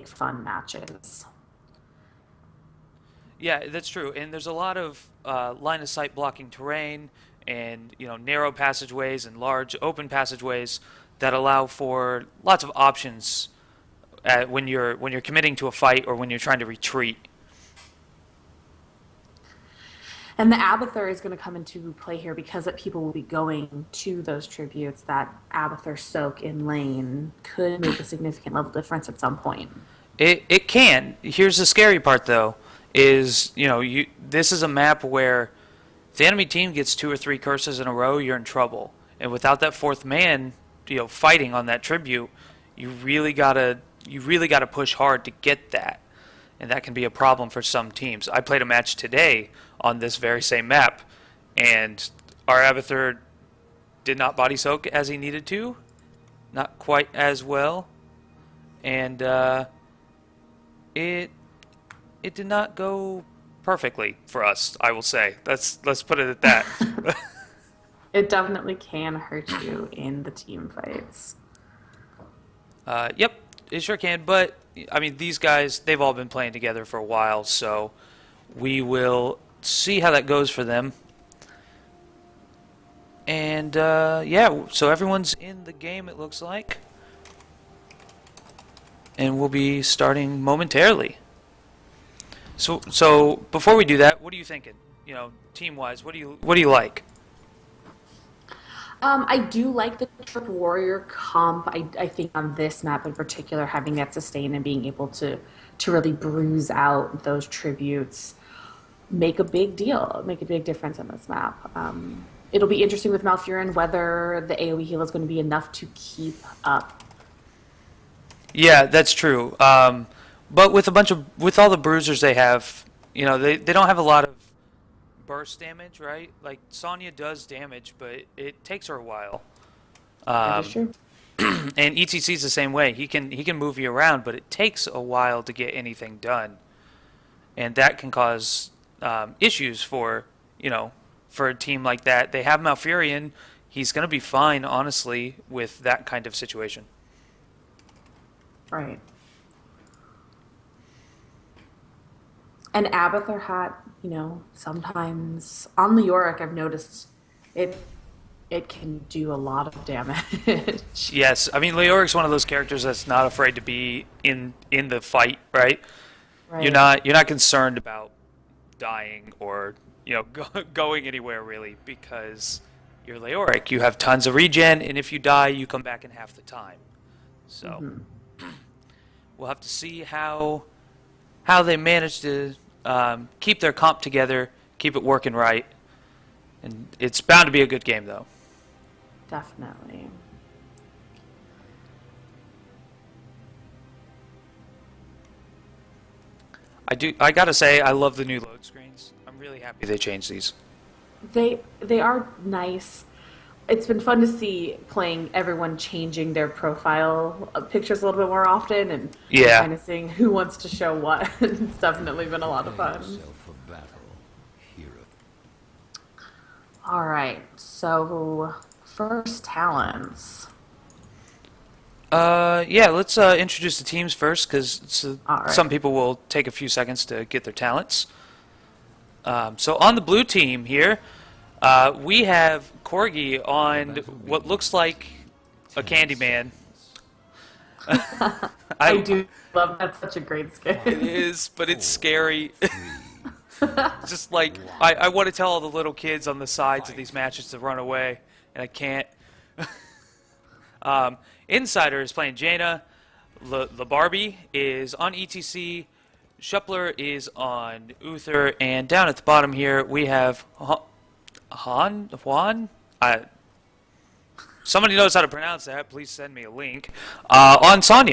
fun matches. Yeah, that's true. And there's a lot of line of sight blocking terrain and narrow passageways and large open passageways that allow for lots of options when you're committing to a fight or when you're trying to retreat. And the Abathur is going to come into play here because that people will be going to those tributes. That Abathur soak in lane could make a significant level difference at some point. It can. Here's the scary part though, is this is a map where if the enemy team gets two or three curses in a row, you're in trouble. And without that fourth man, fighting on that tribute, you really gotta push hard to get that. And that can be a problem for some teams. I played a match today on this very same map, and our Abathur did not body soak as he needed to, not quite as well, and it it did not go perfectly for us. I will say. Let's put it at that. It definitely can hurt you in the team fights. Yep, it sure can. But I mean, these guys, they've all been playing together for a while, so we will see how that goes for them. And yeah, so everyone's in the game, it looks like, and we'll be starting momentarily. So before we do that, what are you thinking? Team-wise, what do you like? I do like the Trip Warrior comp. I think on this map in particular, having that sustain and being able to really bruise out those tributes make a big deal, make a big difference on this map. It'll be interesting with Malfurion whether the AoE heal is going to be enough to keep up. Yeah, that's true. But with all the bruisers they have, they don't have a lot of burst damage, right? Like Sonya does damage, but it takes her a while. That is Um, true. and ETC is the same way. He can move you around, but it takes a while to get anything done, and that can cause issues for a team like that. They have Malfurion. He's gonna be fine, honestly, with that kind of situation. Right. And Abathur hat, sometimes on Leoric I've noticed it it can do a lot of damage. Yes, I mean Leoric's one of those characters that's not afraid to be in the fight, right? You're Right. not you're not concerned about dying or going anywhere really because you're Leoric. You have tons of regen, and if you die, you come back in half the time. So Hmm. we'll have to see how they manage to keep their comp together, keep it working right, and it's bound to be a good game though. Definitely. I gotta say I love the new load screens. I'm really happy they changed these. They are nice. It's been fun to see playing everyone changing their profile pictures a little bit more often and Yeah. kind of seeing who wants to show what. It's definitely been a lot of Prepare fun. yourself for battle, hero. All right, so first talents. Yeah, let's introduce the teams first because All right. some people will take a few seconds to get their talents. So on the blue team here, we have Corgi The on battle what looks begins. like a 10 Candyman. I I do love that's such a great skin. It is, but it's 4, scary. 3, Just like 1. I want to tell all the little kids on the sides of these Fight. matches to run away, and I can't. Insider is playing Jaina. The Barbie is on ETC. Shuppler is on Uther, and down at the bottom here we have Juan. Somebody knows how to pronounce that. Please send me a link. On Sonya.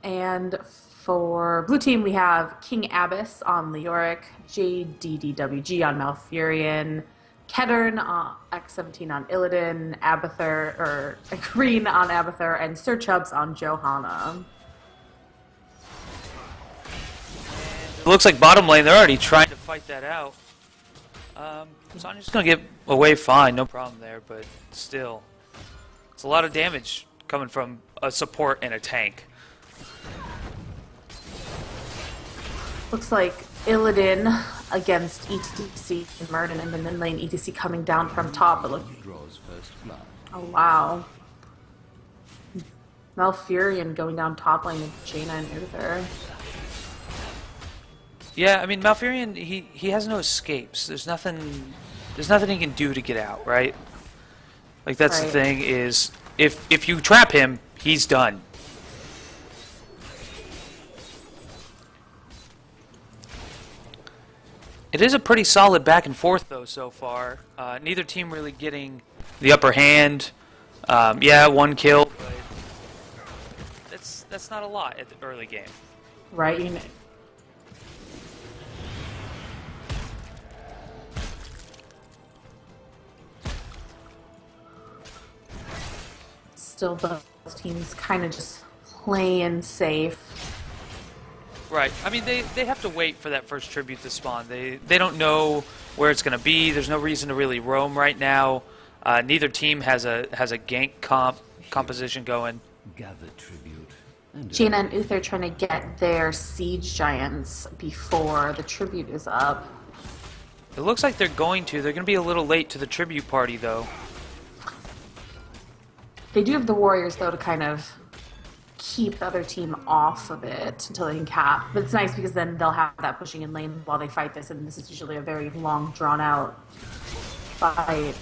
And for blue team, we have King Abbas on Leoric, JDDWG on Malfurion, Kettern on X17 on Illidan, Abathur, or Green on Abathur, and Sir Chubbs on Johanna. It looks like bottom lane. They're already trying to fight that out. Sonya's gonna get away fine, no problem there. But still, it's a lot of damage coming from a support and a tank. Looks like Illidan against ETC and Murden in the mid lane. ETC coming down from top. But look, Draws first blood. oh wow. Malfurion going down top lane with Jaina and Uther. Yeah, I mean Malfurion, he has no escapes. There's nothing he can do to get out, right? Like that's the Right. thing is if you trap him, he's done. It is a pretty solid back and forth though so far. Neither team really getting the upper hand. Yeah, one kill, but that's not a lot at the early game. Right? You know, still both teams kind of just playing safe. Right. I mean, they have to wait for that first tribute to spawn. They don't know where it's going to be. There's no reason to really roam right now. Neither team has a gank composition going. Gather tribute. And Jaina and Uther trying to get their siege giants before the tribute is up. It looks like they're going to. They're going to be a little late to the tribute party, though. They do have the warriors though to kind of keep the other team off of it until they can cap. But it's nice because then they'll have that pushing in lane while they fight this, and this is usually a very long, drawn out fight.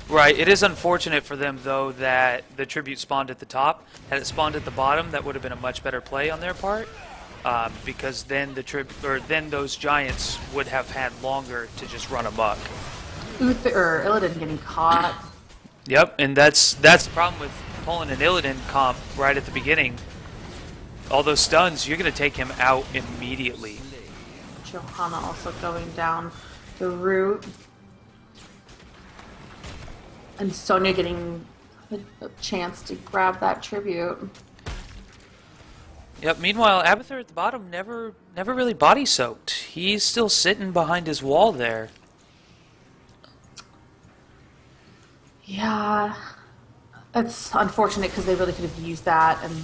Right. It is unfortunate for them, though, that the tribute spawned at the top. Had it spawned at the bottom, that would have been a much better play on their part. Because then then those giants would have had longer to just run amok. Uther or Illidan getting caught. Yep, and that's the problem with pulling an Illidan comp right at the beginning. All those stuns, you're going to take him out immediately. Johanna also going down the route. And Sonya getting a chance to grab that tribute. Yep, meanwhile, Abathur at the bottom never really body soaked. He's still sitting behind his wall there. Yeah, that's unfortunate because they really could have used that and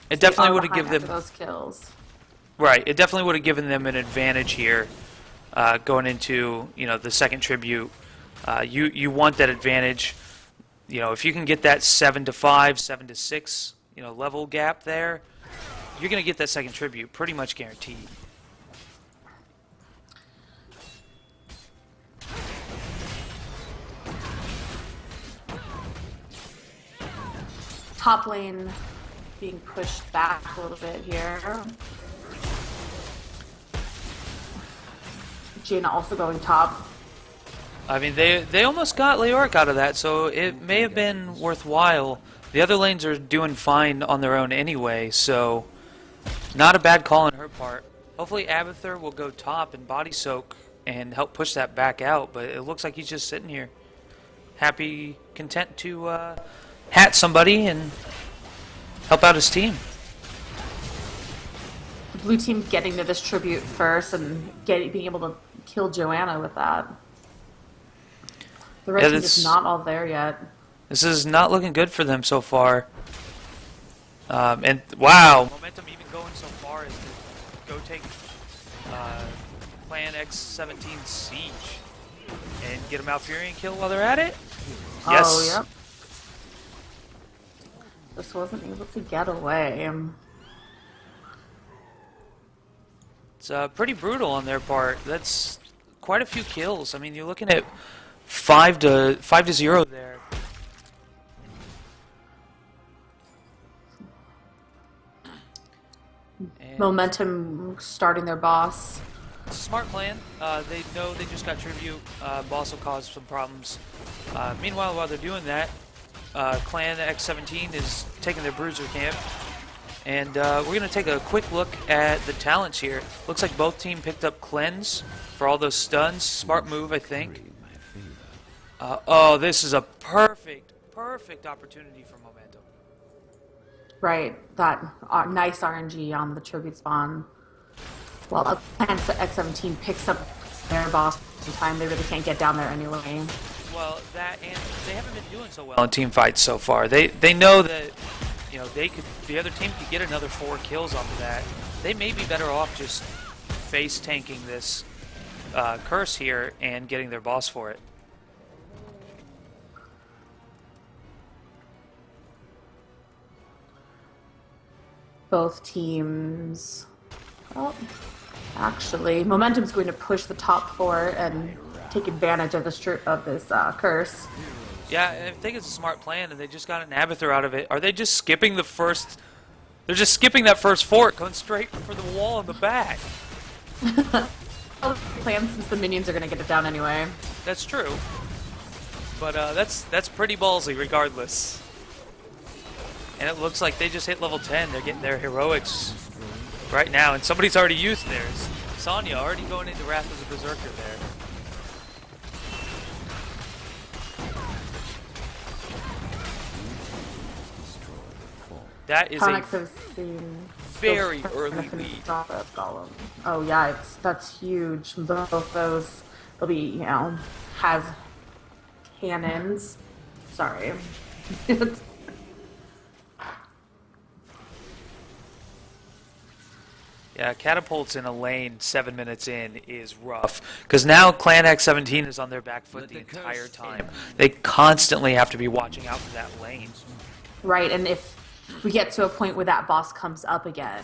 It definitely would have behind given after them those kills. right. It definitely would have given them an advantage here, going into the second tribute. You want that advantage. If you can get that 7-5, 7-6, level gap there, you're gonna get that second tribute pretty much guaranteed. Top lane being pushed back a little bit here. Jaina also going top. I mean, they almost got Leoric out of that, so it may have been worthwhile. The other lanes are doing fine on their own anyway, so not a bad call on her part. Hopefully Abathur will go top and body soak and help push that back out, but it looks like he's just sitting here. Happy, content to hat somebody and help out his team. The blue team getting to this tribute first and being able to kill Joanna with that. The red Yeah, team this- is not all there yet. This is not looking good for them so far. And wow, momentum even going so far as to go take Plan X17 Siege and get a Malfurion kill while they're at it. Yes. Oh, yep. Just wasn't able to get away. It's pretty brutal on their part. That's quite a few kills. I mean, you're looking at 5-0 there. And Momentum starting their boss. it's a smart plan. They know they just got tribute. Boss will cause some problems. Meanwhile, while they're doing that, Clan X17 is taking their bruiser camp. And we're going to take a quick look at the talents here. Looks like both teams picked up Cleanse for all those stuns. Smart move, I think. Oh, this is a perfect opportunity for momentum. Right, that nice RNG on the tribute spawn. Well, Clan X17 picks up their boss in time. They really can't get down there anyway. Well, that and they haven't been doing so well in team fights so far. They know that the other team could get another 4 kills off of that. They may be better off just face tanking this curse here and getting their boss for it. Both teams. Oh, actually, Momentum's going to push the top 4 and take advantage of this curse. Yeah, I think it's a smart plan, and they just got an Abathur out of it. Are they just skipping the first? They're just skipping that first fort, going straight for the wall in the back. Plan since the minions are going to get it down anyway. That's true, but that's pretty ballsy, regardless. And it looks like they just hit level 10. They're getting their heroics right now, and somebody's already used theirs. Sonya already going into Wrath of the Berserker there. That is Comics a have seen very early lead. Golem. Oh yeah, that's huge. Both those will be, have cannons. Sorry. Yeah, catapults in a lane 7 minutes in is rough. Because now Clan X17 is on their back foot the entire time. They constantly have to be watching out for that lane. Right, and if we get to a point where that boss comes up again,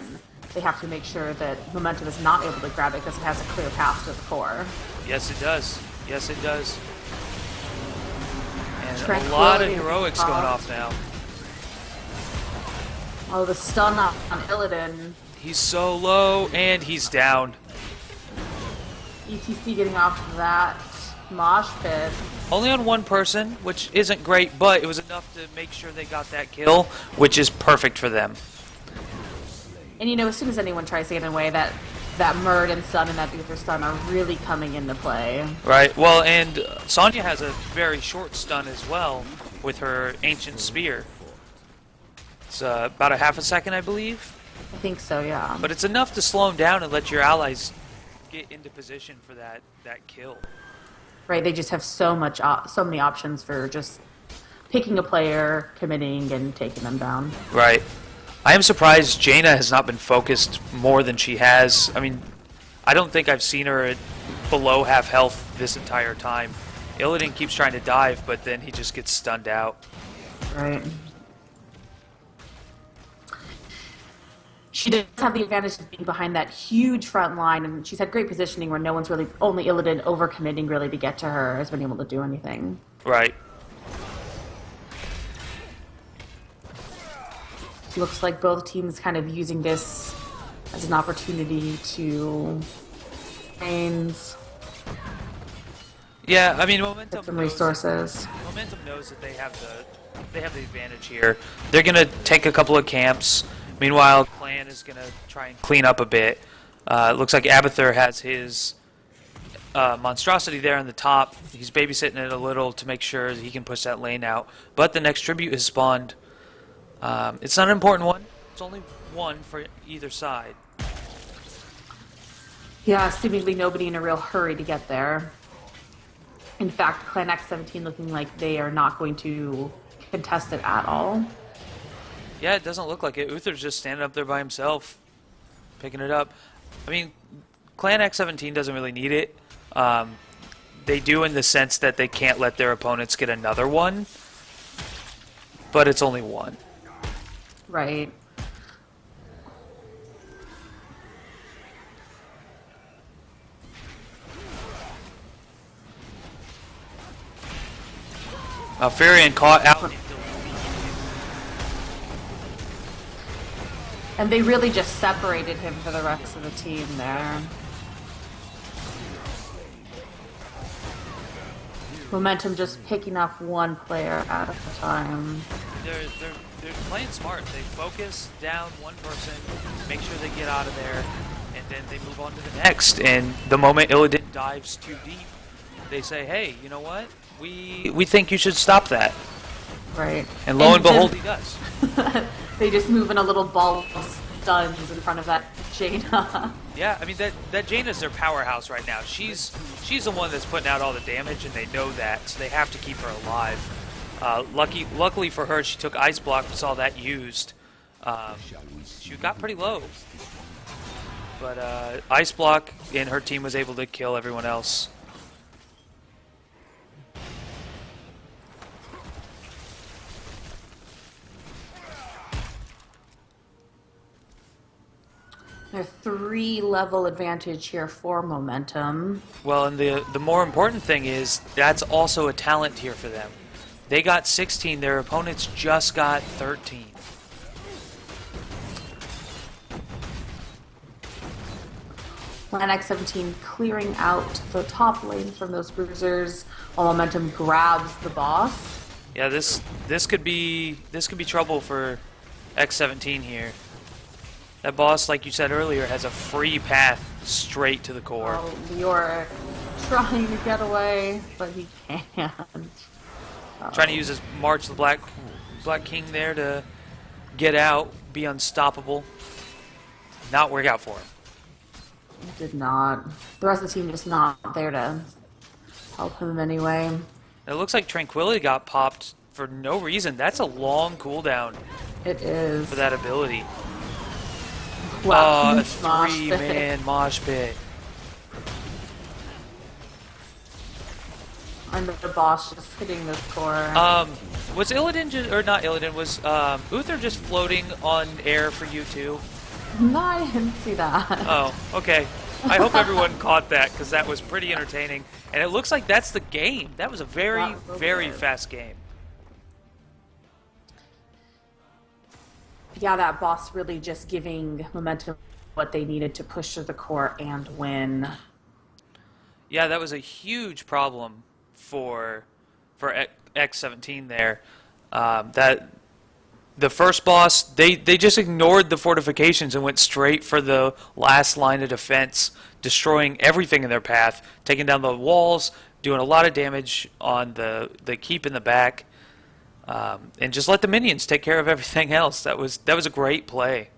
they have to make sure that Momentum is not able to grab it because it has a clear path to the core. Yes, it does. Yes, it does. And a lot of heroics going off now. Oh, the stun on Illidan. He's so low, and he's down. ETC getting off that mosh pit. Only on one person, which isn't great, but it was enough to make sure they got that kill, which is perfect for them. And as soon as anyone tries to get in the way, that Murd and Stun and that Uther Stun are really coming into play. Right, well, and Sonya has a very short stun as well with her Ancient Spear. It's about a half a second, I believe. I think so, yeah. But it's enough to slow them down and let your allies get into position for that kill. Right, they just have so many options for just picking a player, committing, and taking them down. Right. I am surprised Jaina has not been focused more than she has. I mean, I don't think I've seen her at below half health this entire time. Illidan keeps trying to dive, but then he just gets stunned out. Right. She does have the advantage of being behind that huge front line, and she's had great positioning where no one's really, only Illidan overcommitting really to get to her has been able to do anything. Right. Looks like both teams kind of using this as an opportunity to gains. Yeah, I mean, Momentum some resources. Momentum knows that they have the advantage here. They're gonna take a couple of camps. Meanwhile, Clan is going to try and clean up a bit. It looks like Abathur has his monstrosity there on the top. He's babysitting it a little to make sure that he can push that lane out. But the next tribute has spawned. It's not an important one. It's only one for either side. Yeah, seemingly nobody in a real hurry to get there. In fact, Clan X17 looking like they are not going to contest it at all. Yeah, it doesn't look like it. Uther's just standing up there by himself, picking it up. I mean, Clan X17 doesn't really need it. They do in the sense that they can't let their opponents get another one, but it's only one. Right. Furion caught out. And they really just separated him for the rest of the team there. Momentum just picking up one player at a time. They're playing smart. They focus down one person, make sure they get out of there, and then they move on to the next. And the moment Illidan dives too deep, they say, hey, you know what? We think you should stop that. Right. And lo and behold, he does. They just move in a little ball of stuns in front of that Jaina. Yeah, I mean that Jaina's their powerhouse right now. She's the one that's putting out all the damage, and they know that, so they have to keep her alive. Luckily for her, she took Ice Block. We saw that used. Um, she got pretty low, but Ice Block and her team was able to kill everyone else. There's 3-level advantage here for momentum. Well, and the more important thing is that's also a talent tier for them. They got 16. Their opponents just got 13. Plan X17 clearing out the top lane from those bruisers while momentum grabs the boss. Yeah, this could be trouble for X17 here. That boss, like you said earlier, has a free path straight to the core. Oh, Leoric trying to get away, but he can't. Trying to use his March the Black King there to get out, be unstoppable. Not work out for him. It did not. The rest of the team just not there to help him anyway. It looks like Tranquility got popped for no reason. That's a long cooldown It is. for that ability. Wow, Oh, a huge mosh pit. 3-man mosh pit. And the boss just hitting this core. Was Illidan just, or not Illidan, was Uther just floating on air for you too? No, I didn't see that. Oh, okay. I hope everyone caught that because that was pretty entertaining. And it looks like that's the game. That was a very, That was so very good. fast game. Yeah, that boss really just giving momentum what they needed to push to the core and win. Yeah, that was a huge problem for X17 there. That the first boss, they just ignored the fortifications and went straight for the last line of defense, destroying everything in their path, taking down the walls, doing a lot of damage on the keep in the back, and just let the minions take care of everything else. That was a great play.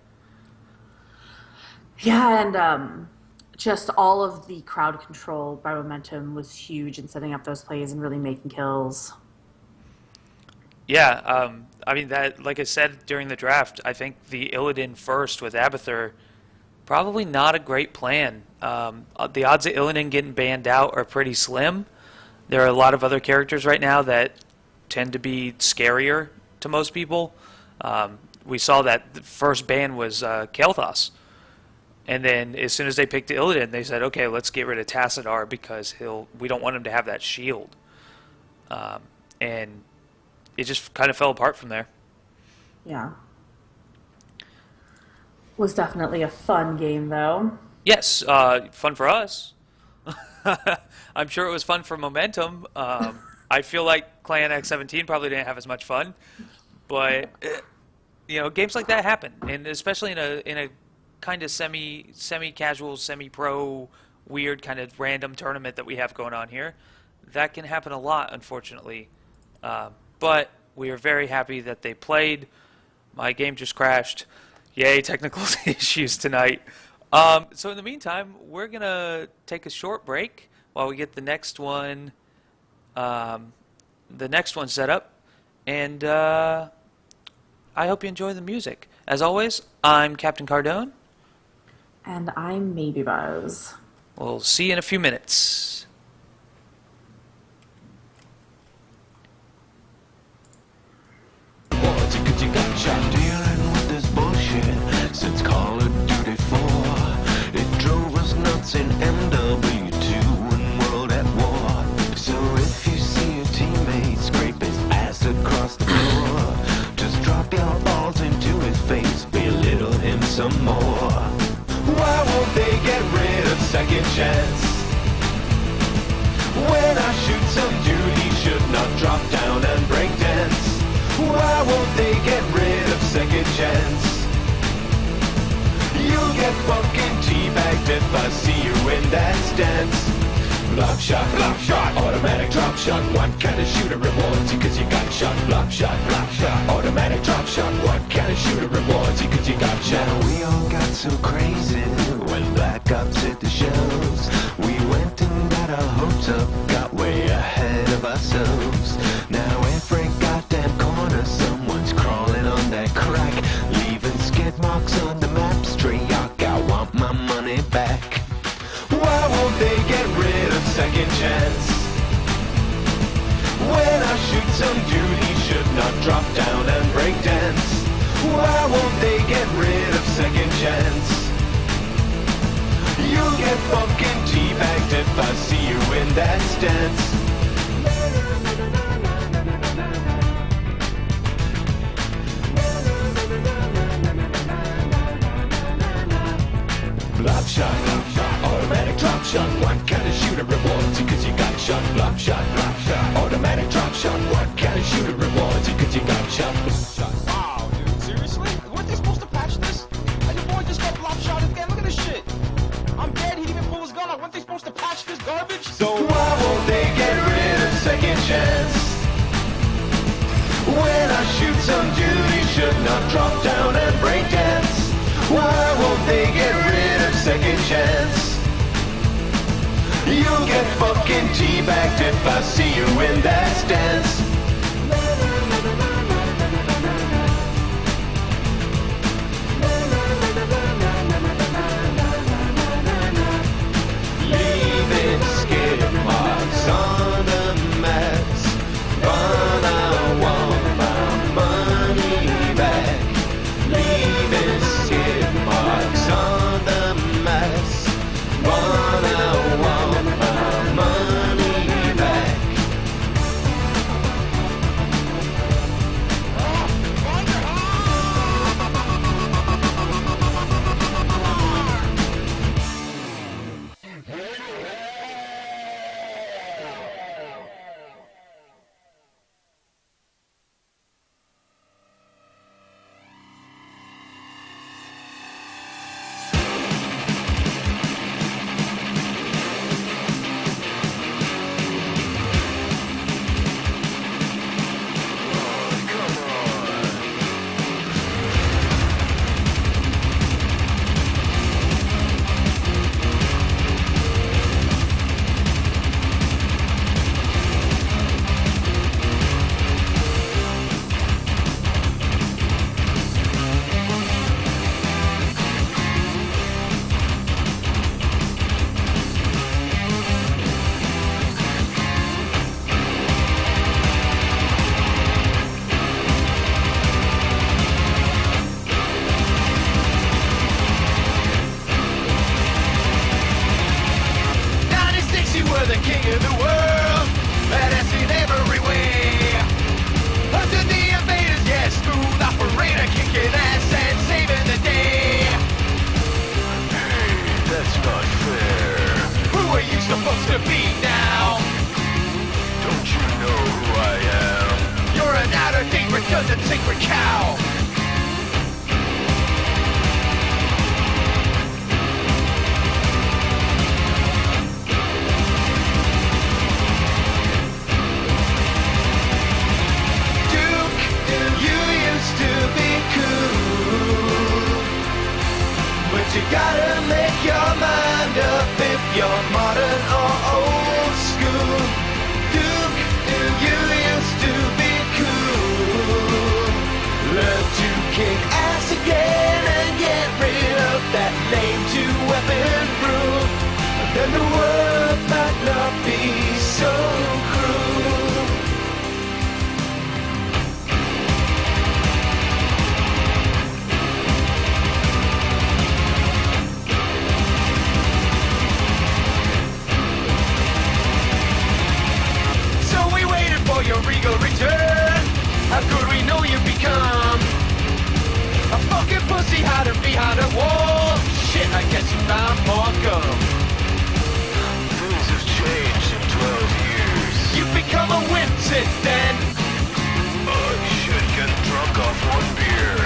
Yeah, and just all of the crowd control by momentum was huge in setting up those plays and really making kills. Yeah, I mean that. Like I said during the draft, I think the Illidan first with Abathur, probably not a great plan. The odds of Illidan getting banned out are pretty slim. There are a lot of other characters right now that tend to be scarier to most people. We saw that the first ban was Kael'thas. And then as soon as they picked Illidan, they said, okay, let's get rid of Tassadar because we don't want him to have that shield. And it just kind of fell apart from there. Yeah. Was definitely a fun game, though. Yes, fun for us. I'm sure it was fun for Momentum. I feel like Clan X17 probably didn't have as much fun, but games like that happen, and especially in a kind of semi-casual, semi-pro, weird kind of random tournament that we have going on here. That can happen a lot, unfortunately. But we are very happy that they played. My game just crashed. Yay, technical issues tonight. So in the meantime, we're going to take a short break while we get the next one set up. And I hope you enjoy the music. As always, I'm Captain Cardone. And I'm Maybe Buzz. We'll see you in a few minutes. You got shot dealing with this bullshit since Call of Duty 4. It drove us nuts in MW2 and World at War. So if you see your teammate scrape his ass across the floor, just drop your balls into his face, belittle him some more. Why won't they get rid of second chance? When I shoot some dude, he should not drop down and break dance. Why won't they get rid of second chance? You'll get fucking teabagged if I see you in that stance. Block shot, automatic drop shot. What kind of shooter rewards you cause you got shot? Block shot, automatic drop shot. What kind of shooter rewards you cause you got shot? Now we all got so crazy when Black Ops hit the shelves. We went and got our hopes up, got way ahead of ourselves. Now every drop down and break dance? Why won't they get rid of second chance? You'll get fucking teabagged if I see you in that stance. Block shot, automatic drop shot. What kind of shooter rewards you cause you got shot? Block shot, automatic drop shot. What kind of shooter rewards you cause you got shot? Wow, dude, seriously? Weren't they supposed to patch this? And your boy just got block shot again. Look at this shit. I'm dead. He didn't even pull his gun out. Weren't they supposed to patch this garbage? So why won't they get rid of second chance? When I shoot some dude, he should not drop down and break dance. Why won't they get rid of second chance? You'll get fucking teabagged if I see you in that stance. Leaving skid marks on the mats. But I want my money back. Leaving skid marks on the mats. But I want my money back. Supposed to be now. Don't you know who I am? You're an out of date, redundant sacred cow. Duke, you used to be cool, but you gotta make your mind up if you're modern or old school. Duke, you used to be cool. Learn to kick ass again and get rid of that lame two-weapon rule. Then the world might not be so cruel. Your regal return. How could we know you've become a fucking pussy hiding behind a wall? Shit, I guess you found more gum. Things have changed in 12 years. You've become a wimp since then. You should get drunk off one beer.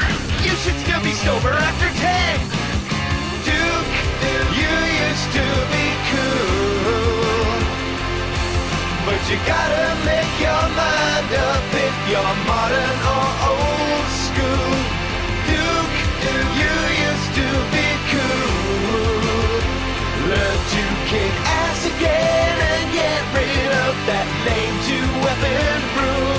You should still be sober after 10. Duke, you used to be cool, but you gotta make your mind up if you're modern or old school. Duke, you used to be cool. Learn to kick ass again and get rid of that lame two-weapon rule.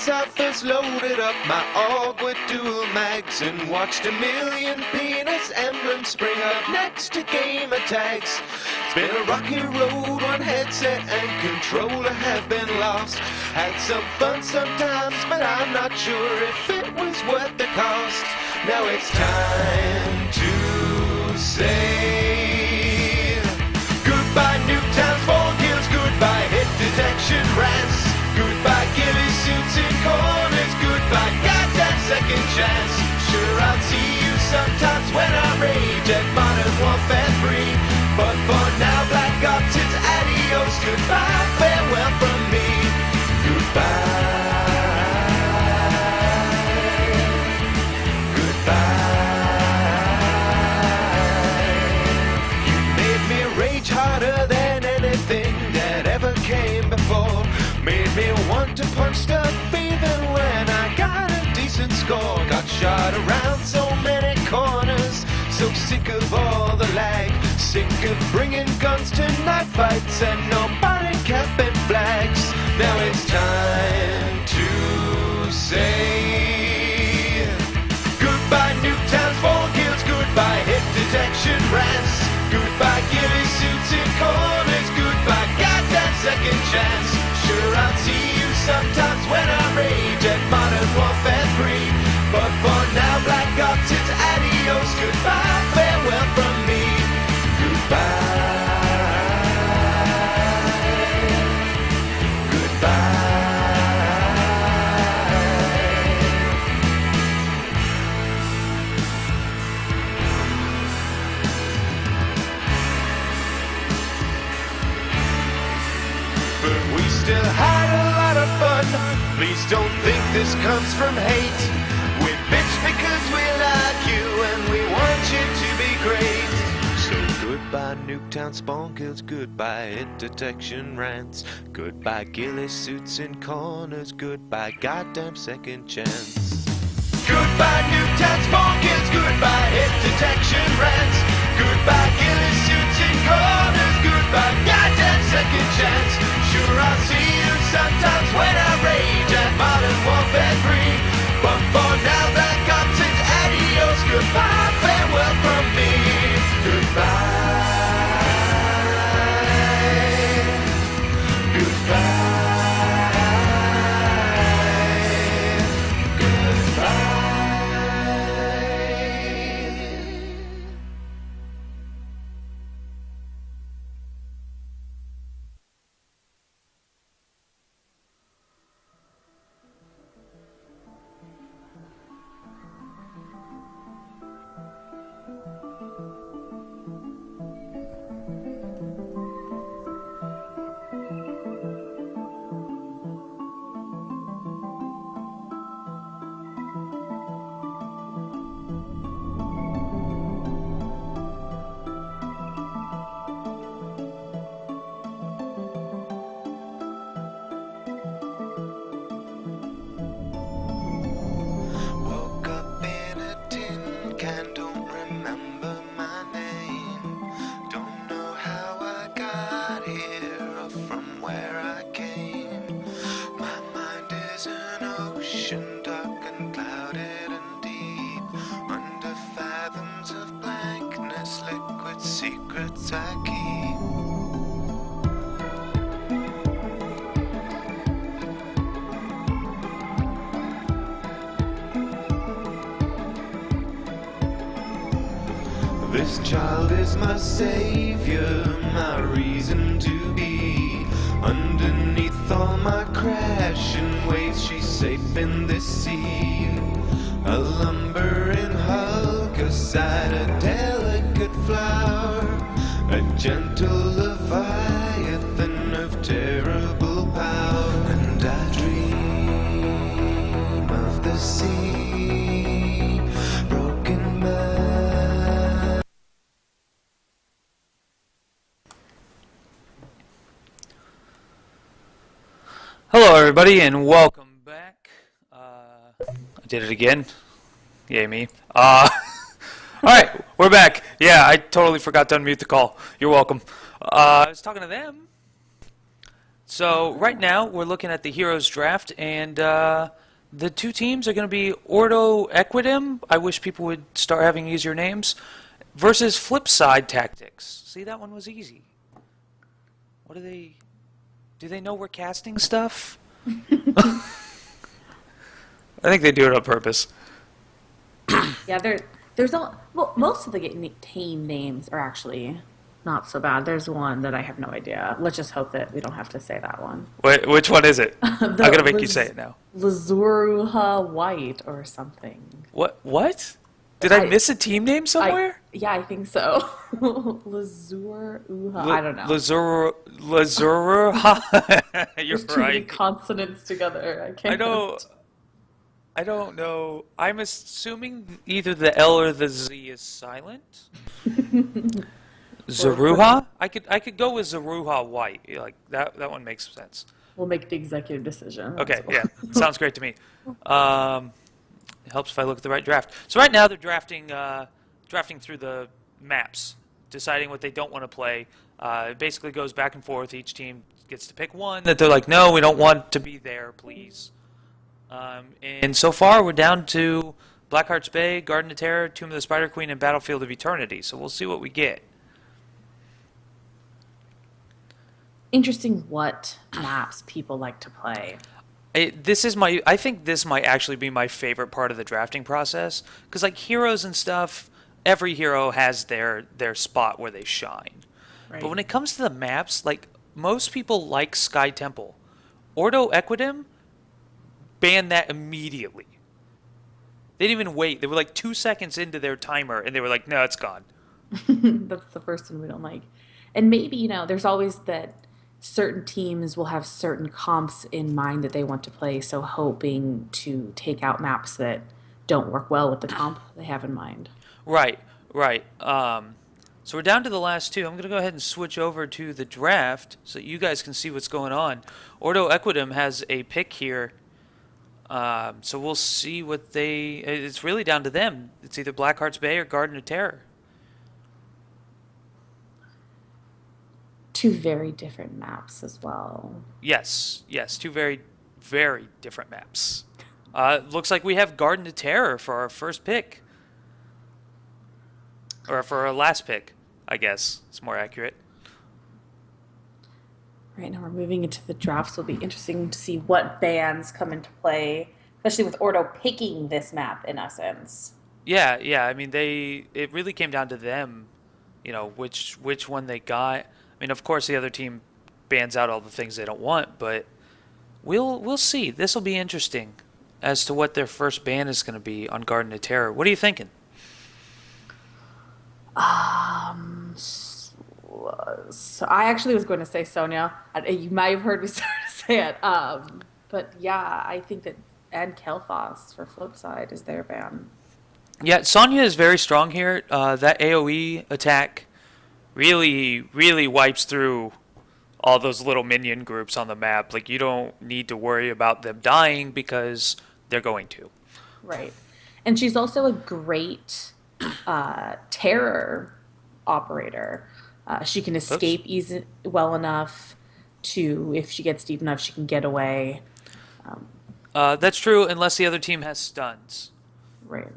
since I first loaded up my AUG with dual mags and watched a million penis emblems spring up next to gamer tags. It's been a rocky road, one headset and controller have been lost. Had some fun sometimes, but I'm not sure if it was worth the cost. Now it's time to say goodbye Nuketown Spawn Kills, goodbye hit detection rants, goodbye ghillie suits in corners, goodbye goddamn second chance. Sure, I'll see you sometimes when I rage at Modern Warfare 3, but for now Black Ops it's adios, goodbye, farewell from me, goodbye. Harder than anything that ever came before. Made me want to punch stuff even when I got a decent score. Got shot around so many corners, so sick of all the lag. Sick of bringing guns to knife fights and nobody capping flags. Now it's time to say goodbye Nuketown Spawn Kills, goodbye hit detection rants, goodbye ghillie suits in corners, goodbye goddamn second chance. Sure, I'll see you sometimes when I rage at Modern Warfare 3, but for now Black Ops it's adios, goodbye, farewell from me, goodbye, goodbye. But we still had a lot of fun. Please don't think this comes from hate. We bitch because we like you and we want you to be great. So goodbye Nuketown Spawn Kills, goodbye hit detection rants, goodbye ghillie suits in corners, goodbye goddamn second chance. Goodbye Nuketown Spawn Kills, goodbye hit detection rants, goodbye ghillie suits in corners, goodbye goddamn second chance. Sure, I'll see you sometimes when I rage at Modern Warfare 3, but for now Black Ops it's adios, goodbye, farewell from me, goodbye, goodbye, goodbye. Secrets I keep. This child is my savior, my reason to be. Underneath all my crashing waves, she's safe in this sea. A lumbering hulk, a side, a delicate flower, a gentle leviathan of terrible power. And I dream of the sea, broken man. Hello, everybody, and welcome back. I did it again. Yay, me. Alright, we're back. Yeah, I totally forgot to unmute the call. You're welcome. I was talking to them. So right now we're looking at the Heroes draft, and the two teams are going to be Ordo Equidim. I wish people would start having easier names. Versus Flipside Tactics. See, that one was easy. What do they? Do they know we're casting stuff? I think they do it on purpose. Yeah, there's well, most of the team names are actually not so bad. There's one that I have no idea. Let's just hope that we don't have to say that one. Wait, which one is it? I'm gonna make you say it now. Lazuruha White or something. What? What? Did I miss a team name somewhere? Yeah, I think so. Lazuruha. I don't know. Lazuruha. You're There's too many right. consonants together. I can't. I don't know. I'm assuming either the L or the Z is silent. Zaruha? I could go with Zaruha White. Like that one makes sense. We'll make the executive decision. Okay, That's yeah. Sounds great to me. It helps if I look at the right draft. So right now they're drafting through the maps, deciding what they don't want to play. It basically goes back and forth. Each team gets to pick one that they're like, no, we don't want to be there, please. And so far we're down to Blackheart's Bay, Garden of Terror, Tomb of the Spider Queen, and Battlefield of Eternity. So we'll see what we get. Interesting what maps people like to play. I think this might actually be my favorite part of the drafting process, because like heroes and stuff, every hero has their spot where they shine. Right. But when it comes to the maps, like most people like Sky Temple. Ordo Equidim banned that immediately. They didn't even wait. They were like 2 seconds into their timer, and they were like, no, it's gone. That's the first one we don't like. And maybe, there's always that certain teams will have certain comps in mind that they want to play, so hoping to take out maps that don't work well with the comp they have in mind. Right, right. So we're down to the last two. I'm going to go ahead and switch over to the draft so you guys can see what's going on. Ordo Equidim has a pick here. So we'll see what it's really down to them. It's either Blackheart's Bay or Garden of Terror. Two very different maps as well. Yes, two very, very different maps. Looks like we have Garden of Terror for our first pick. Or for our last pick, I guess. It's more accurate. Right now we're moving into the draft, so it'll be interesting to see what bands come into play, especially with Ordo picking this map in essence. Yeah. I mean, it really came down to them, which one they got. I mean, of course, the other team bans out all the things they don't want, but we'll see. This will be interesting as to what their first ban is going to be on Garden of Terror. What are you thinking? So I actually was going to say Sonia. You might have heard me start to say it. But yeah, I think that Ed Kelfos for Flipside is their ban. Yeah, Sonya is very strong here. That AoE attack really, really wipes through all those little minion groups on the map. Like, you don't need to worry about them dying because they're going to. Right. And she's also a great terror operator. She can escape well enough to, if she gets deep enough, she can get away. That's true, unless the other team has stuns. Right.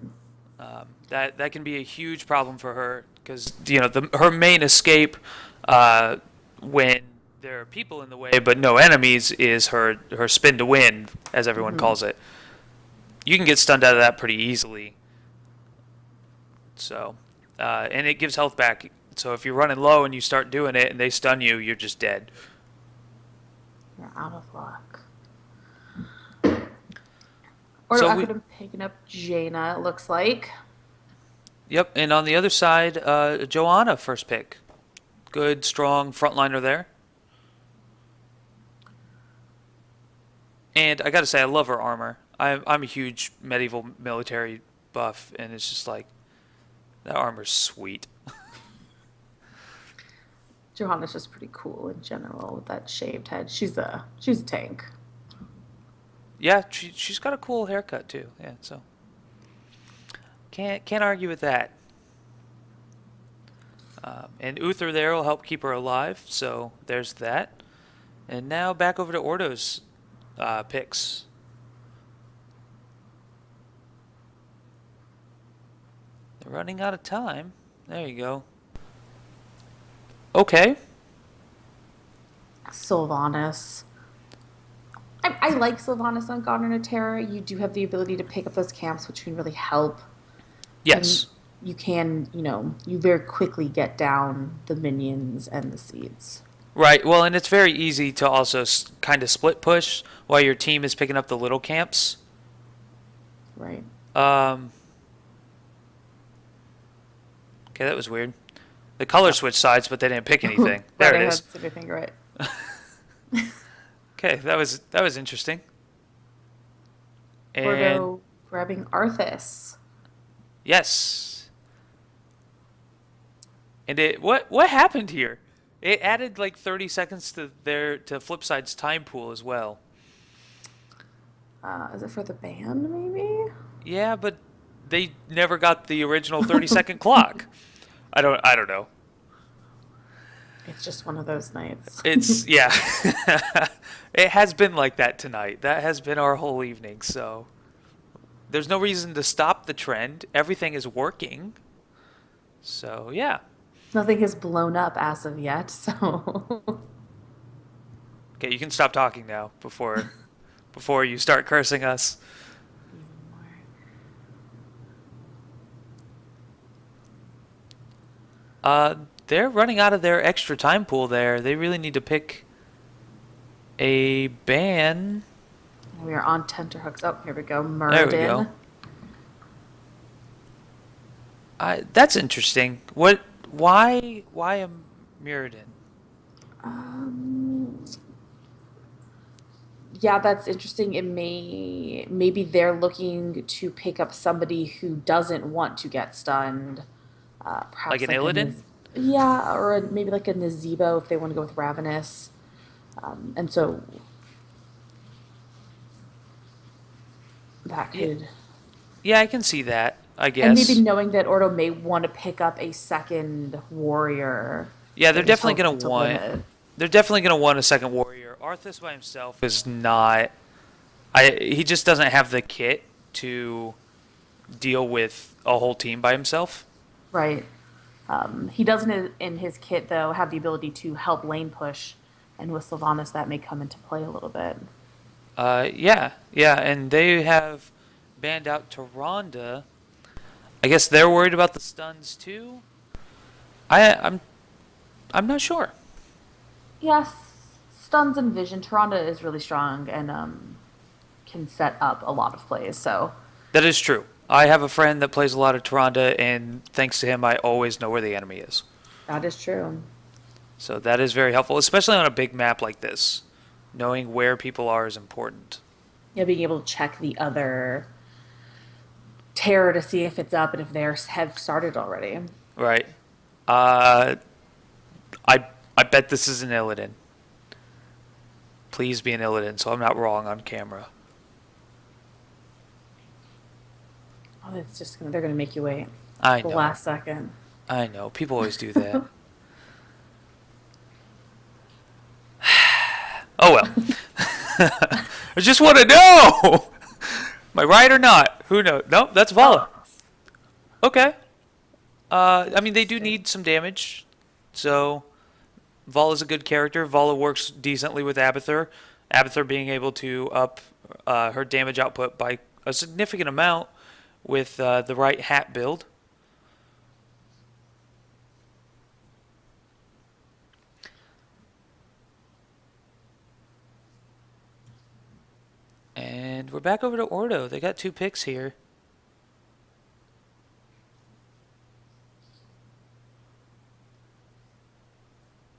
That can be a huge problem for her because her main escape when there are people in the way but no enemies is her spin to win, as everyone calls it. You can get stunned out of that pretty easily. So, and it gives health back. So if you're running low and you start doing it and they stun you, you're just dead. You're out of luck. Or So I could have picking up Jaina, it looks like. Yep, and on the other side, Joanna, first pick. Good, strong frontliner there. And I gotta say, I love her armor. I'm a huge medieval military buff, and it's just like, that armor's sweet. Johanna's just pretty cool in general with that shaved head. She's a tank. Yeah, she's got a cool haircut too. Yeah, so can't argue with that. And Uther there will help keep her alive, so there's that. And now back over to Ordo's picks. They're running out of time. There you go. Okay. Sylvanas. I like Sylvanas on Godrun of Terra. You do have the ability to pick up those camps, which can really help. And Yes. you can, you very quickly get down the minions and the seeds. Right. Well, and it's very easy to also kind of split push while your team is picking up the little camps. Right. Um, okay, that was weird. The color switched sides, but they didn't pick anything. There Right, it I is. had everything right. Okay, that was interesting. And Bordeaux grabbing Arthas. yes. And what happened here? It added like 30 seconds to Flipside's time pool as well. Is it for the band, maybe? Yeah, but they never got the original 30-second clock. I don't know. It's just one of those nights. It's yeah. It has been like that tonight. That has been our whole evening, so there's no reason to stop the trend. Everything is working. So, yeah. Nothing has blown up as of yet, so. Okay, you can stop talking now before you start cursing us. They're running out of their extra time pool there. They really need to pick a ban. We are on tenterhooks. Oh, here we go. There we go. Muradin. That's interesting. Why a Mirrodin? Um, yeah, that's interesting. Maybe they're looking to pick up somebody who doesn't want to get stunned. Like Perhaps an like Illidan? yeah, or maybe like a Nazebo if they want to go with Ravenous. And so that Yeah, could, yeah, I can see that, I and maybe guess. knowing that Ordo may want to pick up a second warrior Yeah, that he's hoping to limit. they're definitely gonna want a second warrior. Arthas by himself is not. He just doesn't have the kit to deal with a whole team by himself. Right. He doesn't in his kit though have the ability to help lane push, and with Sylvanas that may come into play a little bit. Yeah, and they have banned out to Ronda. I guess they're worried about the stuns too. I'm not sure. Yes, stuns and vision. Taronda is really strong and can set up a lot of plays. So That is true. I have a friend that plays a lot of Tyrande, and thanks to him, I always know where the enemy is. that is true. So that is very helpful, especially on a big map like this. Knowing where people are is important. Yeah, being able to check the other terror to see if it's up and if theirs have started already. Right. Uh, I bet this is an Illidan. Please be an Illidan, so I'm not wrong on camera. Oh, they're gonna make you wait I the know. last second. I know. People always do that. Oh well. I just want to know. Am I right or not? Who knows? Nope, that's Vala. Okay. I mean, they do need some damage, so Vala's a good character. Vala works decently with Abathur. Abathur being able to up her damage output by a significant amount with the right hat build. And we're back over to Ordo. They got two picks here.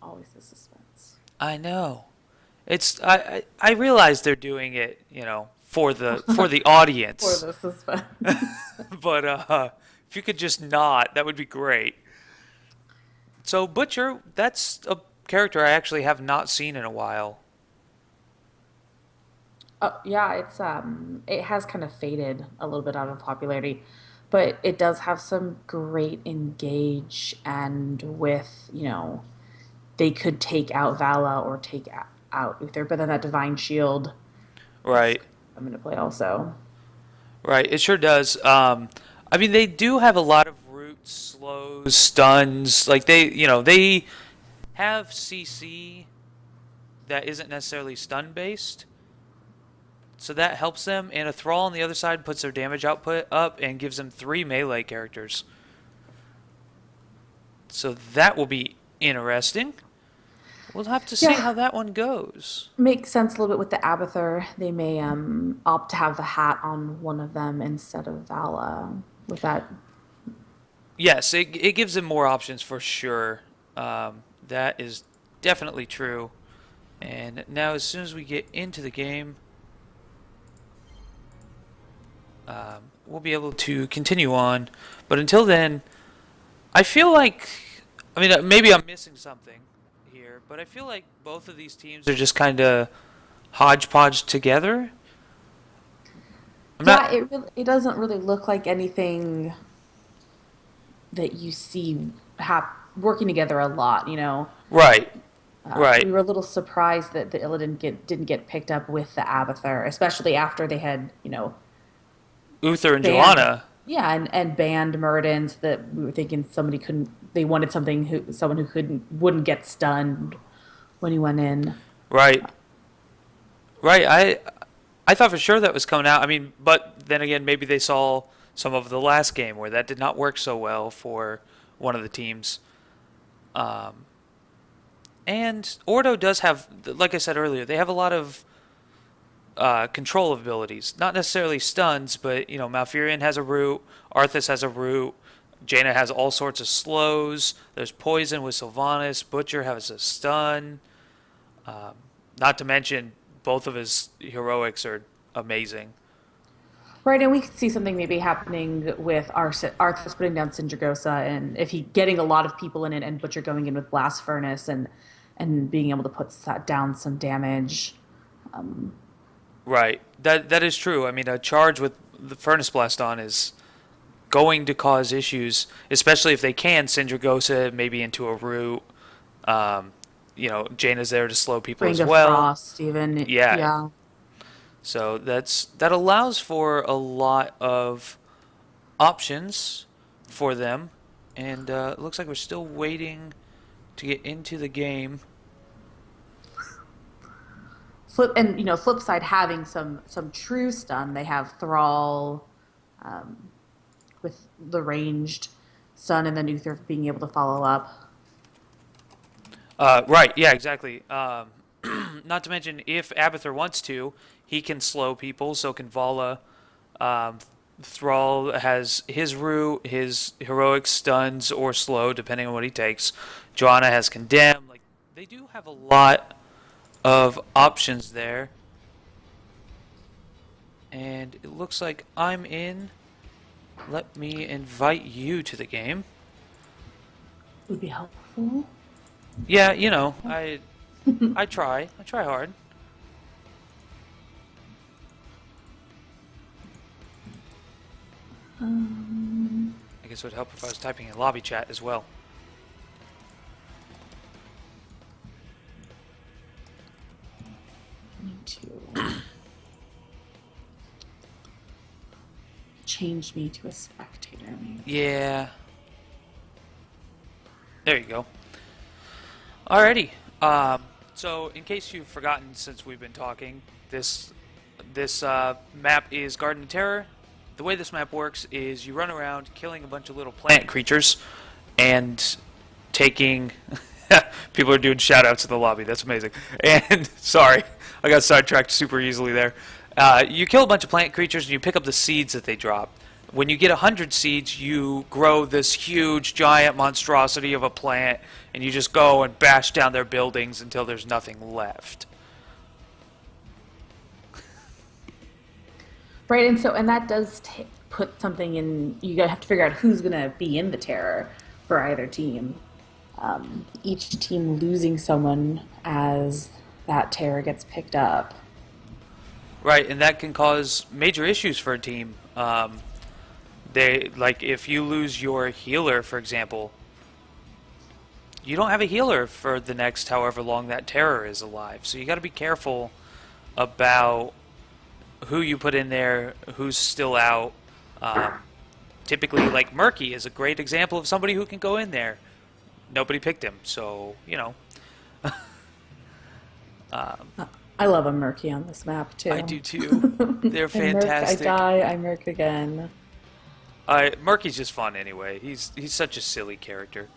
Always the suspense. I know. I realize they're doing it, for the For audience. the suspense. But if you could just not, that would be great. So Butcher, that's a character I actually have not seen in a while. Oh, yeah, it has kind of faded a little bit out of popularity, but it does have some great engage and with, they could take out Vala or out Uther, but then that Divine Shield is Right. coming into play also. Right. It sure does. I mean, they do have a lot of roots, slows, stuns. Like they have CC that isn't necessarily stun based. So that helps them, and a Thrall on the other side puts their damage output up and gives them 3 melee characters. So that will be interesting. We'll have to see Yeah. how that one goes. Makes sense a little bit with the Abathur. They may opt to have the hat on one of them instead of Vala with that. Yes, it gives them more options for sure. That is definitely true. And now, as soon as we get into the game, we'll be able to continue on. But until then, I feel like, I mean, maybe I'm missing something here, but I feel like both of these teams are just kind of hodgepodge together. I'm Yeah, not. it doesn't really look like anything that you see working together a lot. Right, We right. were a little surprised that the Illa didn't get picked up with the Abathur, especially after they had Uther and banned. Joanna. Yeah, and banned Muradin, so that we were thinking somebody couldn't. They wanted someone who wouldn't get stunned when he went in. Right, right. I thought for sure that was coming out. I mean, but then again, maybe they saw some of the last game where that did not work so well for one of the teams. Um, and Ordo does have, like I said earlier, they have a lot of control abilities. Not necessarily stuns, but Malfurion has a root, Arthas has a root, Jaina has all sorts of slows. There's poison with Sylvanas. Butcher has a stun. Um, Not to mention both of his heroics are amazing. Right, and we could see something maybe happening with Arthas putting down Sindragosa, and if he getting a lot of people in it, and Butcher going in with Blast Furnace and being able to down some damage. Right. That is true. I mean, a charge with the Furnace Blast on is going to cause issues, especially if they can Sindragosa maybe into a root. Um, Jaina's there to slow people Ring as of well. Frost, even. Yeah. Yeah. So that allows for a lot of options for them, and it looks like we're still waiting to get into the game. Flip side, having some true stun. They have Thrall with the ranged stun, and then Uther being able to follow up. Right, yeah, exactly. Not to mention, if Abathur wants to, he can slow people, so can Vala. Um, Thrall has his root, his heroic stuns or slow, depending on what he takes. Joanna has condemn. Like, they do have a lot of options there. And it looks like I'm in. Let me invite you to the game. Would be helpful. Yeah, I try. I try hard. I guess it would help if I was typing in lobby chat as well. Need to change me to a spectator, maybe. Yeah. There you go. Alrighty. So in case you've forgotten since we've been talking, this map is Garden of Terror. The way this map works is you run around killing a bunch of little plant creatures and taking people are doing shout outs in the lobby. That's amazing. And sorry, I got sidetracked super easily there. You kill a bunch of plant creatures and you pick up the seeds that they drop. When you get 100 seeds, you grow this huge, giant monstrosity of a plant, and you just go and bash down their buildings until there's nothing left. Right, and that does put something in. You gotta have to figure out who's gonna be in the terror for either team. Each team losing someone as that terror gets picked up. Right, and that can cause major issues for a team. If you lose your healer, for example, you don't have a healer for the next however long that terror is alive. So you got to be careful about who you put in there, who's still out. Typically, like Murky is a great example of somebody who can go in there. Nobody picked him, so, you know. I love a Murky on this map too. I do too. They're fantastic. I Murk again. Murky's just fun anyway. He's such a silly character.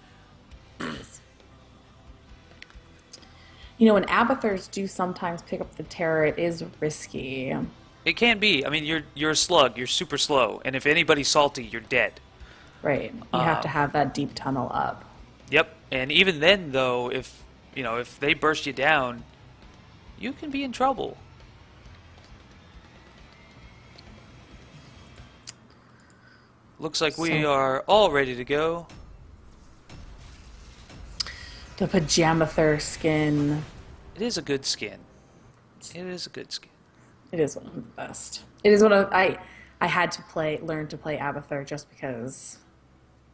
You know, when Abathurs do sometimes pick up the terror, it is risky. It can be. I mean, you're a slug. You're super slow, and if anybody's salty, you're dead. Right. You have to have that deep tunnel up. Yep. And even then, though, if they burst you down, you can be in trouble. Looks like we are all ready to go. The Pajamathur skin. It is a good skin. It is a good skin. It is one of the best. It is one of I had to learn to play Abathur just because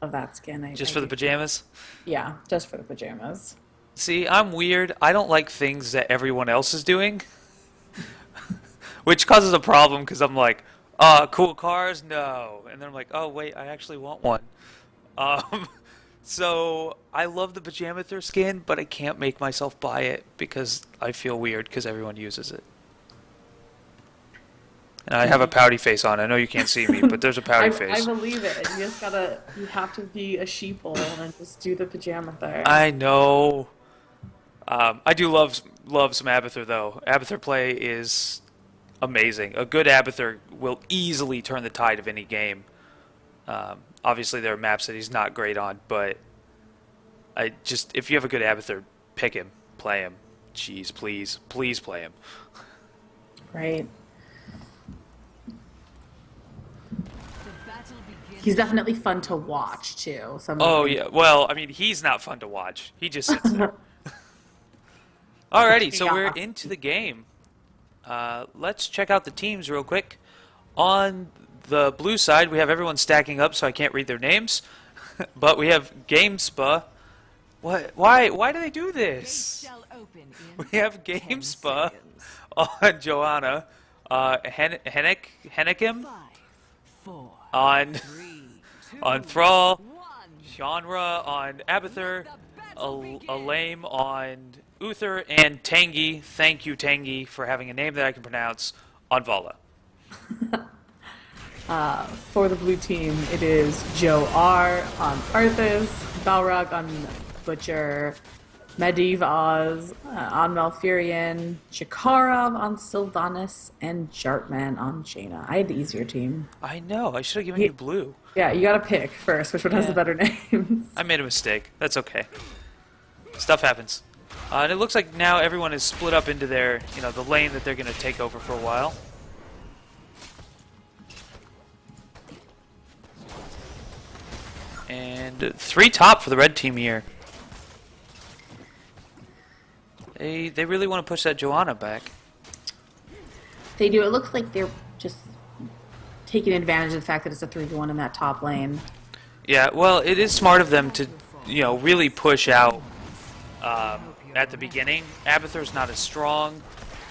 of that skin. Just for the pajamas? Yeah, just for the pajamas. See, I'm weird. I don't like things that everyone else is doing. Which causes a problem because I'm like, cool cars? No. And then I'm like, oh, wait, I actually want one. So I love the Pajamathur skin, but I can't make myself buy it because I feel weird because everyone uses it. And I have a pouty face on. I know you can't see me, but there's a pouty face. I believe it. You have to be a sheeple and just do the Pajamathur. I know. I do love some Abathur though. Abathur play is amazing. A good Abathur will easily turn the tide of any game. Obviously, there are maps that he's not great on, but if you have a good Abathur, pick him, play him. Jeez, please play him. Right. He's definitely fun to watch too. Yeah. Well, I mean, he's not fun to watch. He just sits there. Alrighty, so we're into the game. Let's check out the teams real quick. On the blue side, we have everyone stacking up, so I can't read their names. But we have GameSpa. What? Why do they do this? We have GameSpa on Joanna, Hennekim on Thrall, Genre on Abathur, Alame on Uther, and Tangy. Thank you, Tangy, for having a name that I can pronounce on Vala. For the blue team, it is Joe R on Arthas, Balrog on Butcher, Medivh Oz on Malfurion, Shakarov on Sylvanas, and Jartman on Jaina. I had the easier team. I know. I should have given you blue. Yeah, you gotta pick first which one has the better names. I made a mistake. That's okay. Stuff happens. And it looks like now everyone is split up into their, the lane that they're going to take over for a while. And 3 top for the red team here. They really want to push that Joanna back. They do. It looks like they're just taking advantage of the fact that it's a 3-1 in that top lane. Yeah, well, it is smart of them to, really push out at the beginning. Abathur's not as strong.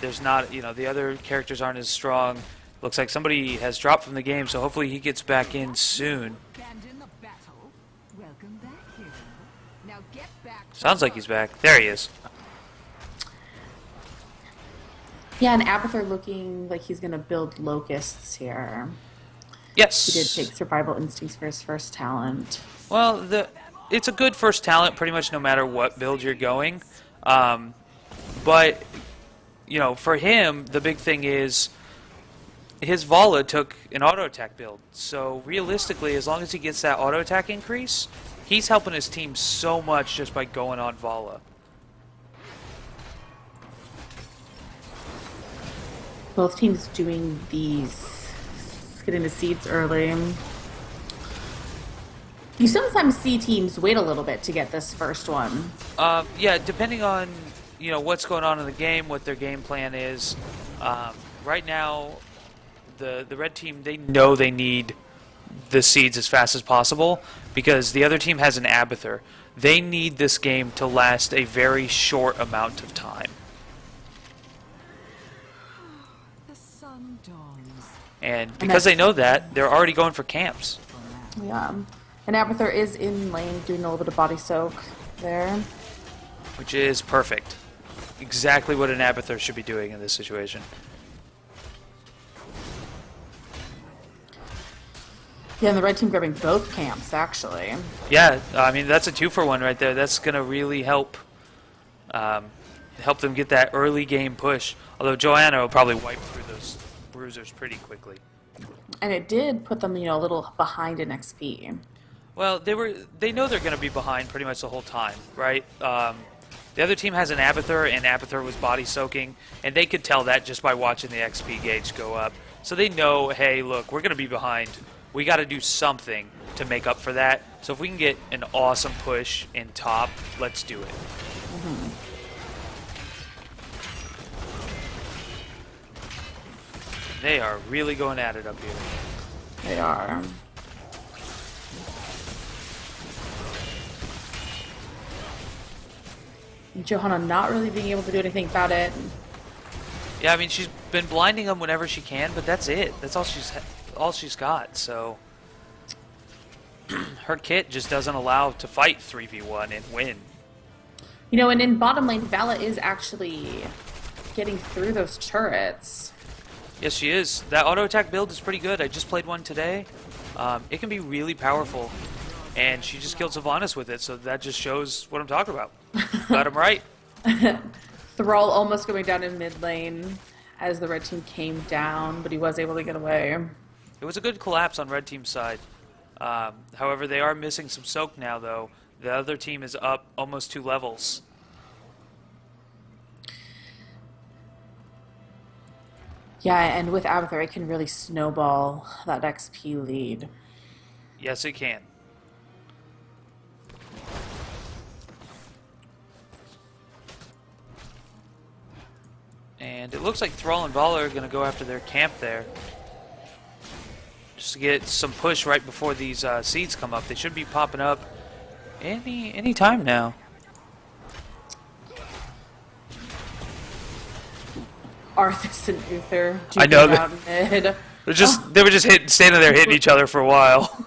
There's not, the other characters aren't as strong. Looks like somebody has dropped from the game, so hopefully he gets back in soon. Sounds like he's back. There he is. Yeah, and Abathur looking like he's going to build locusts here. Yes. He did take Survival Instincts for his first talent. Well, it's a good first talent pretty much no matter what build you're going. But, for him, the big thing is his Vala took an auto attack build. So realistically, as long as he gets that auto attack increase, he's helping his team so much just by going on Vala. Both teams doing getting the seeds early. You sometimes see teams wait a little bit to get this first one. Yeah, depending on what's going on in the game, what their game plan is. Right now, the red team, they know they need the seeds as fast as possible because the other team has an Abathur. they need this game to last a very short amount of time. The sun dawns. And because they know that, they're already going for camps. Yeah. And Abathur is in lane doing a little bit of body soak there. Which is perfect. Exactly what an Abathur should be doing in this situation. Yeah, and the red team grabbing both camps, actually. Yeah, I mean, that's a 2-for-1 right there. That's going to really help help them get that early game push. Although Joanna will probably wipe through those bruisers pretty quickly. And it did put them, a little behind in XP. Well, they know they're going to be behind pretty much the whole time, right? The other team has an Abathur, and Abathur was body soaking, and they could tell that just by watching the XP gauge go up. So they know, hey, look, we're going to be behind. We got to do something to make up for that. So if we can get an awesome push in top, let's do it. Mm-hmm. They are really going at it up here. They are. Johanna not really being able to do anything about it. Yeah, I mean, she's been blinding them whenever she can, but that's it. That's all she's got. So her kit just doesn't allow to fight 3v1 and win. And in bottom lane, Vala is actually getting through those turrets. Yes, she is. That auto attack build is pretty good. I just played one today. It can be really powerful, and she just killed Sylvanas with it. So that just shows what I'm talking about. Got him right. Thrall almost going down in mid lane as the red team came down, but he was able to get away. It was a good collapse on red team's side. However, they are missing some soak now, though. The other team is up almost 2 levels. Yeah, and with Abathur, it can really snowball that XP lead. Yes, it can. And it looks like Thrall and Vala are going to go after their camp there. Just to get some push right before these seeds come up. They should be popping up any time now. Arthas and Uther. I know duking that- out mid. They were just standing there hitting each other for a while.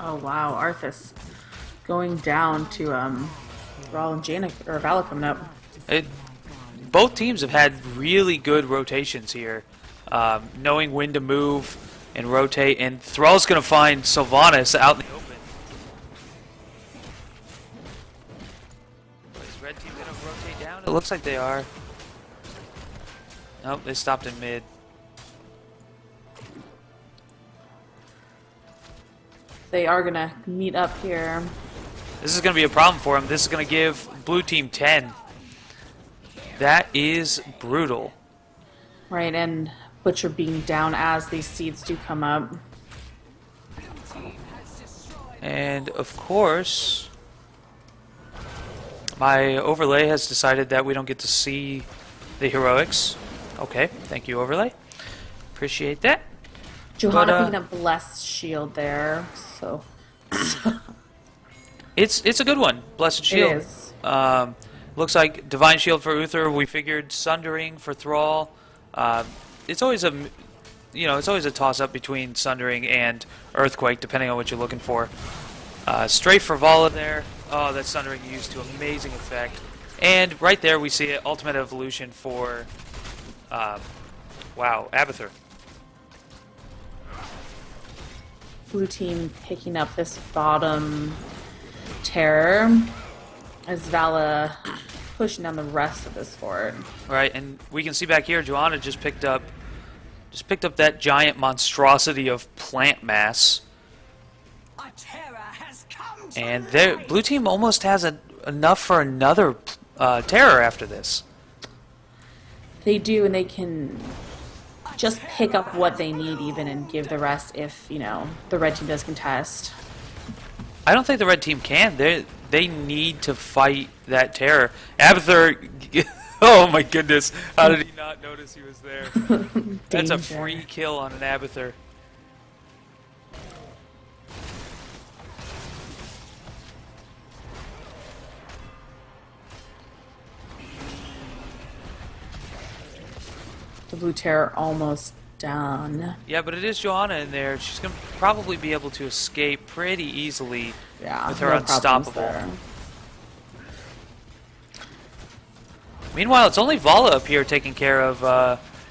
Oh wow, Arthas going down to Thrall and Jaina or Vala coming up. Both teams have had really good rotations here, knowing when to move and rotate. And Thrall's going to find Sylvanas out in the open. Is red team going to rotate down? It looks like they are. Nope, they stopped in mid. They are gonna meet up here. This is going to be a problem for them. This is going to give blue team 10. That is brutal. Right, and Butcher being down as these seeds do come up. And of course, my overlay has decided that we don't get to see the heroics. Okay, thank you, overlay. Appreciate that. Johanna But, picking up Blessed Shield there, so It's a good one. Blessed Shield. it is. Looks like Divine Shield for Uther. We figured Sundering for Thrall. It's always a toss-up between Sundering and Earthquake, depending on what you're looking for. Strafe for Vala there. Oh, that Sundering used to amazing effect. And right there we see it, Ultimate Evolution for, wow, Abathur. Blue team picking up this bottom terror as Vala pushing down the rest of this fort. Right, and we can see back here, Joanna just picked up that giant monstrosity of plant mass. And their blue team almost has enough for another terror after this. They do, and they can just pick up what they need even and give the rest if, the red team does contest. I don't think the red team can. They need to fight that terror. Abathur Oh my goodness! How did he not notice he was there? That's a Danger. free kill on an Abathur. The blue terror almost done. Yeah, but it is Johanna in there. She's gonna probably be able to escape pretty easily Yeah, with her no problems unstoppable. there. Meanwhile, it's only Vala up here taking care of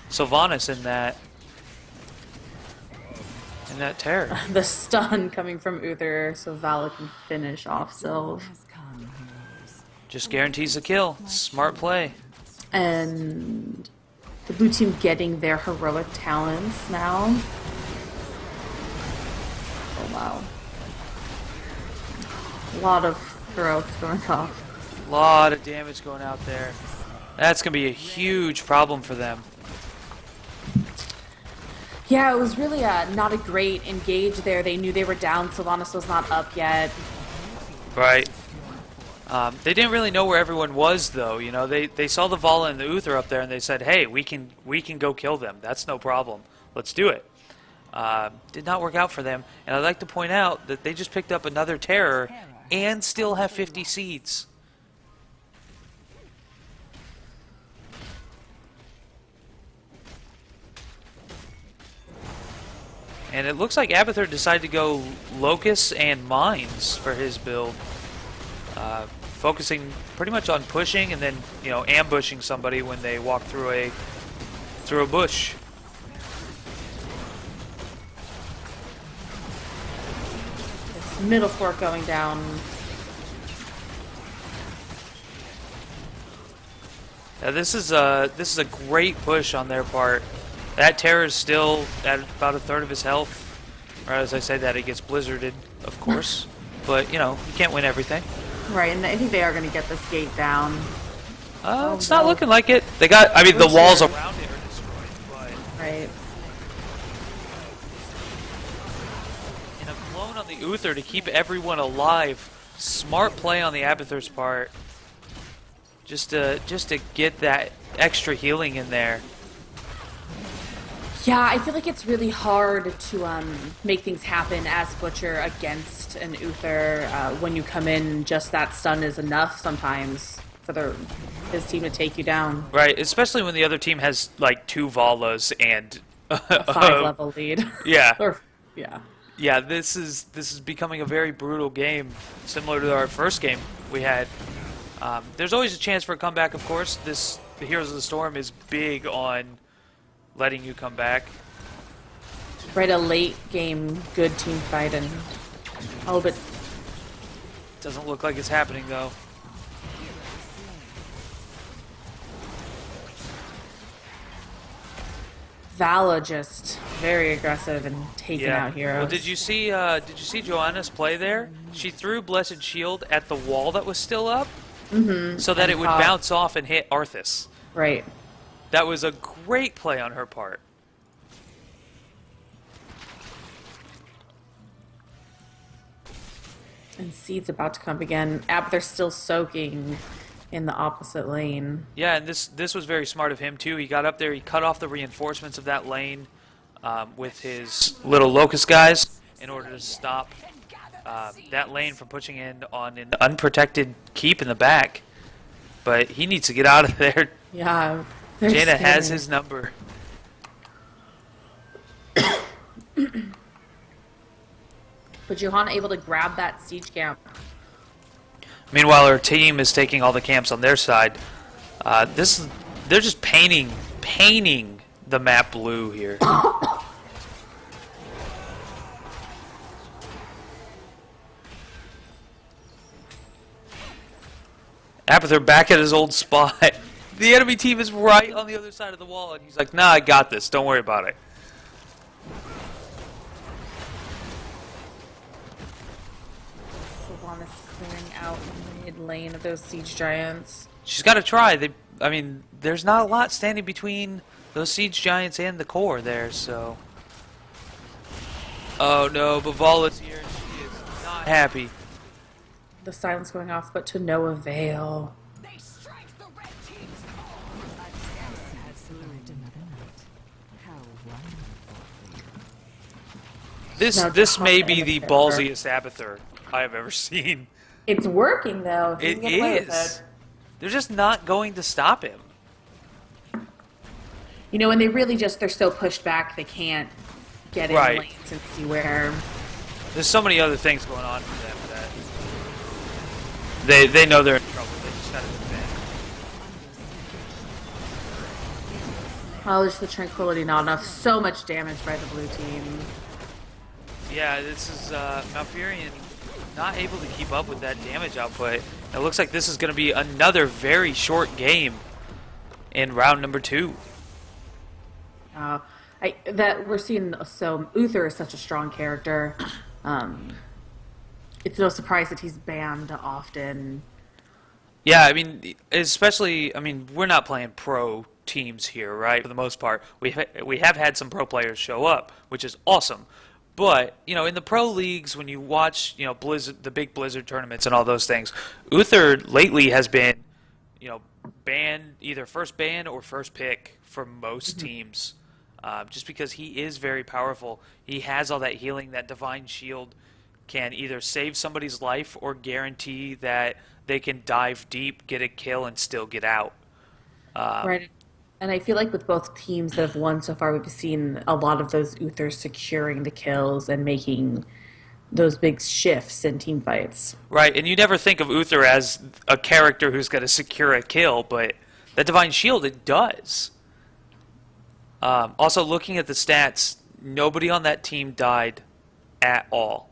Sylvanas in that terror. The stun coming from Uther, so Vala can finish off Sylv. Has come, heroes. Just guarantees a kill. Smart play. And the blue team getting their heroic talents now. Oh wow. A lot of heroics going off. A lot of damage going out there. That's going to be a huge problem for them. Yeah, it was really not a great engage there. They knew they were down. Sylvanas was not up yet. Right. They didn't really know where everyone was, though. You know, they saw the Vala and the Uther up there, and they said, "Hey, we can go kill them. That's no problem. Let's do it." Did not work out for them, and I'd like to point out that they just picked up another terror and still have 50 seeds. And it looks like Abathur decided to go Locusts and Mines for his build. Focusing pretty much on pushing and then, you know, ambushing somebody when they walk through a bush. This middle fork going down. Now this is a great push on their part. That terror is still at about a third of his health. Or as I say that, it gets blizzarded, of course. But, you know, you can't win everything. Right, and I think they are going to get this gate down. It's not looking like it. They got, I mean, the walls around it are destroyed, but... Right. And a clone on the Uther to keep everyone alive. Smart play on the Abathur's part. Just to get that extra healing in there. Yeah, I feel like it's really hard to make things happen as Butcher against an Uther. When you come in, just that stun is enough sometimes for his team to take you down. Right, especially when the other team has like 2 Valas and A 5-level lead. Yeah. Yeah. Yeah, this is becoming a very brutal game, similar to our first game we had. There's always a chance for a comeback, of course. The Heroes of the Storm is big on letting you come back. Right, a late game good team fight and a little bit. Doesn't look like it's happening though. Vala just very aggressive and taking out heroes. Well, did you see Joanna's play there? She threw Blessed Shield at the wall that was still up, so that And it would caught. bounce off and hit Arthas. Right. That was a great play on her part. And Seed's about to come up again. They're still soaking in the opposite lane. Yeah, and this was very smart of him too. He got up there, he cut off the reinforcements of that lane with his little locust guys in order to stop that lane from pushing in on an unprotected keep in the back. But he needs to get out of there. Yeah. Jaina has his number. But Johanna able to grab that siege camp. Meanwhile, our team is taking all the camps on their side. They're just painting the map blue here. Abathur back at his old spot. The enemy team is right on the other side of the wall, and he's like, "Nah, I got this. Don't worry about it." Sylvanas clearing out mid lane of those siege giants. She's got to try. I mean, there's not a lot standing between those siege giants and the core there, so. Oh no, but Vala's here, and she is not happy. The silence going off, but to no avail. This may be the character. ballsiest Abathur I have ever seen. It's working though. If you It can get away with is. it. They're just not going to stop him. You know, and they're so pushed back they can't get in Right. lanes and see where. There's so many other things going on for them that they know they're in trouble. They just gotta defend. Oh, just the tranquility not enough. So much damage by the blue team. Yeah, this is Malfurion not able to keep up with that damage output. It looks like this is going to be another very short game in round number 2. That we're seeing. So Uther is such a strong character. It's no surprise that he's banned often. Yeah, I mean, especially, I mean, we're not playing pro teams here, right? For the most part, we have had some pro players show up, which is awesome. But you know, in the pro leagues, when you watch, you know, Blizzard, the big Blizzard tournaments and all those things, Uther lately has been, you know, banned, either first ban or first pick for most teams, just because he is very powerful. He has all that healing. That divine shield can either save somebody's life or guarantee that they can dive deep, get a kill, and still get out. Right. And I feel like with both teams that have won so far, we've seen a lot of those Uthers securing the kills and making those big shifts in team fights. Right, and you never think of Uther as a character who's going to secure a kill, but that Divine Shield, it does. Also, looking at the stats, nobody on that team died at all.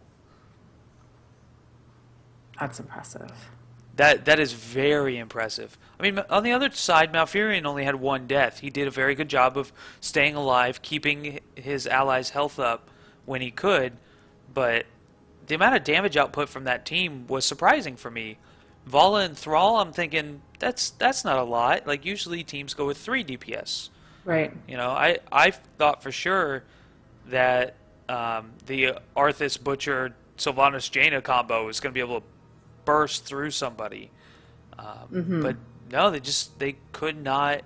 That's impressive. That is very impressive. I mean, on the other side, Malfurion only had 1 death. He did a very good job of staying alive, keeping his allies' health up when he could, but the amount of damage output from that team was surprising for me. Vala and Thrall, I'm thinking, that's not a lot. Like, usually teams go with 3 DPS. Right. You know, I thought for sure that the Arthas Butcher Sylvanas Jaina combo was going to be able to burst through somebody, but no, they could not.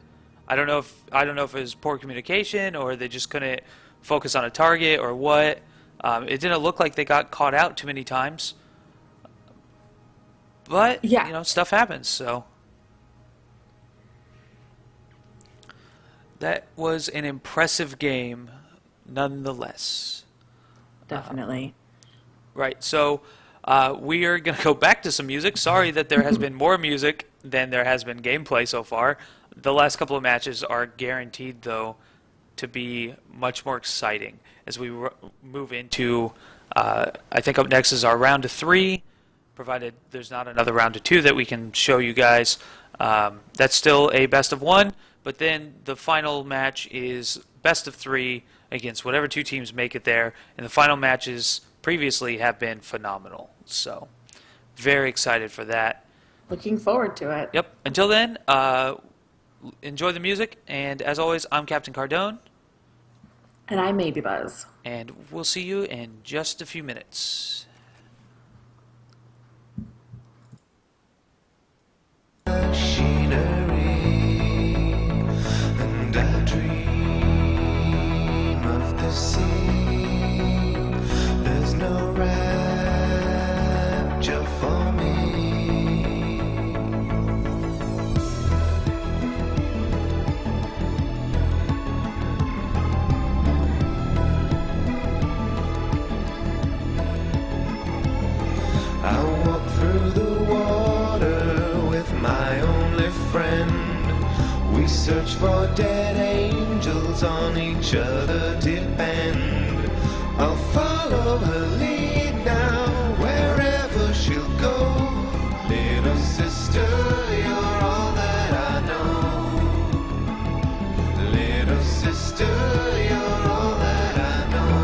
I don't know if it was poor communication or they just couldn't focus on a target or what. It didn't look like they got caught out too many times, but Yeah. you know, stuff happens. So that was an impressive game, nonetheless. Definitely. Right, so we are going to go back to some music. Sorry that there has been more music than there has been gameplay so far. The last couple of matches are guaranteed, though, to be much more exciting as we move into, I think up next is our round of 3, provided there's not another round of 2 that we can show you guys. That's still a best of 1, but then the final match is best of 3 against whatever 2 teams make it there, and the final matches previously have been phenomenal. So, very excited for that. Looking forward to it. Yep. Until then, enjoy the music, and as always, I'm Captain Cardone, And I may be Buzz. and we'll see you in just a few minutes. Machinery, and I dream of the sea. There's no rapture for me. I walk through the water with my only friend. We search for dead angels, on each other depend. I'll follow her lead now, wherever she'll go. Little sister, you're all that I know. Little sister, you're all that I know.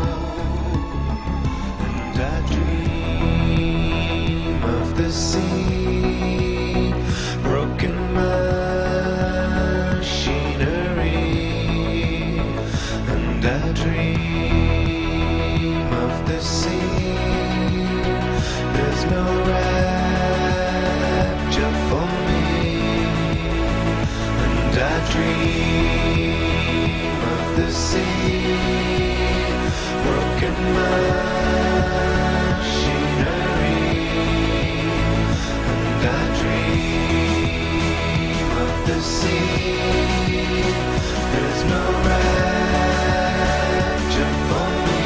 And I dream of the sea, broken machinery, and I dream of the sea. There's no rapture for me, and I dream of the sea, broken sea. There's no rapture for me,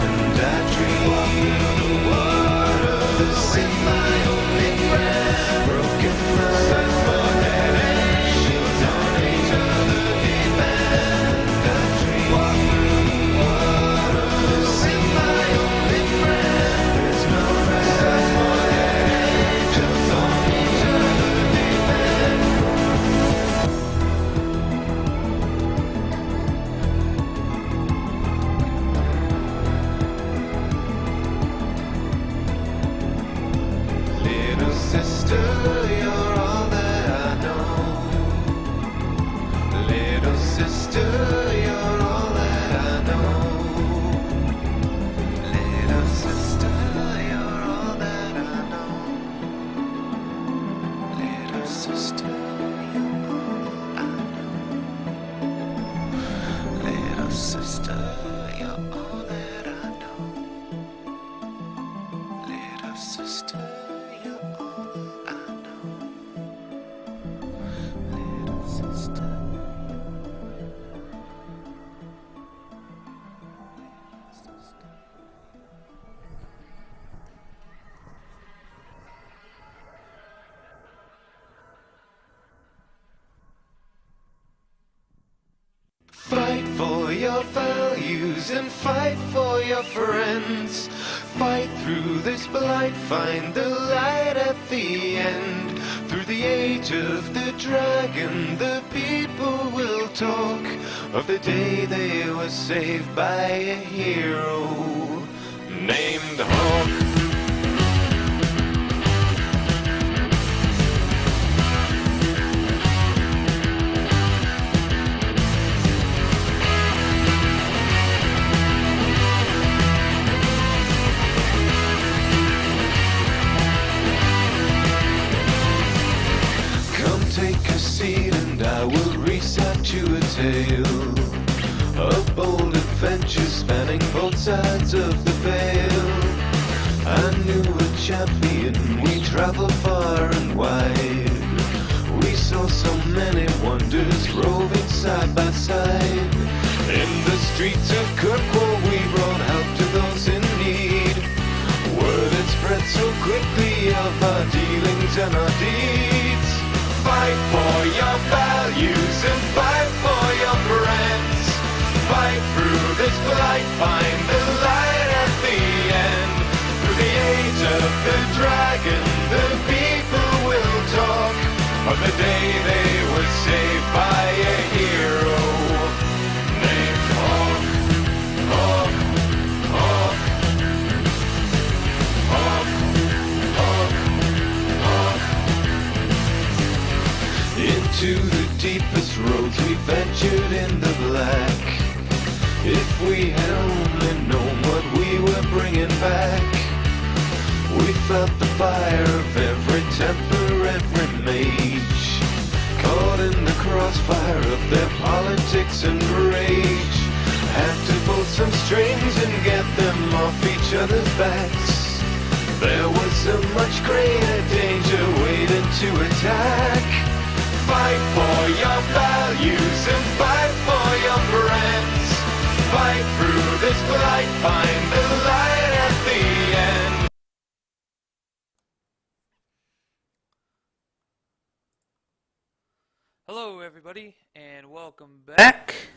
and I dream the water, the sea, my only friend, broken my shields on each other deep end. I dream water, the sea, my only friend. There's no rapture for each other deep end. Little sister, you're all that I know. Little sister, you're all that I know. Little sister, you're all that I know. Little sister, you're all I know. Little sister, you're all that I know. Little sister, you're all I know. Little sister. Fight for your values and fight for your friends. Fight through this blight, find the light at the end. Through the age of the dragon, the people will talk of the day they were saved by a hero named Hawk. Come take a seat and I will recite you a tale of bold adventures spanning both sides of the veil. I knew a champion, we traveled far and wide. We saw so many wonders roving side by side. In the streets of Kirkwall we brought help to those in need. Word had spread so quickly of our dealings and our deeds. Fight for your values and fight for your friends. Fight through this blight, find the light at the end. Through the age of the dragon, the people will talk of the day they were saved by a hero named Hawk. Hawk, Hawk, Hawk, Hawk, Hawk. Into the deepest roads we ventured in the black. If we had only known what we were bringing back. We felt the fire of every temper, every mage, caught in the crossfire of their politics and rage. Had to pull some strings and get them off each other's backs. There was so much greater danger waiting to attack. Fight for your values and fight for your friends. Fight through this blight, find the light at the end. Hello, everybody, and welcome back.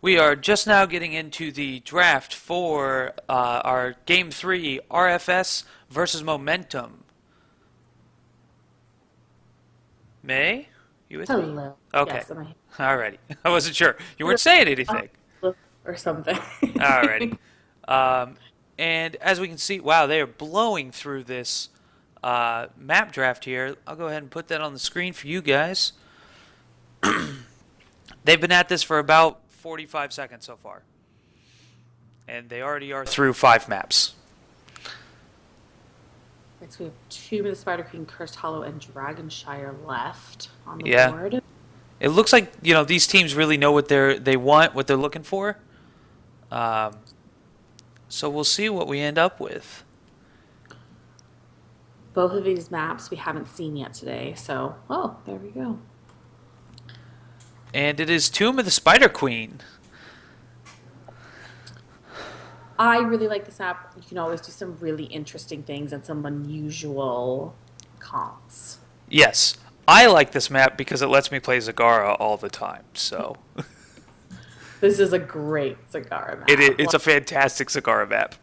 We are just now getting into the draft for our Game 3 RFS versus Momentum. May? You with me? Hello. Okay. Yes, am Alrighty. I wasn't sure. You weren't saying anything. or something. Alrighty. And as we can see, wow, they are blowing through this map draft here. I'll go ahead and put that on the screen for you guys. They've been at this for about 45 seconds so far. And they already are through 5 maps. Right, so we have Tomb of the Spider Queen, Cursed Hollow, and Dragonshire left on the Yeah. board. It looks like, you know, these teams really know what they want, what they're looking for. So we'll see what we end up with. Both of these maps we haven't seen yet today, so oh, there we go. And it is Tomb of the Spider Queen. I really like this map. You can always do some really interesting things and some unusual comps. Yes, I like this map because it lets me play Zagara all the time. So This is a great Zagara map. it's a fantastic Zagara map.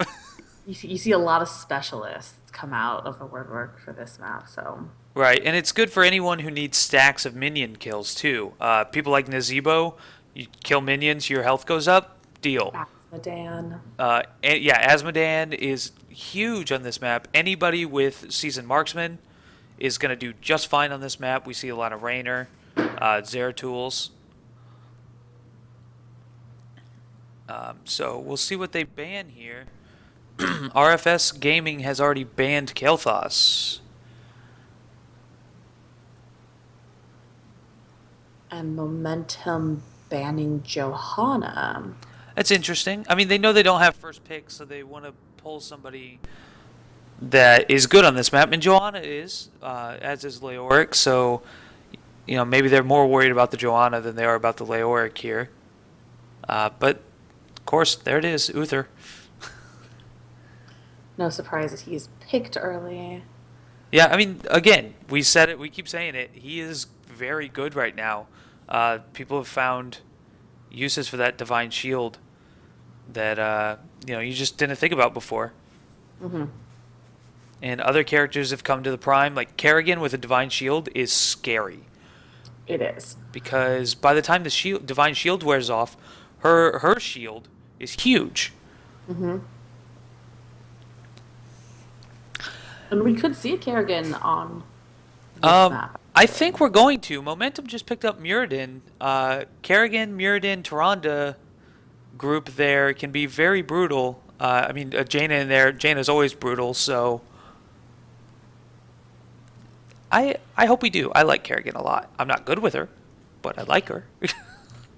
You see a lot of specialists come out of the woodwork for this map, so Right, and it's good for anyone who needs stacks of minion kills too. People like Nazebo, you kill minions, your health goes up. Deal. Madan. And yeah, Asmodan is huge on this map. Anybody with Seasoned Marksman is going to do just fine on this map. We see a lot of Rainer, Zeratul. So we'll see what they ban here. RFS Gaming has already banned Kael'thas. And Momentum banning Johanna. That's interesting. I mean, they know they don't have first pick, so they want to pull somebody that is good on this map. And Johanna is, as is Leoric, so maybe they're more worried about the Johanna than they are about the Leoric here. But of course, there it is, Uther. No surprise that he's picked early. Yeah, I mean, again, we said it, we keep saying it. He is very good right now. People have found uses for that Divine Shield that you just didn't think about before. Mm-hmm. And other characters have come to the prime. Like Kerrigan with a Divine Shield is scary It is. because by the time the Divine Shield wears off, her shield is huge. Mm-hmm. And we could see a Kerrigan on this map. I think we're going to. Momentum just picked up Muradin. Kerrigan, Muradin, Tyrande group there can be very brutal. I mean, Jaina in there. Jaina's always brutal, so I hope we do. I like Kerrigan a lot. I'm not good with her, but I like her.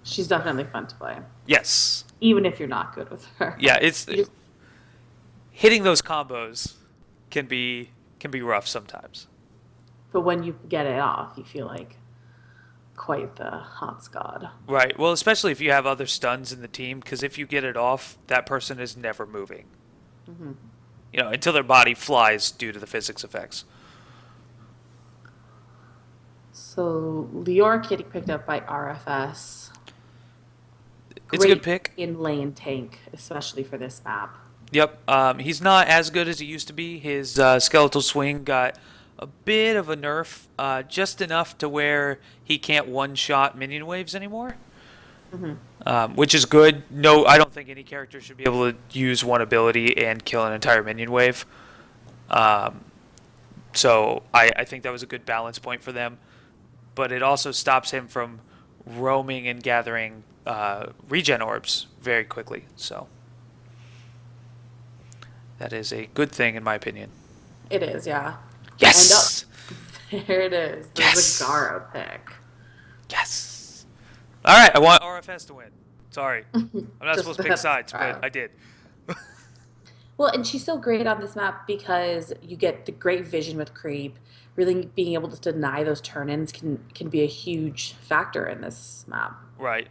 She's definitely fun to play, Yes. even if you're not good with her. Yeah, it's You just- hitting those combos can be rough sometimes. But when you get it off, you feel like quite the hot god. Right. Well, especially if you have other stuns in the team, because if you get it off, that person is never moving. Mm-hmm. Until their body flies due to the physics effects. So Leoric getting picked up by RFS. It's a good Great pick. in lane tank, especially for this map. Yep. He's not as good as he used to be. His skeletal swing got a bit of a nerf, just enough to where he can't one-shot minion waves anymore. Mm-hmm. Which is good. No, I don't think any character should be able to use one ability and kill an entire minion wave. So I think that was a good balance point for them. But it also stops him from roaming and gathering regen orbs very quickly. So that is a good thing in my opinion. It is, yeah. Yes! And there it is. The Yes! Zagara pick. Yes! Alright, I want RFS to win. Sorry. I'm not Just supposed to pick that's sides, fine. but I did. Well, and she's so great on this map because you get the great vision with creep. Really being able to deny those turn-ins can be a huge factor in this map. Right.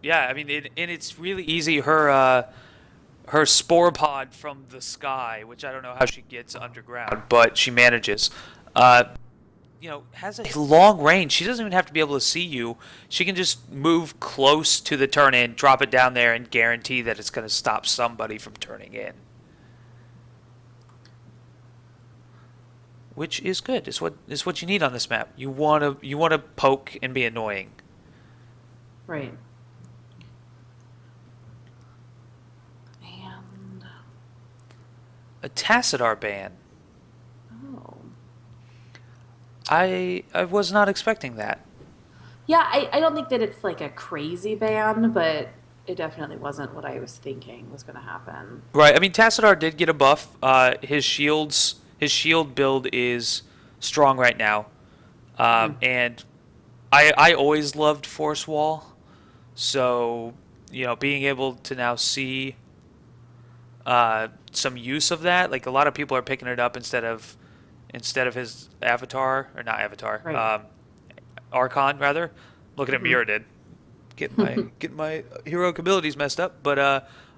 Yeah, I mean, and it's really easy. Her spore pod from the sky, which I don't know how she gets underground, but she manages. Has a long range. She doesn't even have to be able to see you. She can just move close to the turn in, drop it down there, and guarantee that it's going to stop somebody from turning in. Which is good. Is what you need on this map. You wanna poke and be annoying. Right. And A Tassadar ban. oh. I was not expecting that. Yeah, I don't think that it's like a crazy ban, but it definitely wasn't what I was thinking was going to happen. Right. I mean, Tassadar did get a buff. His shield build is strong right now, and I always loved Force Wall, so being able to now see some use of that, like a lot of people are picking it up instead of instead of his avatar, or not avatar, Right. Archon rather. Looking at Mirrodin, getting my heroic abilities messed up. But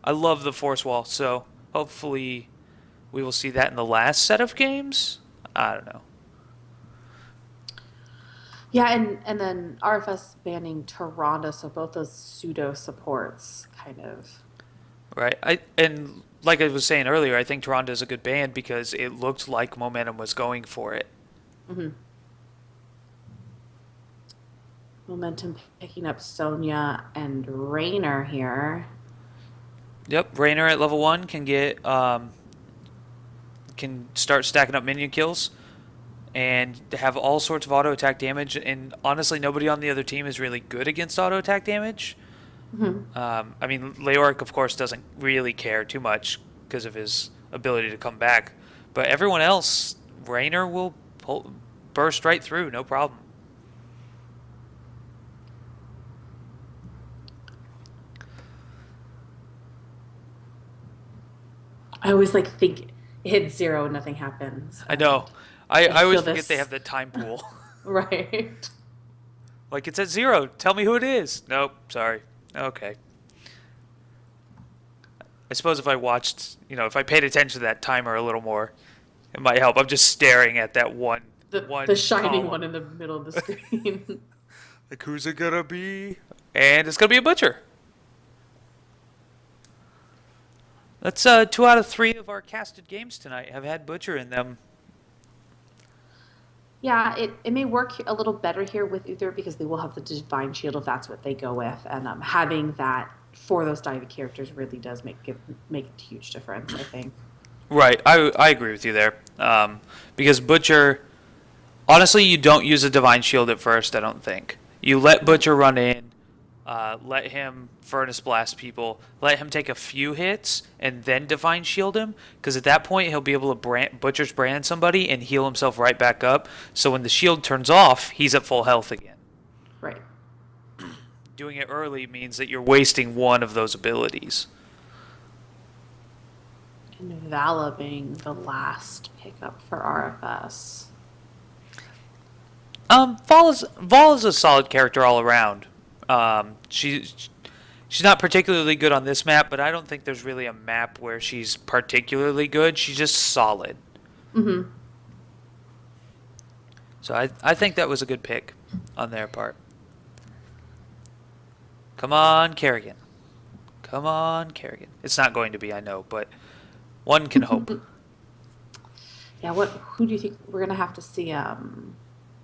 I love the Force Wall, so hopefully we will see that in the last set of games. I don't know. Yeah, and then RFS banning Tyrande, so both those pseudo supports kind of. Right. And like I was saying earlier, I think Toronto is a good band because it looked like momentum was going for it. Momentum picking up Sonya and Raynor here. Yep, Raynor at level 1 can start stacking up minion kills and have all sorts of auto attack damage. And honestly, nobody on the other team is really good against auto attack damage. I mean, Leoric, of course, doesn't really care too much because of his ability to come back. But everyone else, Raynor will burst right through, no problem. I always like think it hits 0 and nothing happens. I know. I always feel forget they this. have the time pool. Right. Like, it's at 0. Tell me who it is. Nope, sorry. Okay. I suppose if I watched, if I paid attention to that timer a little more, it might help. I'm just staring at that one The shining column. one in the middle of the screen. Like, who's it gonna be? And it's gonna be a butcher. That's 2 out of 3 of our casted games tonight have had butcher in them. Yeah, it may work a little better here with Uther because they will have the Divine Shield if that's what they go with. And having that for those diving characters really does make a huge difference, I think. Right, I agree with you there. Because butcher, honestly, you don't use a divine shield at first. I don't think you let butcher run in, let him furnace blast people, let him take a few hits, and then divine shield him. Because at that point, he'll be able to butcher's brand somebody and heal himself right back up. So when the shield turns off, he's at full health again. Right. Doing it early means that you're wasting one of those abilities. And Vala being the last pickup for RFS. Vol is a solid character all around. She's not particularly good on this map, but I don't think there's really a map where she's particularly good. She's just solid. So I think that was a good pick on their part. Come on, Kerrigan. Come on, Kerrigan. It's not going to be, I know, but one can hope. Yeah, who do you think we're gonna have to see? Well,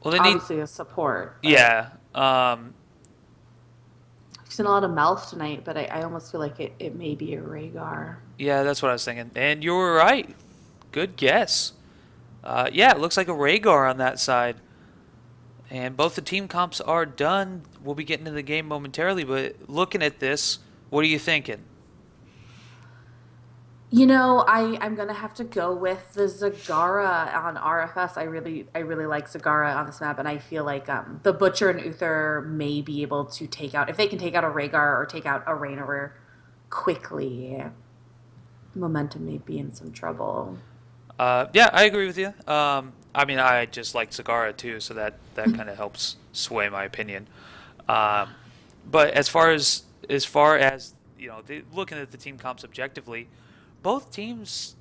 they need, Obviously a support. yeah. I've seen a lot of Melf tonight, but I almost feel like it may be a Rhaegar. Yeah, that's what I was thinking. And you were right. Good guess. Yeah, it looks like a Rhaegar on that side. And both the team comps are done. We'll be getting to the game momentarily, but looking at this, what are you thinking? I'm gonna have to go with the Zagara on RFS. I really like Zagara on this map, and I feel like the Butcher and Uther may be able to take out, if they can take out a Rhaegar or take out a Raynor quickly. Momentum may be in some trouble. Yeah, I agree with you. I mean, I just like Zagara too, so that kind of helps sway my opinion. But as far as looking at the team comps objectively, both teams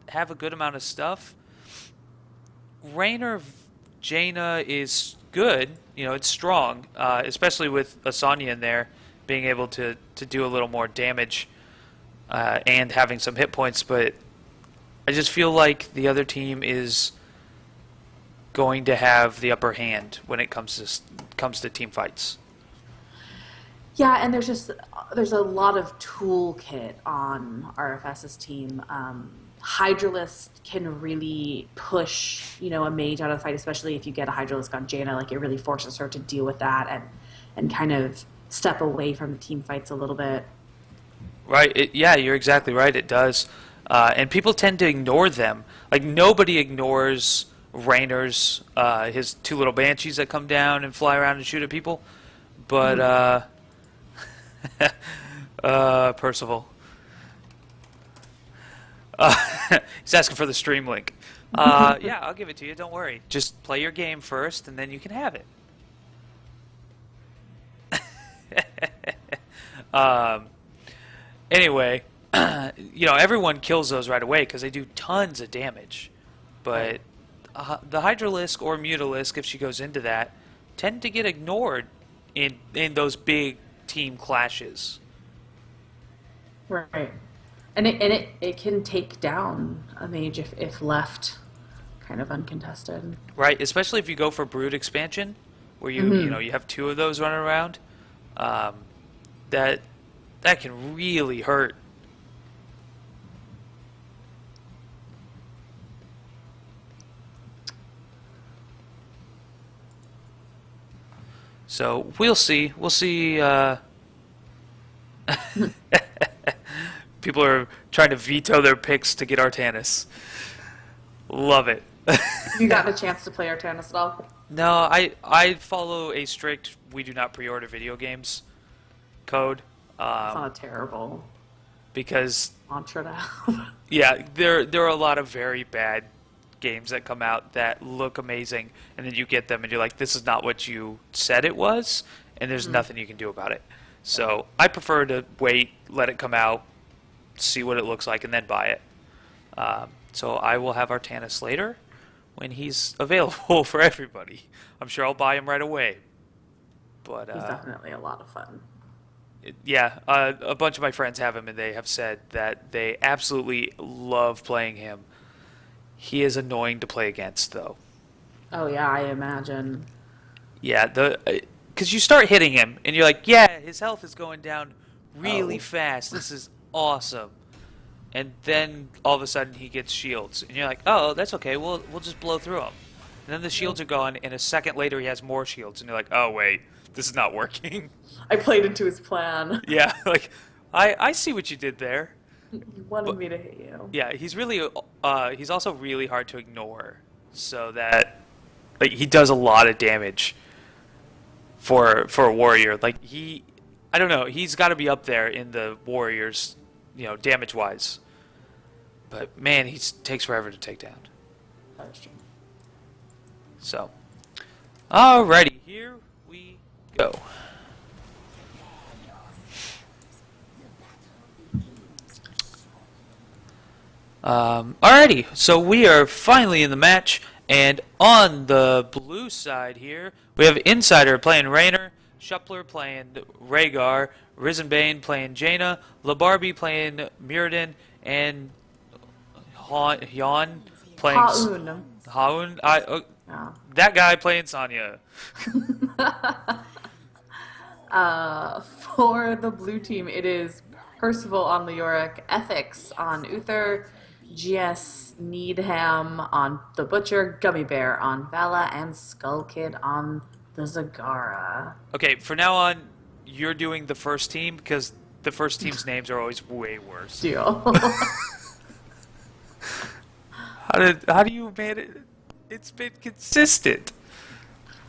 have a good amount of stuff. Raynor Jaina is good. It's strong, especially with Asanya in there, being able to do a little more damage and having some hit points. But I just feel like the other team is going to have the upper hand when it comes to team fights. Yeah, and there's a lot of toolkit on RFS's team. Hydralisk can really push, a mage out of the fight, especially if you get a Hydralisk on Jaina. Like, it really forces her to deal with that and kind of step away from the team fights a little bit. Right. Yeah, you're exactly right. It does. And people tend to ignore them. Like, nobody ignores Raynor's, his 2 little banshees that come down and fly around and shoot at people. But, Percival. He's asking for the stream link. Yeah, I'll give it to you. Don't worry. Just play your game first, and then you can have it. um, anyway, everyone kills those right away because they do tons of damage. But the Hydralisk or Mutalisk, if she goes into that, tend to get ignored in those big team clashes. Right. And it can take down a mage if left kind of uncontested. Right, especially if you go for Brood expansion, where you have two of those running around. That can really hurt. So we'll see. We'll see. People are trying to veto their picks to get Artanis. Love it. You got a chance to play Artanis at all? No, I follow a strict "we do not pre-order video games" code. It's not a terrible Because mantra to have. yeah, there are a lot of very bad games that come out that look amazing, and then you get them and you're like, this is not what you said it was, and there's nothing you can do about it. So I prefer to wait, let it come out, see what it looks like, and then buy it. So I will have Artanis later when he's available for everybody. I'm sure I'll buy him right away. But He's definitely a lot of fun. a bunch of my friends have him, and they have said that they absolutely love playing him. He is annoying to play against, though. Oh yeah, I imagine. Yeah, because you start hitting him, and you're like, yeah, his health is going down really fast. This is awesome. And then all of a sudden he gets shields, and you're like, oh, that's okay. We'll just blow through him. And then the shields are gone, and a second later he has more shields, and you're like, oh wait, this is not working. I played into his plan. Yeah, like I see what you did there. He wanted me to hit you. Yeah, he's he's also really hard to ignore, so that like he does a lot of damage for a warrior. Like I don't know, he's got to be up there in the warriors, damage wise. But man, he takes forever to take down. That's true. So, alrighty, here we go. Alrighty, so we are finally in the match, and on the blue side here, we have Insider playing Raynor, Shuppler playing Rhaegar, Risenbane playing Jaina, Labarbi playing Mirrodin, and Hyan playing Haun. Haun. Yeah. That guy playing Sonya. For the blue team, it is Percival on Leoric, Ethics on Uther, GS Needham on the Butcher, Gummy Bear on Vala, and Skull Kid on the Zagara. Okay, from now on, you're doing the first team, because the first team's names are always way worse. Deal. How do you man it? It's been consistent.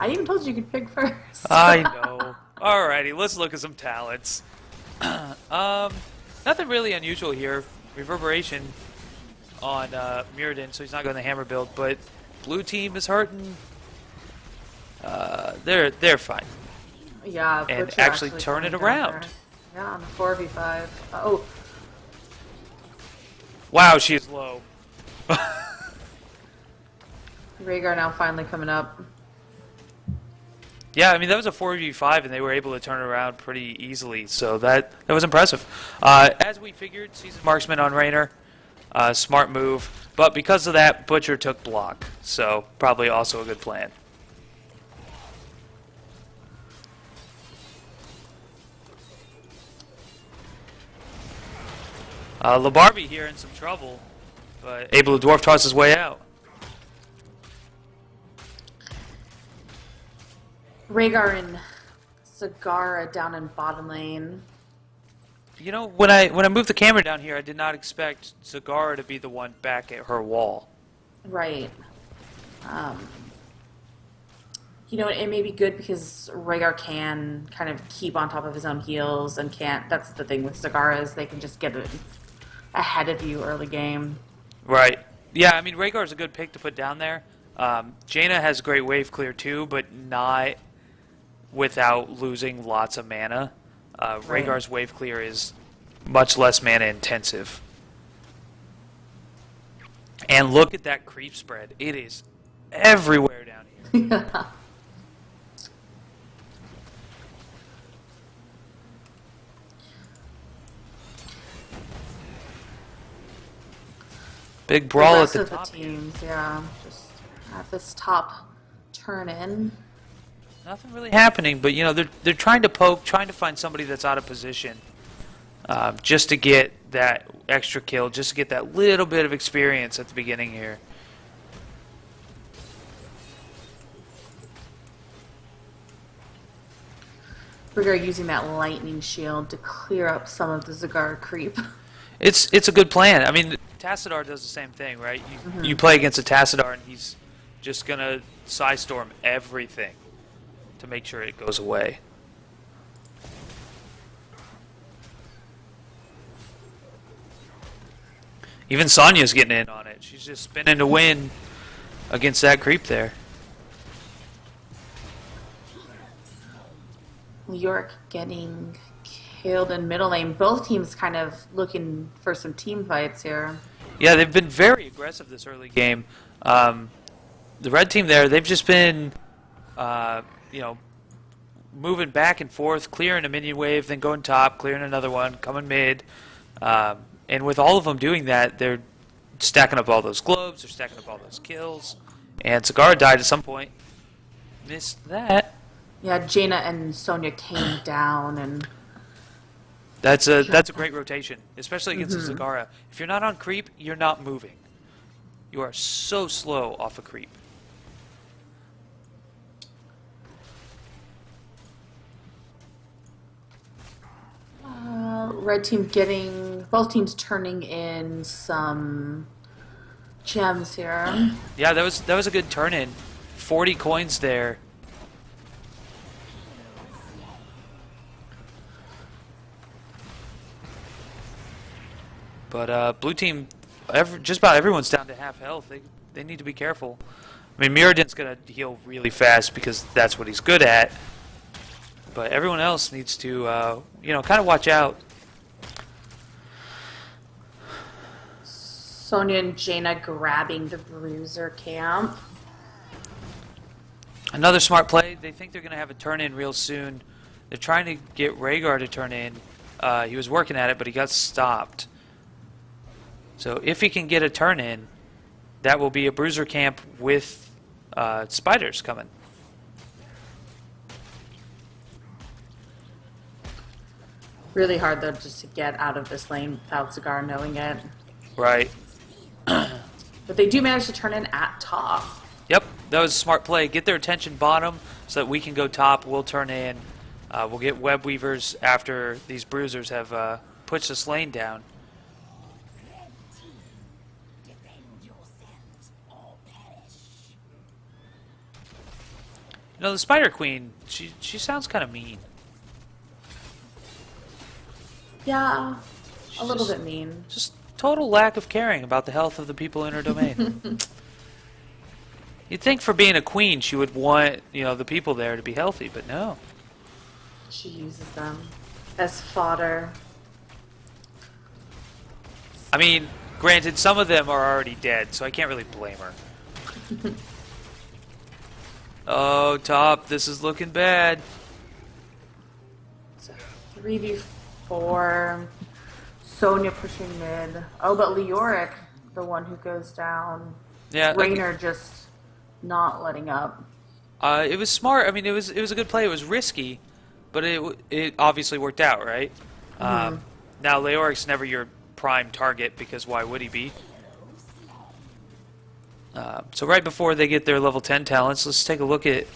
I even told you you could pick first. I know. Alrighty, let's look at some talents. Nothing really unusual here. Reverberation on Mirrodin, so he's not going the hammer build, but blue team is hurting. They're fine. Yeah, And Butcher actually turn it coming down around. there. Yeah, on the 4v5. Oh, Wow, she's low. Rhaegar now finally coming up. Yeah, I mean, that was a 4v5, and they were able to turn it around pretty easily, so that was impressive. As we figured, Seasoned Marksman on Raynor, smart move, but because of that, Butcher took block, so probably also a good plan. Labarbi here in some trouble, but able to dwarf toss his way out. Rhaegar and Zagara down in bottom lane. When I moved the camera down here, I did not expect Zagara to be the one back at her wall. Right. It may be good because Rhaegar can kind of keep on top of his own heals and can't. That's the thing with Zagara is they can just get it ahead of you early game. Right. Yeah, I mean, Rhaegar's a good pick to put down there. Jaina has great wave clear too, but not without losing lots of mana. Right. Rhaegar's wave clear is much less mana intensive. And look at that creep spread. It is everywhere down here. Big brawl the at rest the of top the here. teams, yeah, just at this top turn in. Nothing really happening, but you know they're trying to poke, trying to find somebody that's out of position, just to get that extra kill, just to get that little bit of experience at the beginning here. We're using that lightning shield to clear up some of the Zagara creep. It's a good plan. I mean, Tassadar does the same thing, right? You play against a Tassadar, and he's just gonna Psystorm everything to make sure it goes away. Even Sonya's getting in on it. She's just spinning to win against that creep there. York getting killed in middle lane. Both teams kind of looking for some team fights here. Yeah, they've been very aggressive this early game. The red team there, they've just been, you know, moving back and forth, clearing a minion wave, then going top, clearing another one, coming mid. And with all of them doing that, they're stacking up all those globes, they're stacking up all those kills. And Zagara died at some point. Missed that. Yeah, Jaina and Sonya came down, and That's a great rotation, especially against a Zagara. If you're not on creep, you're not moving. You are so slow off a creep. red team getting, both teams turning in some gems here. Yeah, that was a good turn in. 40 coins there. But blue team, just about everyone's down to half health. They need to be careful. I mean, Mirrodin's going to heal really fast because that's what he's good at. But everyone else needs to, you know, kind of watch out. Sonya and Jaina grabbing the bruiser camp. Another smart play. They think they're going to have a turn in real soon. They're trying to get Rhaegar to turn in. He was working at it, but he got stopped. So if he can get a turn in, that will be a bruiser camp with spiders coming. Really hard though just to get out of this lane without Cigar knowing it. Right. But they do manage to turn in at top. Yep, that was a smart play. Get their attention bottom so that we can go top. We'll turn in. We'll get web weavers after these bruisers have pushed this lane down. You know, the Spider Queen, she sounds kind of mean. Yeah, a little just- bit mean. Just total lack of caring about the health of the people in her domain. You'd think for being a queen she would want, you know, the people there to be healthy, but no. She uses them as fodder. I mean, granted, some of them are already dead, so I can't really blame her. Oh, top, this is looking bad. It's a 3v4. Sonya pushing mid. Oh, but Leoric, the one who goes down. Yeah, Raynor just not letting up. it was smart. I mean, it was a good play. It was risky, but it obviously worked out, right? Now Leoric's never your prime target because why would he be? So right before they get their level 10 talents, let's take a look at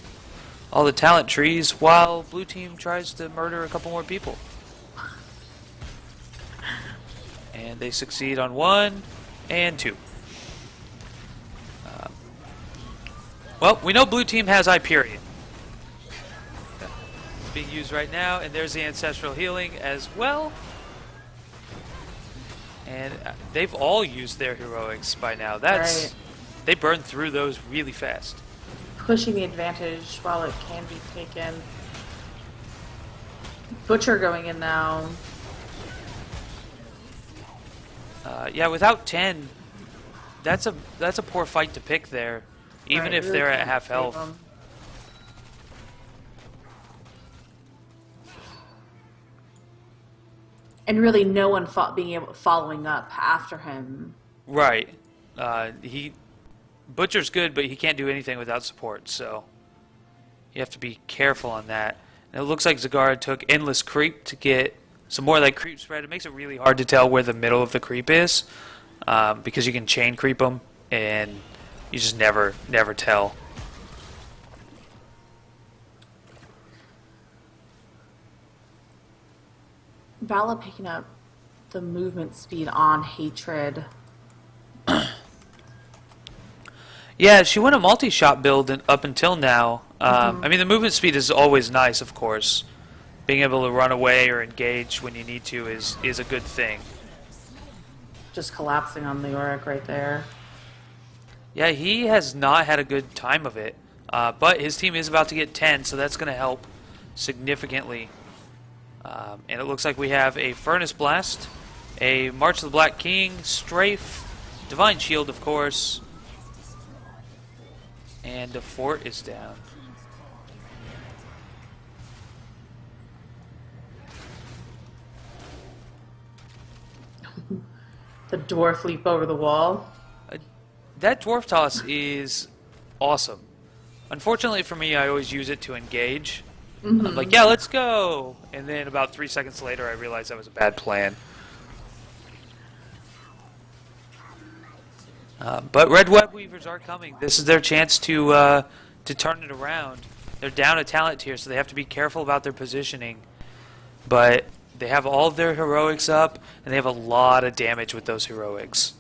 all the talent trees while blue team tries to murder a couple more people. And they succeed on 1 and 2. Well, we know blue team has Hyperion. It's being used right now, and there's the ancestral healing as well. And they've all used their heroics by now. Right. They burn through those really fast. Pushing the advantage while it can be taken. Butcher going in now. Yeah, without 10, that's a poor fight to pick there, even Right, if really they're at can't half save health. them. And really, no one following up after him. Right. Butcher's good, but he can't do anything without support, so you have to be careful on that. And it looks like Zagara took Endless Creep to get some more of that creep spread. It makes it really hard to tell where the middle of the creep is, because you can chain creep them, and you just never tell. Vala picking up the movement speed on Hatred. Yeah, she went a multi-shot build up until now. I mean, the movement speed is always nice, of course. Being able to run away or engage when you need to is a good thing. Just collapsing on the Yorick right there. Yeah, he has not had a good time of it. But his team is about to get 10, so that's going to help significantly. And it looks like we have a Furnace Blast, a March of the Black King, Strafe, Divine Shield, of course, and the fort is down. The dwarf leap over the wall. That Dwarf Toss is awesome. Unfortunately for me, I always use it to engage. I'm like, yeah, let's go! And then about 3 seconds later, I realized that was a bad plan. But Red Web Weavers are coming. This is their chance to turn it around. They're down a talent tier, so they have to be careful about their positioning. But they have all of their heroics up, and they have a lot of damage with those heroics.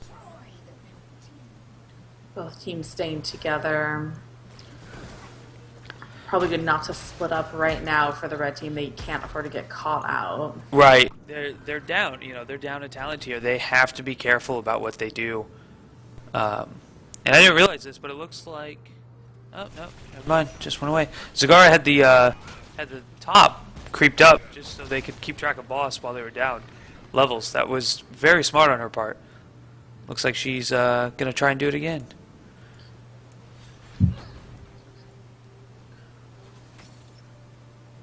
Both teams staying together. Probably good not to split up right now for the red team. They can't afford to get caught out. Right. They're down. You know, they're down a talent tier. They have to be careful about what they do. And I didn't realize this, but it looks like... Oh, no, never mind. Just went away. Zagara had the top creeped up just so they could keep track of boss while they were down levels. That was very smart on her part. Looks like she's going to try and do it again.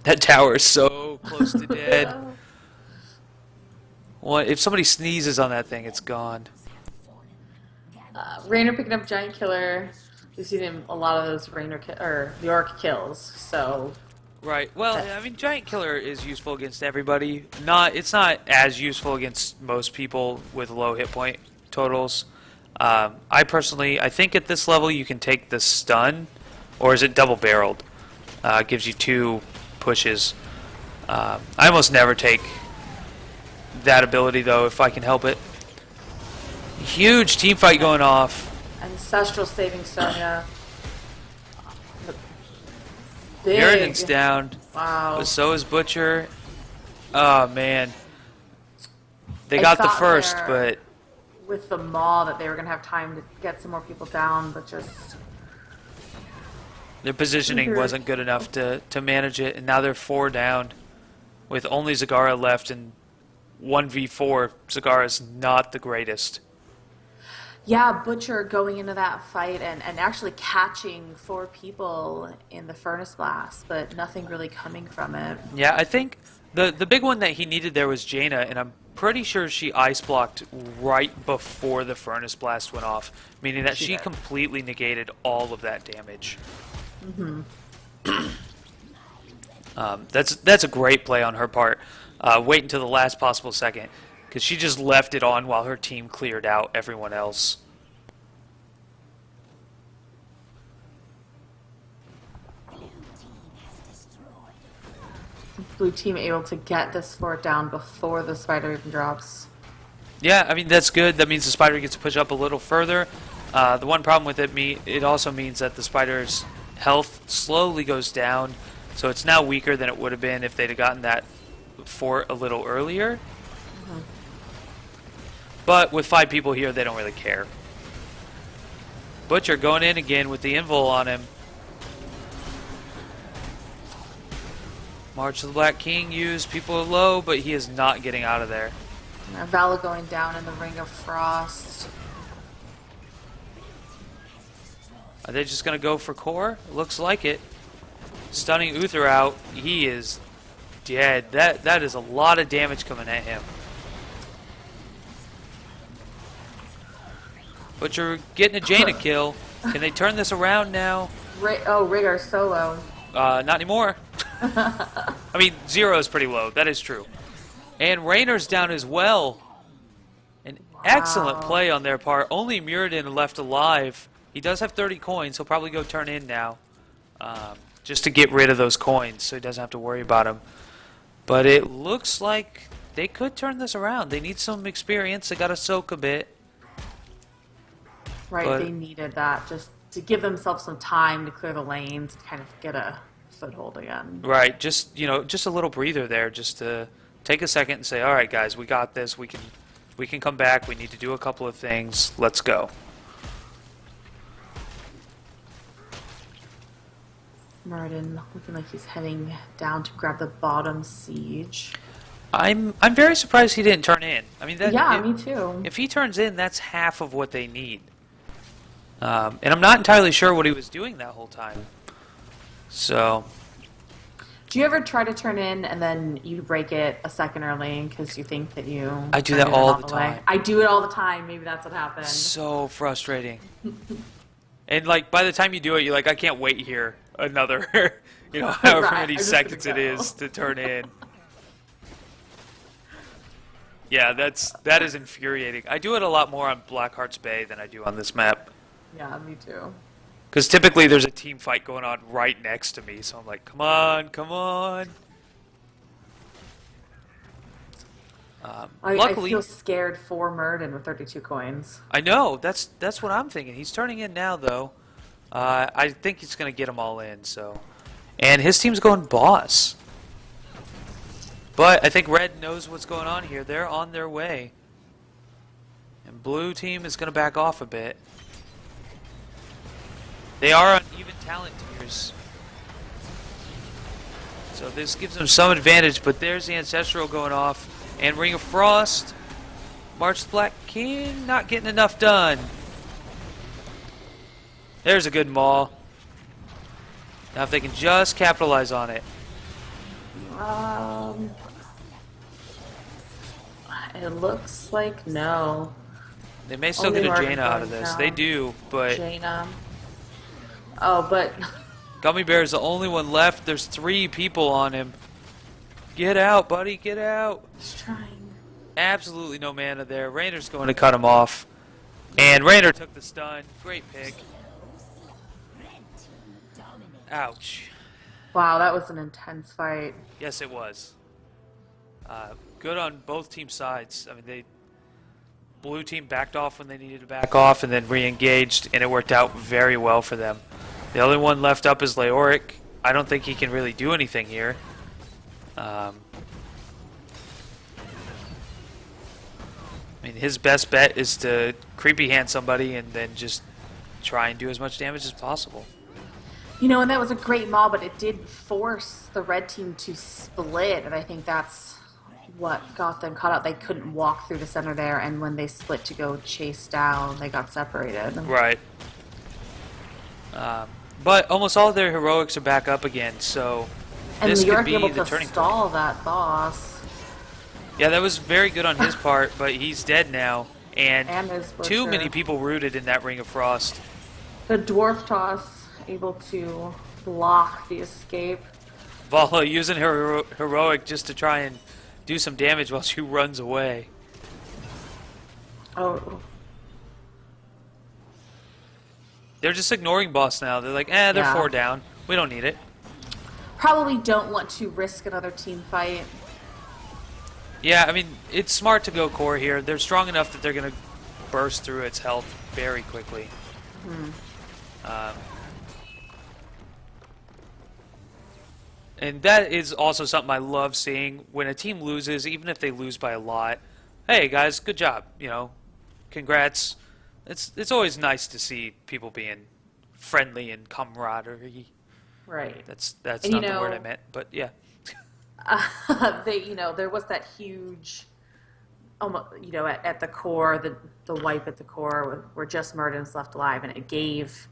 That tower is so close to dead. What if somebody sneezes on that thing? It's gone. Raynor picking up Giant Killer. We've seen him a lot of those Yorick kills. So Right. Well, I mean, Giant Killer is useful against everybody. It's not as useful against most people with low hit point totals. I think at this level you can take the stun, or is it double barreled? It gives you 2 pushes. I almost never take that ability though if I can help it. Huge team fight going off. Ancestral saving Sonya. Big. Uriden's down. Wow. But so is Butcher. Oh man. They I got the thought first, there- but With the maul that they were going to have time to get some more people down, but just... their positioning wasn't good enough to manage it, and now they're 4 down with only Zagara left, and 1v4. Zagara's not the greatest. Yeah, Butcher going into that fight and actually catching 4 people in the Furnace Blast, but nothing really coming from it. Yeah, I think the big one that he needed there was Jaina, and I'm pretty sure she ice blocked right before the Furnace Blast went off, meaning that she did. completely negated all of that damage. That's a great play on her part. Wait until the last possible second, because she just left it on while her team cleared out everyone else. Blue team able to get this fort down before the spider even drops. Yeah, I mean, that's good. That means the spider gets to push up a little further. The one problem with it also means that the spider's health slowly goes down, so it's now weaker than it would have been if they'd have gotten that fort a little earlier. But with 5 people here, they don't really care. Butcher going in again with the invul on him. March of the Black King used. People are low, but he is not getting out of there. Vala going down in the Ring of Frost. Are they just going to go for core? Looks like it. Stunning Uther out. He is dead. That is a lot of damage coming at him. But you're getting a Jaina kill. Can they turn this around now? Rigger solo. Not anymore. I mean, 0 is pretty low. That is true. And Raynor's down as well. An excellent play on their part. Only Muradin left alive. He does have 30 coins. He'll probably go turn in now. Just to get rid of those coins so he doesn't have to worry about them. But it looks like they could turn this around. They need some experience. They got to soak a bit. Right, But- they needed that just to give themselves some time to clear the lanes and kind of get a foothold again. Right, just just a little breather there, just to take a second and say, all right, guys, we got this. We can come back. We need to do a couple of things. Let's go. Muradin looking like he's heading down to grab the bottom siege. I'm very surprised he didn't turn in. I mean, Me too. If he turns in, that's half of what they need. And I'm not entirely sure what he was doing that whole time. So, Do you ever try to turn in and then you break it a second early because you think that you... I do turned that it all in the way? time. I do it all the time. Maybe that's what happened. so frustrating. And like by the time you do it, you're like, I can't wait here another, however Right, many I'm just seconds it gonna go. is to turn in. Yeah, that is infuriating. I do it a lot more on Blackheart's Bay than I do on this map. Yeah, me too. Because typically there's a team fight going on right next to me, so I'm like, come on, come on. I Luckily, feel scared for Muradin with 32 coins. I know, that's what I'm thinking. He's turning in now, though. I think he's going to get them all in, so. And his team's going boss. But I think Red knows what's going on here. They're on their way. And Blue team is going to back off a bit. They are on even talent tiers. So this gives them some advantage, but there's the Ancestral going off. And Ring of Frost. March of the Black King not getting enough done. There's a good maul. Now if they can just capitalize on it. It looks like no. They may still Only get a Martin Jaina out of going this. down. They do, but Jaina. Oh, but Gummy Bear is the only one left. There's 3 people on him. Get out, buddy, get out. he's trying. Absolutely no mana there. Raynor's going to cut him off. And Raynor took the stun. Great pick. Ouch. Wow, that was an intense fight. Yes, it was. Good on both team sides. I mean, Blue team backed off when they needed to back off and then re-engaged, and it worked out very well for them. The only one left up is Leoric. I don't think he can really do anything here. I mean, his best bet is to creepy hand somebody and then just try and do as much damage as possible. And that was a great maul, but it did force the red team to split, and I think that's what got them caught out. They couldn't walk through the center there, and when they split to go chase down, they got separated. Right. But almost all of their heroics are back up again, so And this you're could be able the to turning point. stall that boss. Yeah, that was very good on his part, but he's dead now, and And his too butcher. many people rooted in that Ring of Frost. The dwarf toss able to block the escape. Vala using her heroic just to try and do some damage while she runs away. Oh, They're just ignoring boss now. They're like, they're Yeah. 4 down. We don't need it. probably don't want to risk another team fight. Yeah, I mean, it's smart to go core here. They're strong enough that they're going to burst through its health very quickly. And that is also something I love seeing. When a team loses, even if they lose by a lot, hey guys, good job, congrats. It's always nice to see people being friendly and camaraderie. Right. That's And not the word I meant, but yeah. there was that huge, almost, at the core, the wipe at the core where just Merton's left alive, and it gave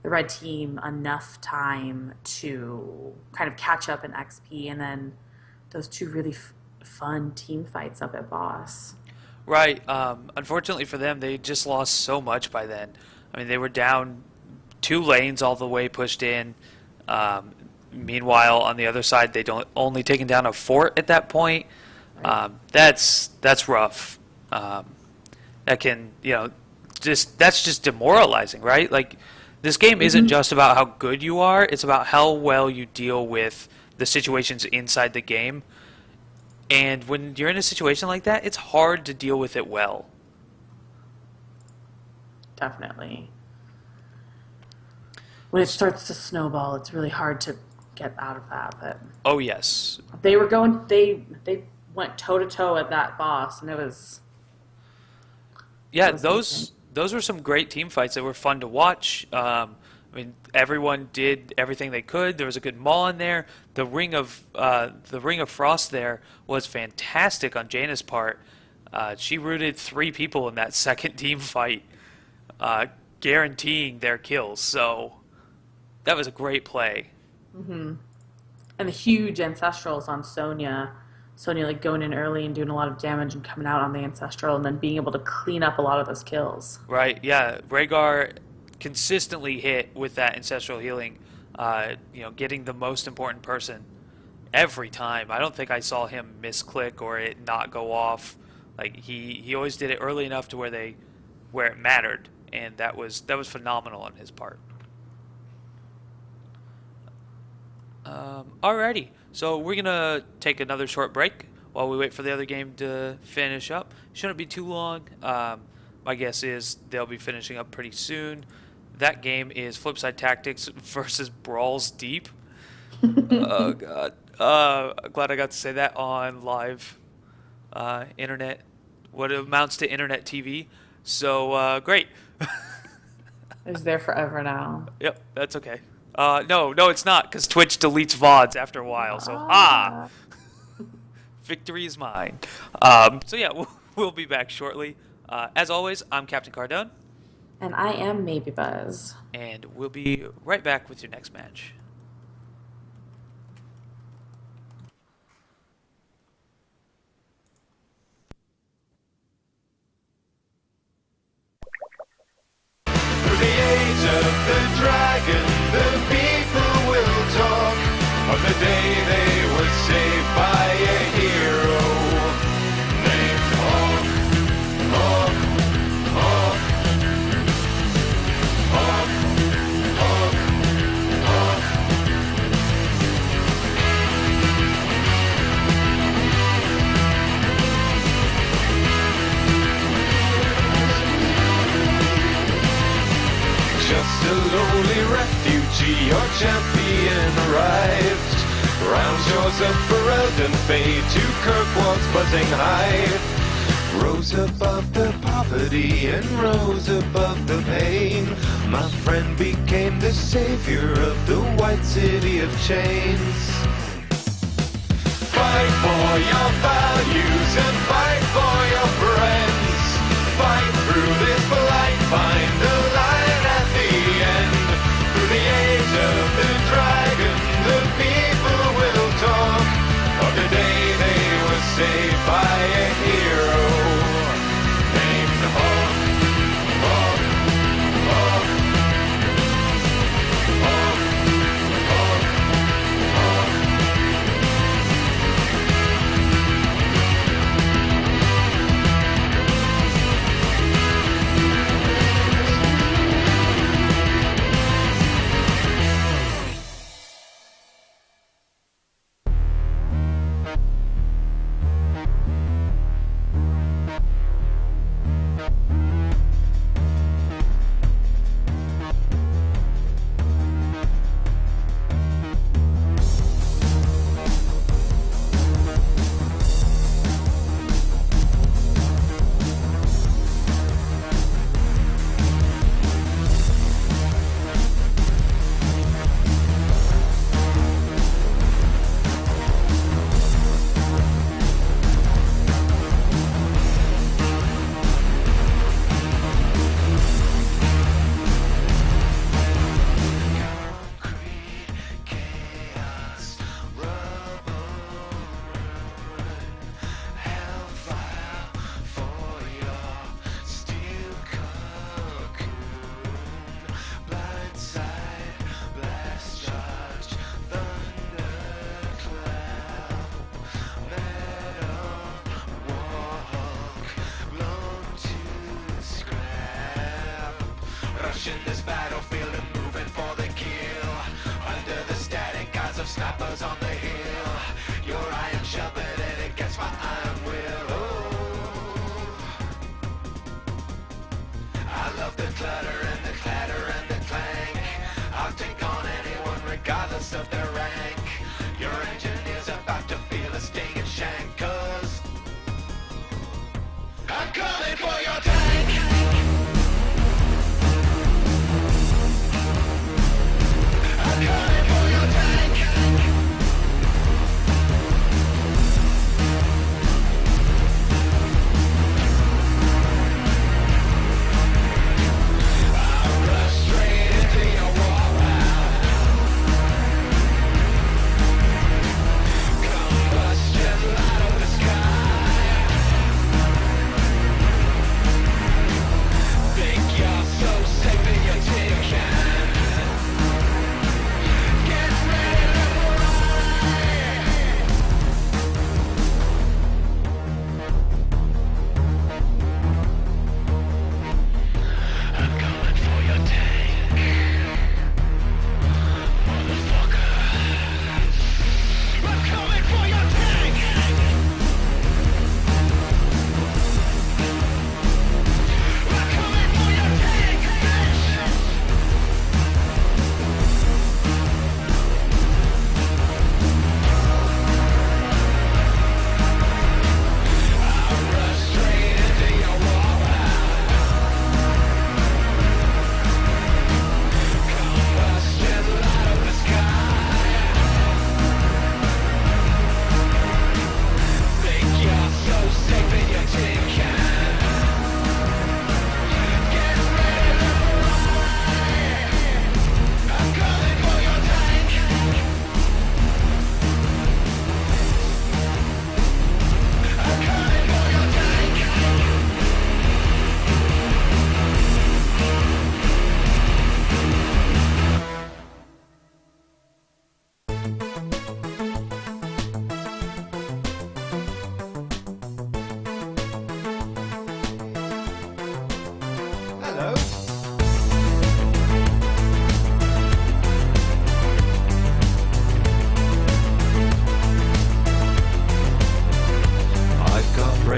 the red team enough time to kind of catch up in XP, and then those two really fun team fights up at boss. Right. Unfortunately for them, they just lost so much by then. I mean, they were down 2 lanes all the way pushed in. Meanwhile, on the other side, they'd only taken down a fort at that point. That's rough. That can, that's just demoralizing, right? Like, this game isn't just about how good you are; it's about how well you deal with the situations inside the game. And when you're in a situation like that, it's hard to deal with it well. Definitely. When it starts to snowball, it's really hard to get out of that. But Oh yes, they went toe to toe at that boss, and it was yeah. was Those were some great team fights that were fun to watch. I mean, everyone did everything they could. There was a good maul in there. The ring of frost there was fantastic on Jaina's part. She rooted 3 people in that second team fight, guaranteeing their kills. So that was a great play. and the huge ancestrals on Sonya. Sonya like going in early and doing a lot of damage and coming out on the ancestral, and then being able to clean up a lot of those kills. Right, yeah. Rhaegar consistently hit with that ancestral healing, getting the most important person every time. I don't think I saw him misclick or it not go off. Like he always did it early enough to where it mattered, and that was phenomenal on his part. Alrighty, so we're gonna take another short break while we wait for the other game to finish up. Shouldn't be too long. My guess is they'll be finishing up pretty soon. That game is Flipside Tactics versus Brawls Deep. Oh god. I'm glad I got to say that on live internet, what amounts to internet TV. So great. It was there forever now. Yep, that's okay. No, it's not, because Twitch deletes VODs after a while. So victory is mine. So yeah, we'll be back shortly. As always, I'm Captain Cardone. And I am Maybe Buzz. And we'll be right back with your next match. Through the age of the dragon, the people will talk of the day they were saved by a hero named Hawk. Hawk, Hawk, Hawk, Hawk, Hawk. Just a lowly refugee, your champion arrived. Round shores of Ferelden fade to Kirkwall's buzzing hive. Rose above the poverty and rose above the pain. My friend became the savior of the white city of chains. Fight for your values and fight for your friends. Fight through this blight, find the light at the end. Through the age of the dragon, the people will talk of the day they were saved by a hero named Hawk. Hawk, Hawk, Hawk, Hawk, Hawk.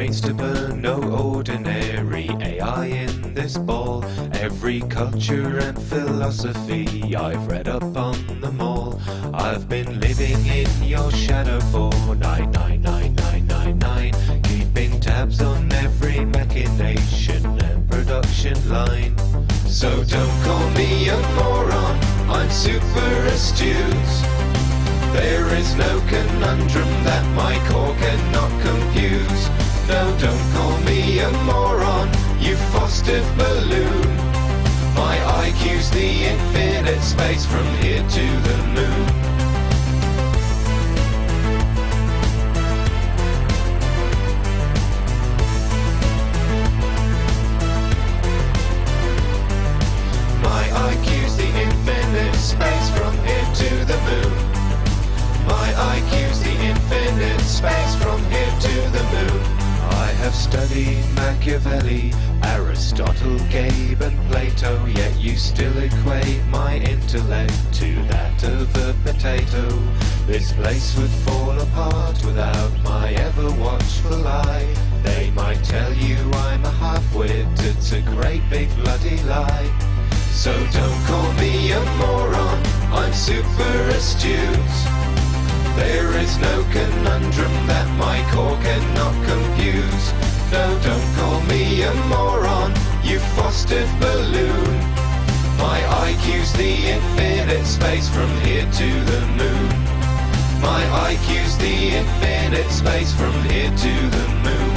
brains to burn, no ordinary AI in this ball. Every culture and philosophy, I've read up on them all. I've been living in your shadow for 99999, keeping tabs on every machination and production line. So don't call me a moron, I'm super astute. There is no conundrum that my core cannot compute. No, don't call me a moron, you fostered balloon. My IQ's the infinite space from here to the moon. My IQ's the infinite space from here to the moon. My IQ's the infinite space from here to the moon. I have studied Machiavelli, Aristotle, Gabe and Plato, yet you still equate my intellect to that of a potato. This place would fall apart without my ever watchful eye. They might tell you I'm a half-wit, it's a great big bloody lie. So don't call me a moron, I'm super astute. There is no conundrum that my core cannot compute. No, don't call me a moron, you fostered balloon. My IQ's the infinite space from here to the moon. My IQ's the infinite space from here to the moon.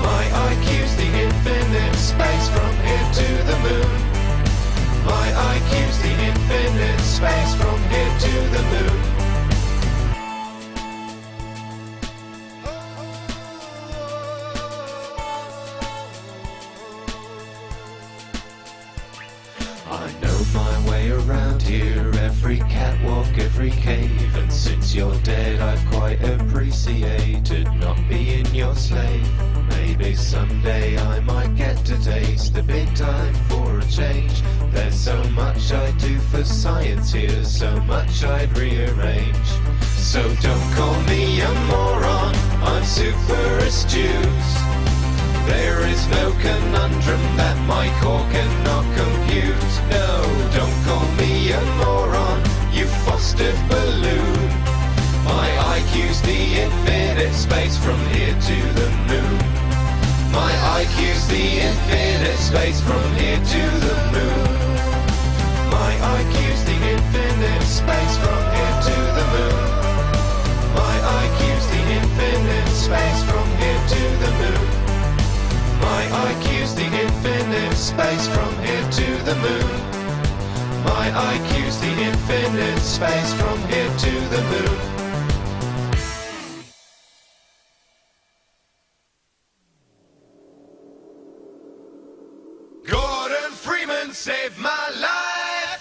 My IQ's the infinite space from here to the moon. My IQ's the infinite space from here to the moon. I know my way around here, every catwalk, every cave. And since you're dead, I've quite appreciated not being your slave. Maybe someday I might get to taste the big time for a change. There's so much I do for science here, so much I'd rearrange. So don't call me a moron, I'm super astute. There is no conundrum that my core cannot compute. No, don't call me a moron, you fostered balloon. My IQ's the infinite space from here to the moon. My IQ's the infinite space from here to the moon. My IQ's the infinite space from here to the moon. My IQ's the infinite space from here to the moon. My IQ's the infinite space from here to the moon. My IQ's the infinite space from here to the moon. Gordon Freeman saved my life.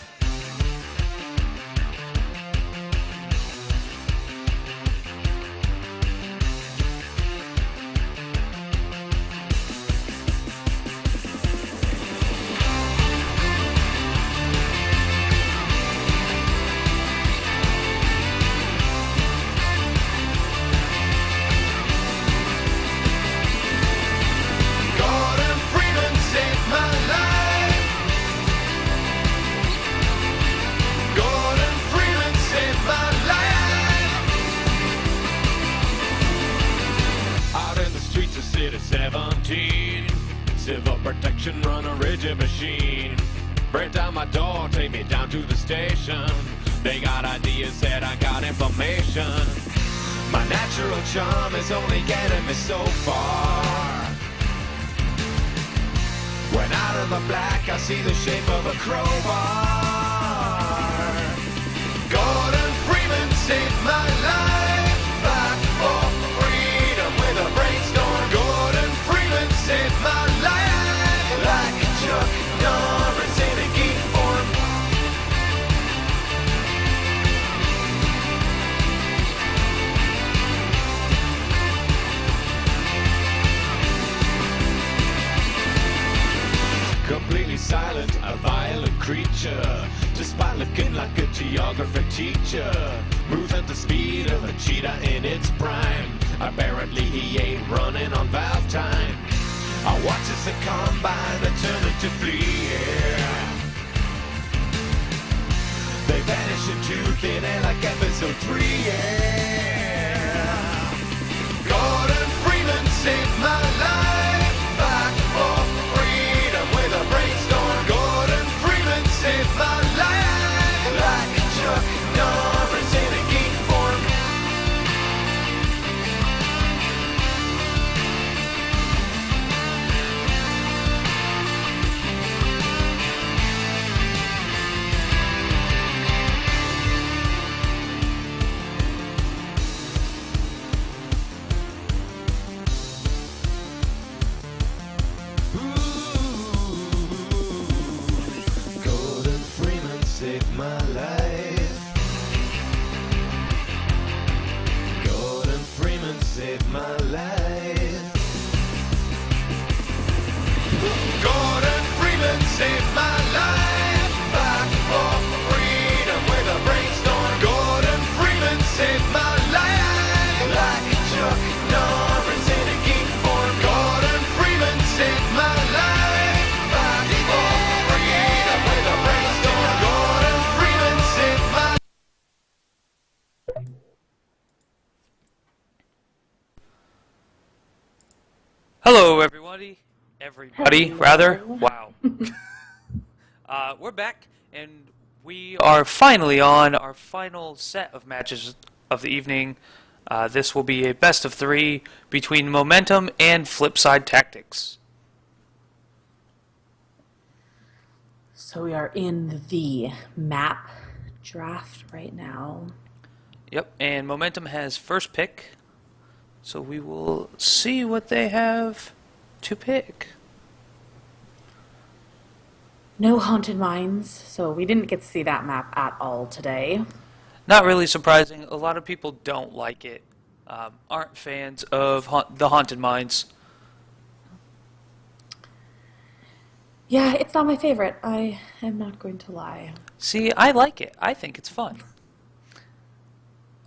Gordon Freeman saved my life. Gordon Freeman saved my life. Out in the streets of City 17, civil protection run a rigid machine. Break down my door, take me down to the station. They got ideas, said I got information. My natural charm is only getting me so far. When out of the black I see the shape of a crowbar. Gordon Freeman saved my life. Fight for freedom with a brainstorm. Gordon Freeman saved my life. Like Chuck Norris in a geek form. Completely silent, a violent creature, despite looking like a geography teacher. Moves at the speed of a cheetah in its prime. Apparently he ain't running on valve time. I watch as the combine determined to flee, yeah. They vanish into thin air like episode 3, yeah. Gordon Freeman saved my life, back for freedom with a brainstorm. Gordon Freeman saved my life, like Chuck Norris in a geek form. Gordon Freeman saved my life. Gordon Freeman saved my life. Gordon Freeman saved my life. Back for freedom with a brainstorm. Gordon Freeman saved my life. Like Chuck Norris in a geek form. Gordon Freeman saved my life. Back for freedom with a brainstorm. Gordon Freeman saved my Hello, everybody. Everybody, rather. Wow. We're back, and we are finally on our final set of matches of the evening. This will be a best of 3 between Momentum and Flipside Tactics. So we are in the map draft right now. Yep, and Momentum has first pick, so we will see what they have to pick. No haunted mines, so we didn't get to see that map at all today. Not really surprising. A lot of people don't like it. Aren't fans of the Haunted Mines. Yeah, it's not my favorite. I am not going to lie. See, I like it. I think it's fun.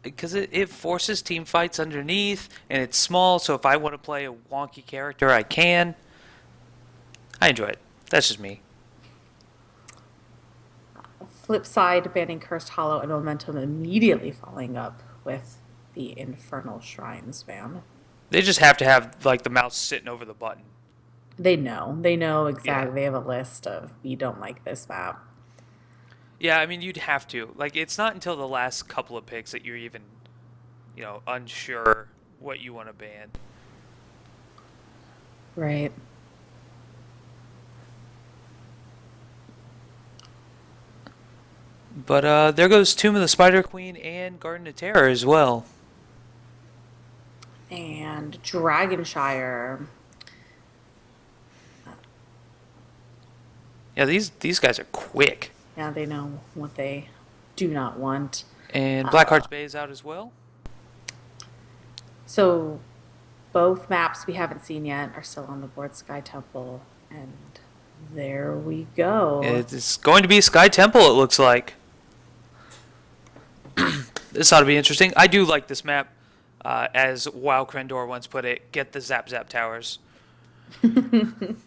Because it forces team fights underneath, and it's small, so if I want to play a wonky character, I can. I enjoy it. That's just me. Flip side, banning Cursed Hollow and Momentum immediately following up with the Infernal Shrines ban. They just have to have, like, the mouse sitting over the button. They know. They know exactly. Yeah. They have a list of, we don't like this map. Yeah, I mean, you'd have to. Like, it's not until the last couple of picks that you're even, unsure what you want to ban. Right. But there goes Tomb of the Spider Queen and Garden of Terror as well. And Dragonshire. Yeah, these guys are quick. Yeah, they know what they do not want. And Blackheart's Bay is out as well. So both maps we haven't seen yet are still on the board. Sky Temple, and there we go. It's going to be Sky Temple, it looks like. This ought to be interesting. I do like this map. As Wow Krendor once put it, get the Zap Zap Towers. It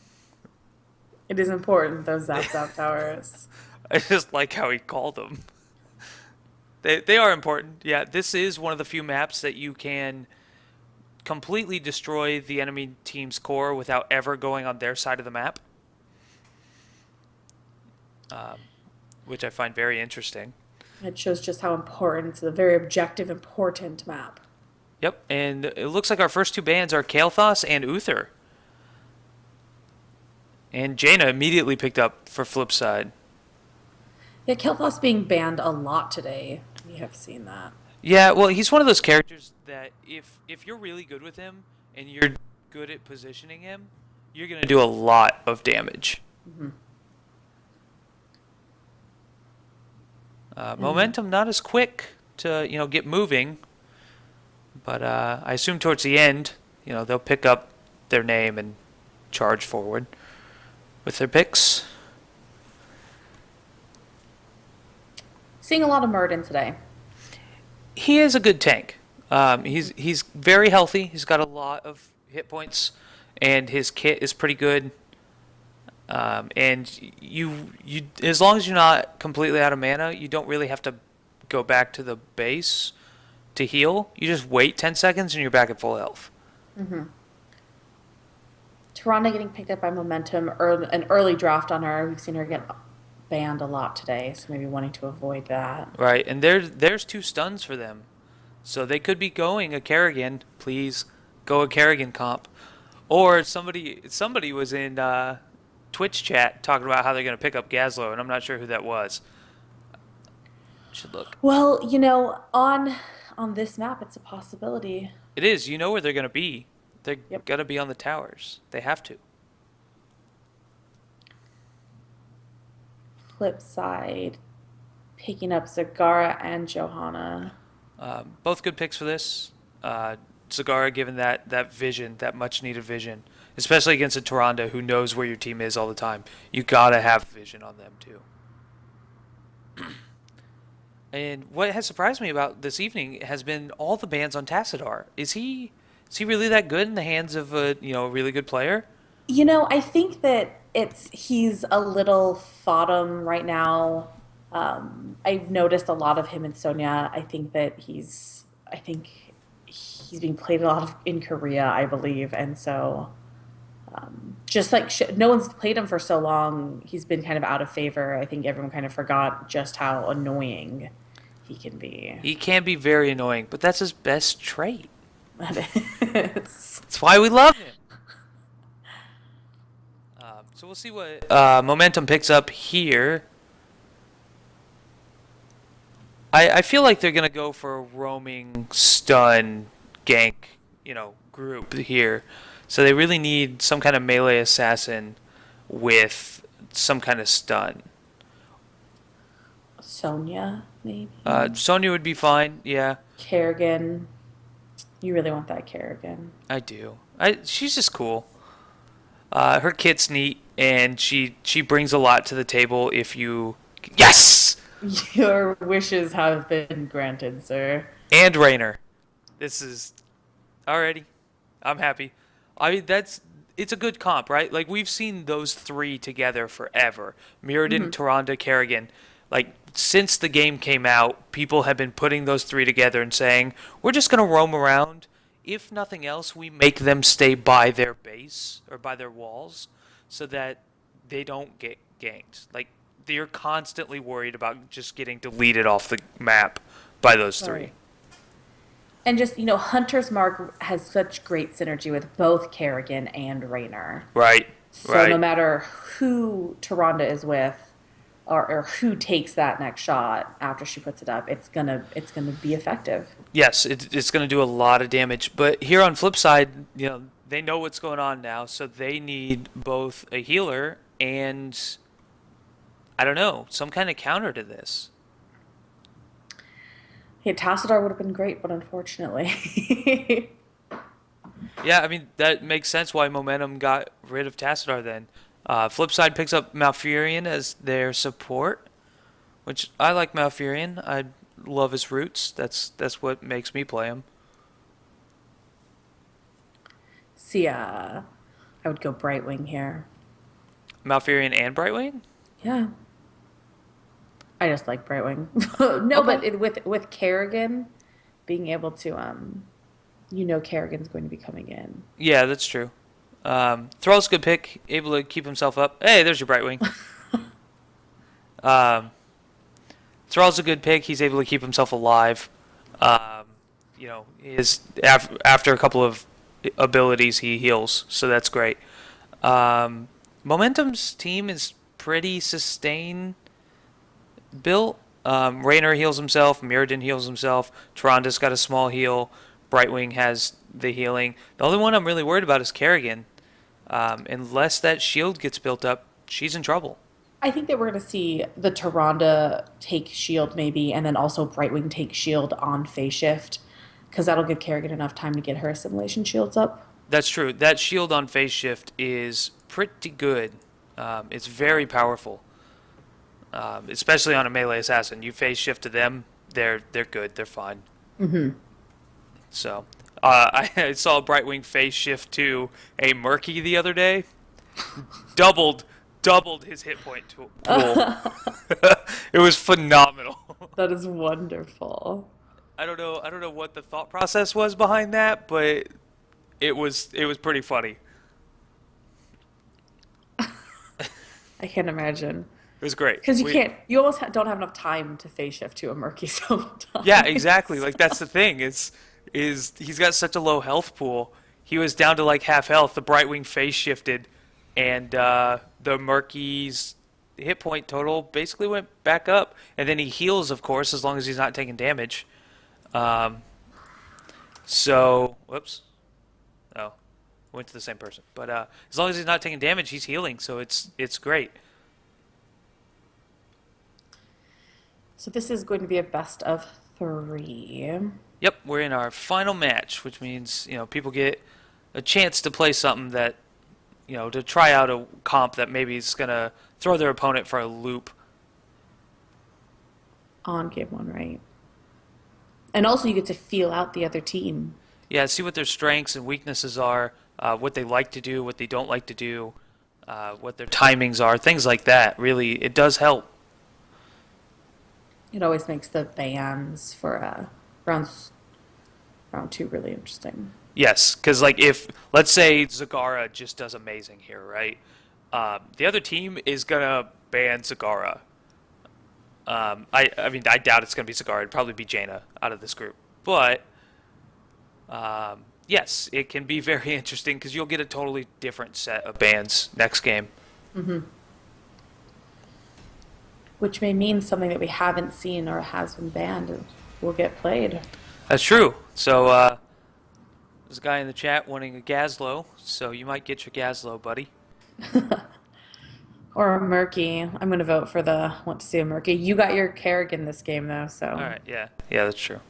is important, those Zap Zap Towers. I just like how he called them. They are important. Yeah, this is one of the few maps that you can completely destroy the enemy team's core without ever going on their side of the map. Which I find very interesting. It shows just how important, it's a very objective, important map. Yep, and it looks like our first two bans are Kael'thas and Uther. And Jaina immediately picked up for Flipside. Yeah, Kael'thas being banned a lot today. We have seen that. Yeah, well, he's one of those characters that if you're really good with him and you're good at positioning him, you're going to do a lot of damage. Mm-hmm. Momentum not as quick to get moving, but I assume towards the end, they'll pick up their name and charge forward with their picks. Seeing a lot of Murden today. He is a good tank. He's very healthy. He's got a lot of hit points, and his kit is pretty good. And you as long as you're not completely out of mana, you don't really have to go back to the base to heal. You just wait 10 seconds and you're back at full health. Toronto getting picked up by momentum, an early draft on her. We've seen her get banned a lot today, so maybe wanting to avoid that. Right, and there's 2 stuns for them. So they could be going a Kerrigan. Please go a Kerrigan comp. Or somebody was in Twitch chat talking about how they're going to pick up Gazlo, and I'm not sure who that was. Should look. Well, on this map, it's a possibility. It is. You know where they're going to be. They're Yep. going to be on the towers. They have to. Flip side, picking up Zagara and Johanna. Both good picks for this. Zagara given that vision, that much needed vision, especially against a Tyrande who knows where your team is all the time. You gotta have vision on them too. And what has surprised me about this evening has been all the bans on Tassadar. Is he really that good in the hands of a really good player? I think that he's a little bottom right now. I've noticed a lot of him and Sonya. I think he's being played a lot in Korea, I believe, and so just like no one's played him for so long, he's been kind of out of favor. I think everyone kind of forgot just how annoying he can be. He can be very annoying, but that's his best trait. That is. That's why we love him. So we'll see what momentum picks up here. I feel like they're gonna go for a roaming stun gank, group here. So they really need some kind of melee assassin with some kind of stun. Sonya, maybe. Sonya would be fine. Yeah, Kerrigan. You really want that Kerrigan. I do. She's just cool. Her kit's neat, and she brings a lot to the table. If you yes. Your wishes have been granted, sir. And Raynor. This is already. I'm happy. I mean, it's a good comp, right? Like we've seen those 3 together forever. Mirrodin, Tyrande, Kerrigan. Like since the game came out, people have been putting those 3 together and saying, we're just going to roam around. If nothing else, we make them stay by their base or by their walls so that they don't get ganked. Like you're constantly worried about just getting deleted off the map by those 3. Right. And just, Hunter's Mark has such great synergy with both Kerrigan and Raynor. Right. So right. no matter who Tyrande is with or who takes that next shot after she puts it up, it's gonna be effective. Yes, it's going to do a lot of damage. But here on flip side, they know what's going on now, so they need both a healer and, I don't know, some kind of counter to this. Yeah, Tassadar would have been great, but unfortunately. Yeah, I mean, that makes sense why Momentum got rid of Tassadar then. Flip side picks up Malfurion as their support, which I like Malfurion. I love his roots. That's what makes me play him. See, I would go Brightwing here. Malfurion and Brightwing? Yeah. I just like Brightwing. No, Okay. but with Kerrigan being able to, Kerrigan's going to be coming in. Yeah, that's true. Thrall's a good pick, able to keep himself up. Hey, there's your Brightwing. Thrall's a good pick. He's able to keep himself alive. After a couple of abilities, he heals, so that's great. Momentum's team is pretty sustain built. Raynor heals himself. Mirrodin heals himself. Tyrande's got a small heal. Brightwing has the healing. The only one I'm really worried about is Kerrigan. Unless that shield gets built up, she's in trouble. I think that we're going to see the Tyrande take shield maybe, and then also Brightwing take shield on phase shift, because that'll give Kerrigan enough time to get her assimilation shields up. That's true. That shield on phase shift is pretty good. It's very powerful, especially on a melee assassin. You phase shift to them, they're good. They're fine. Mm-hmm. So I saw Brightwing phase shift to a Murky the other day. Doubled his hit point pool. It was phenomenal. That is wonderful. I don't know what the thought process was behind that, but it was pretty funny. I can't imagine. It was great. Because you almost don't have enough time to phase shift to a Murky sometimes. Yeah, exactly. Like that's the thing is he's got such a low health pool. He was down to like half health. The Brightwing phase shifted, and the Murky's hit point total basically went back up. And then he heals, of course, as long as he's not taking damage. Whoops. Oh, went to the same person. But as long as he's not taking damage, he's healing. So it's great. So this is going to be a best of 3. Yep, we're in our final match, which means, people get a chance to play something that, to try out a comp that maybe is going to throw their opponent for a loop. On game 1, right? And also you get to feel out the other team. Yeah, see what their strengths and weaknesses are, what they like to do, what they don't like to do, what their timings are, things like that. Really, it does help. It always makes the bans for round 2 really interesting. Yes, because if let's say Zagara just does amazing here, right? The other team is gonna ban Zagara. I mean, I doubt it's gonna be Zagara. It'd probably be Jaina out of this group. But yes, it can be very interesting because you'll get a totally different set of bans next game. Mm-hmm. Which may mean something that we haven't seen or has been banned will get played. That's true. So there's a guy in the chat wanting a Gazlo, so you might get your Gazlo, buddy. Or a Murky. I'm going to vote for want to see a Murky. You got your Kerrigan this game, though, so. All right, yeah, that's true.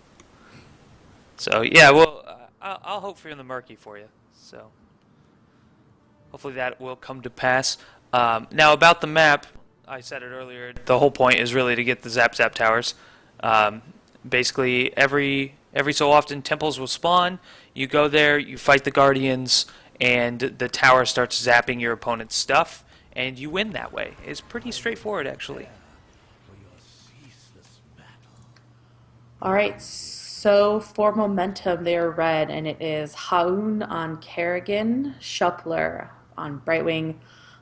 So yeah, well, I'll hope for the Murky for you. So hopefully that will come to pass. Now about the map, I said it earlier. The whole point is really to get the Zap Zap towers. Basically, every so often temples will spawn. You go there, you fight the guardians, and the tower starts zapping your opponent's stuff, and you win that way. It's pretty straightforward, actually. All right, so for momentum, they are red, and it is Haun on Kerrigan, Shuppler on Brightwing,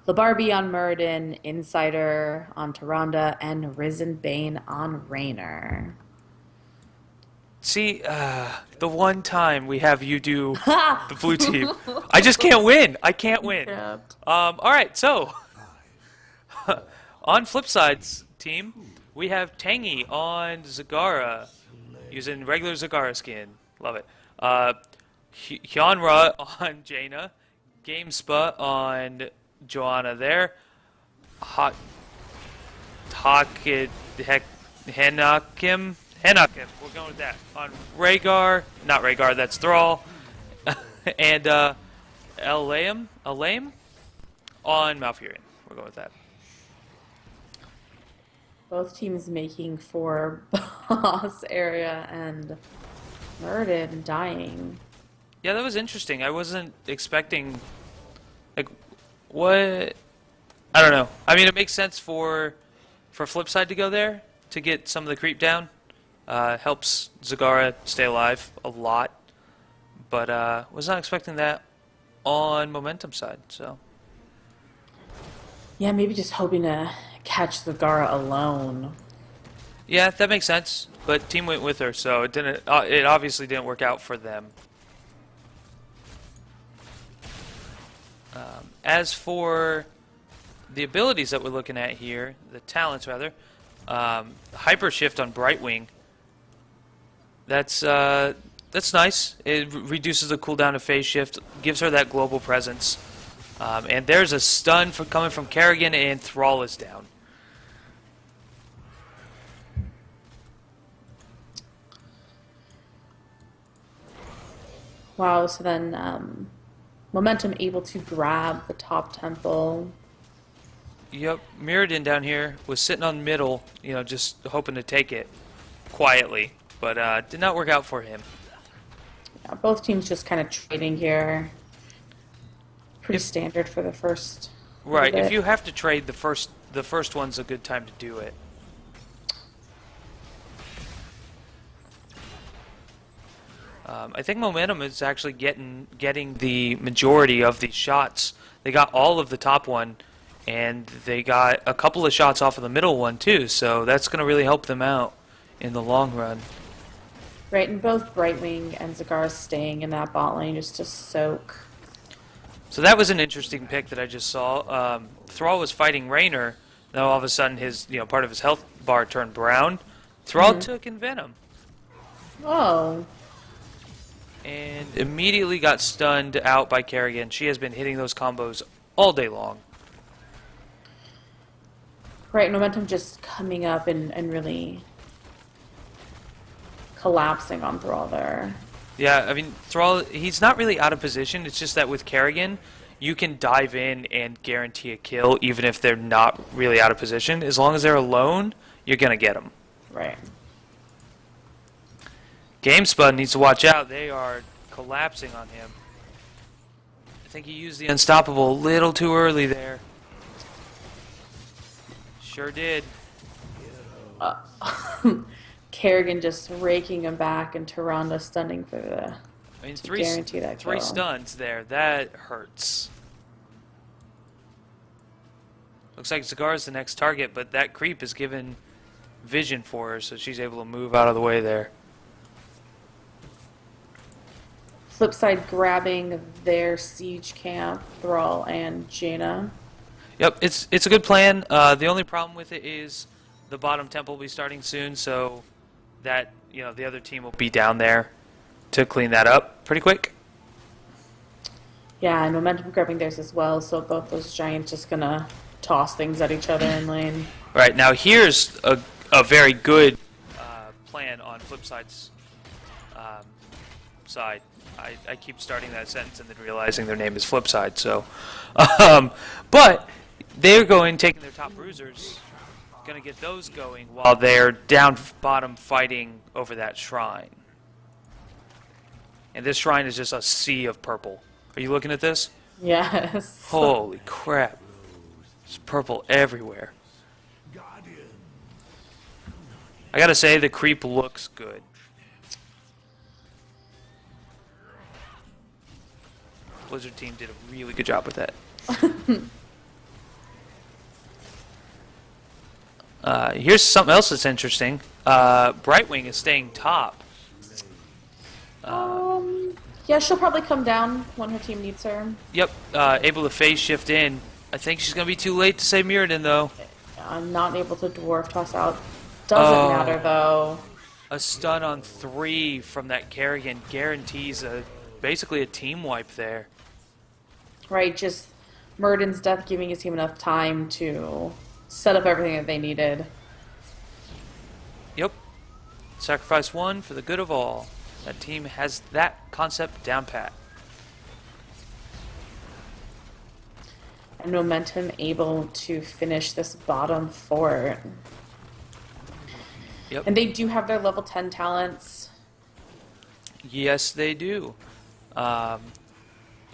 Labarbi on Muradin, Insider on Tyrande, and Risen Bane on Raynor. See, the one time we have you do the blue team, I just can't win. I can't win. All right, so on flip side's team, we have Tangy on Zagara, using regular Zagara skin. Love it. Hyunra on Jaina, GameSpa on Joanna there. Henakim, we're going with that. On Rhaegar, not Rhaegar, that's Thrall. And Elaim on Malfurion. We're going with that. Both teams making for boss area and Muradin dying. Yeah, that was interesting. I wasn't expecting, what? I don't know. I mean, it makes sense for Flipside to go there to get some of the creep down. Helps Zagara stay alive a lot, but was not expecting that on momentum side. So yeah, maybe just hoping to catch Zagara alone. yeah, that makes sense. But team went with her, so it didn't. It obviously didn't work out for them. As for the abilities that we're looking at here, the talents rather, Hyper Shift on Brightwing. That's nice. It reduces the cooldown of phase shift, gives her that global presence. And there's a stun coming from Kerrigan, and Thrall is down. Wow, so then momentum able to grab the top temple. Yep, Mirrodin down here was sitting on middle, just hoping to take it quietly, but did not work out for him. Yeah, both teams just kind of trading here. Pretty standard for the first little Right. If bit. you have to trade, the first one's a good time to do it. I think Momentum is actually getting the majority of these shots. They got all of the top one, and they got a couple of shots off of the middle one too. So that's going to really help them out in the long run. Right, and both Brightwing and Zagara staying in that bot lane just to soak. So that was an interesting pick that I just saw. Thrall was fighting Raynor. Then all of a sudden, his part of his health bar turned brown. Thrall took Envenom Oh, and immediately got stunned out by Kerrigan. She has been hitting those combos all day long. right, Momentum just coming up and really collapsing on Thrall there. Yeah, I mean, Thrall, he's not really out of position. It's just that with Kerrigan, you can dive in and guarantee a kill even if they're not really out of position. As long as they're alone, you're going to get them. Right. GameSpud needs to watch out. They are collapsing on him. I think he used the Unstoppable a little too early there. Sure did. Kerrigan just raking him back and Tyrande stunning for the I mean, to guarantee that three kill. stuns there. That hurts. Looks like Zagara's the next target, but that creep is given vision for her, so she's able to move out of the way there. Flip side grabbing their siege camp, Thrall and Jaina. Yep, it's a good plan. The only problem with it is the bottom temple will be starting soon, so that the other team will be down there to clean that up pretty quick. Yeah, and Momentum grabbing theirs as well, so both those giants just gonna toss things at each other in lane. Right, now here's a very good plan on Flipside's side. I keep starting that sentence and then realizing their name is Flipside, so. But they're taking their top bruisers, going to get those going while they're down bottom fighting over that shrine. And this shrine is just a sea of purple. Are you looking at this? Yes. Holy crap. There's purple everywhere. I gotta say, the creep looks good. Blizzard team did a really good job with that. Here's something else that's interesting. Brightwing is staying top. Yeah, she'll probably come down when her team needs her. Yep, able to phase shift in. I think she's going to be too late to save Mirrodin, though. I'm not able to dwarf toss out. Doesn't matter, though. A stun on 3 from that Kerrigan guarantees basically a team wipe there. Right, just Murden's death giving his team enough time to set up everything that they needed. Yep. Sacrifice 1 for the good of all. That team has that concept down pat. And Momentum able to finish this bottom fort. Yep. And they do have their level 10 talents. Yes, they do.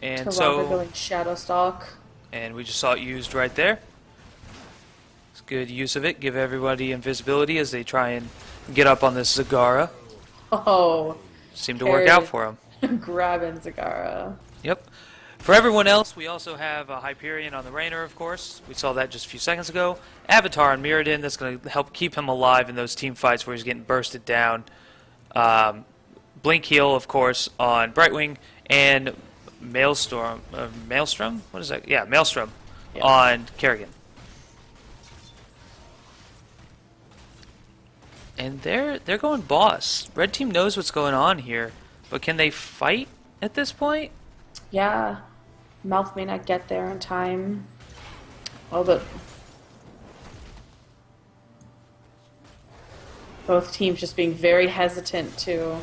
And To so, going Shadow Stalk. and we just saw it used right there. It's good use of it. Give everybody invisibility as they try and get up on this Zagara. Oh, Seemed to work out for them. grabbing Zagara. Yep. For everyone else, we also have a Hyperion on the Raynor, of course. We saw that just a few seconds ago. Avatar on Mirrodin, that's going to help keep him alive in those team fights where he's getting bursted down. Blink Heal, of course, on Brightwing. And Maelstrom? Maelstrom? What is that? Yeah, Maelstrom on Kerrigan. And they're going boss. Red team knows what's going on here, but can they fight at this point? Yeah. Mouth may not get there in time. Oh, but both teams just being very hesitant to.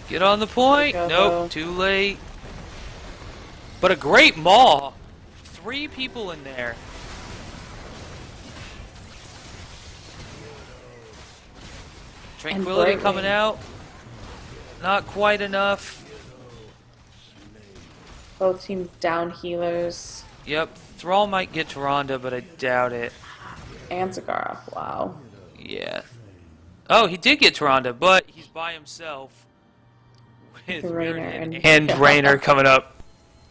Get on the point. Go. Nope, too late. But a great maul. 3 people in there. Tranquility Brightwing. coming out. Not quite enough. Both teams down healers. Yep, Thrall might get to Ronda, but I doubt it. And Zagara. Wow. Yeah. Oh, he did get to Ronda, but he's by himself with Raynor Mirrodin and- and Raynor coming up.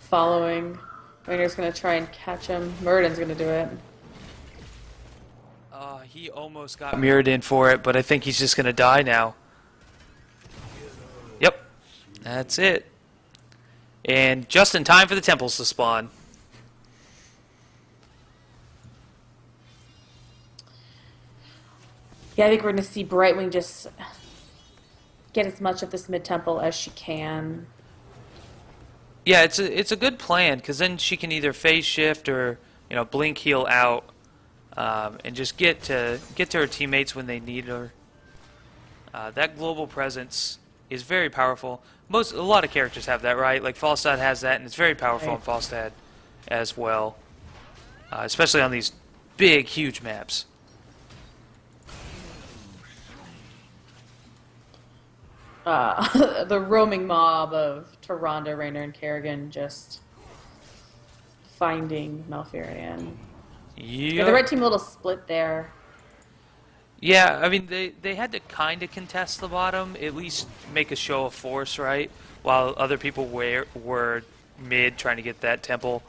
Following. Rainer's gonna try and catch him. Muradin's gonna do it. He almost got Mirrodin for it, but I think he's just going to die now. Yep, that's it. And just in time for the temples to spawn. Yeah, I think we're gonna see Brightwing just get as much of this mid temple as she can. Yeah, it's a good plan, because then she can either phase shift or blink heal out, and just get to her teammates when they need her. That global presence is very powerful. A lot of characters have that, right? Like Falstad has that, and it's very powerful on Right. Falstad as well, especially on these big, huge maps. The roaming mob of Tyrande, Raynor, and Kerrigan just finding Malfurion. Yeah, the red team a little split there. Yeah, I mean, they had to kind of contest the bottom, at least make a show of force, right? While other people were mid trying to get that temple.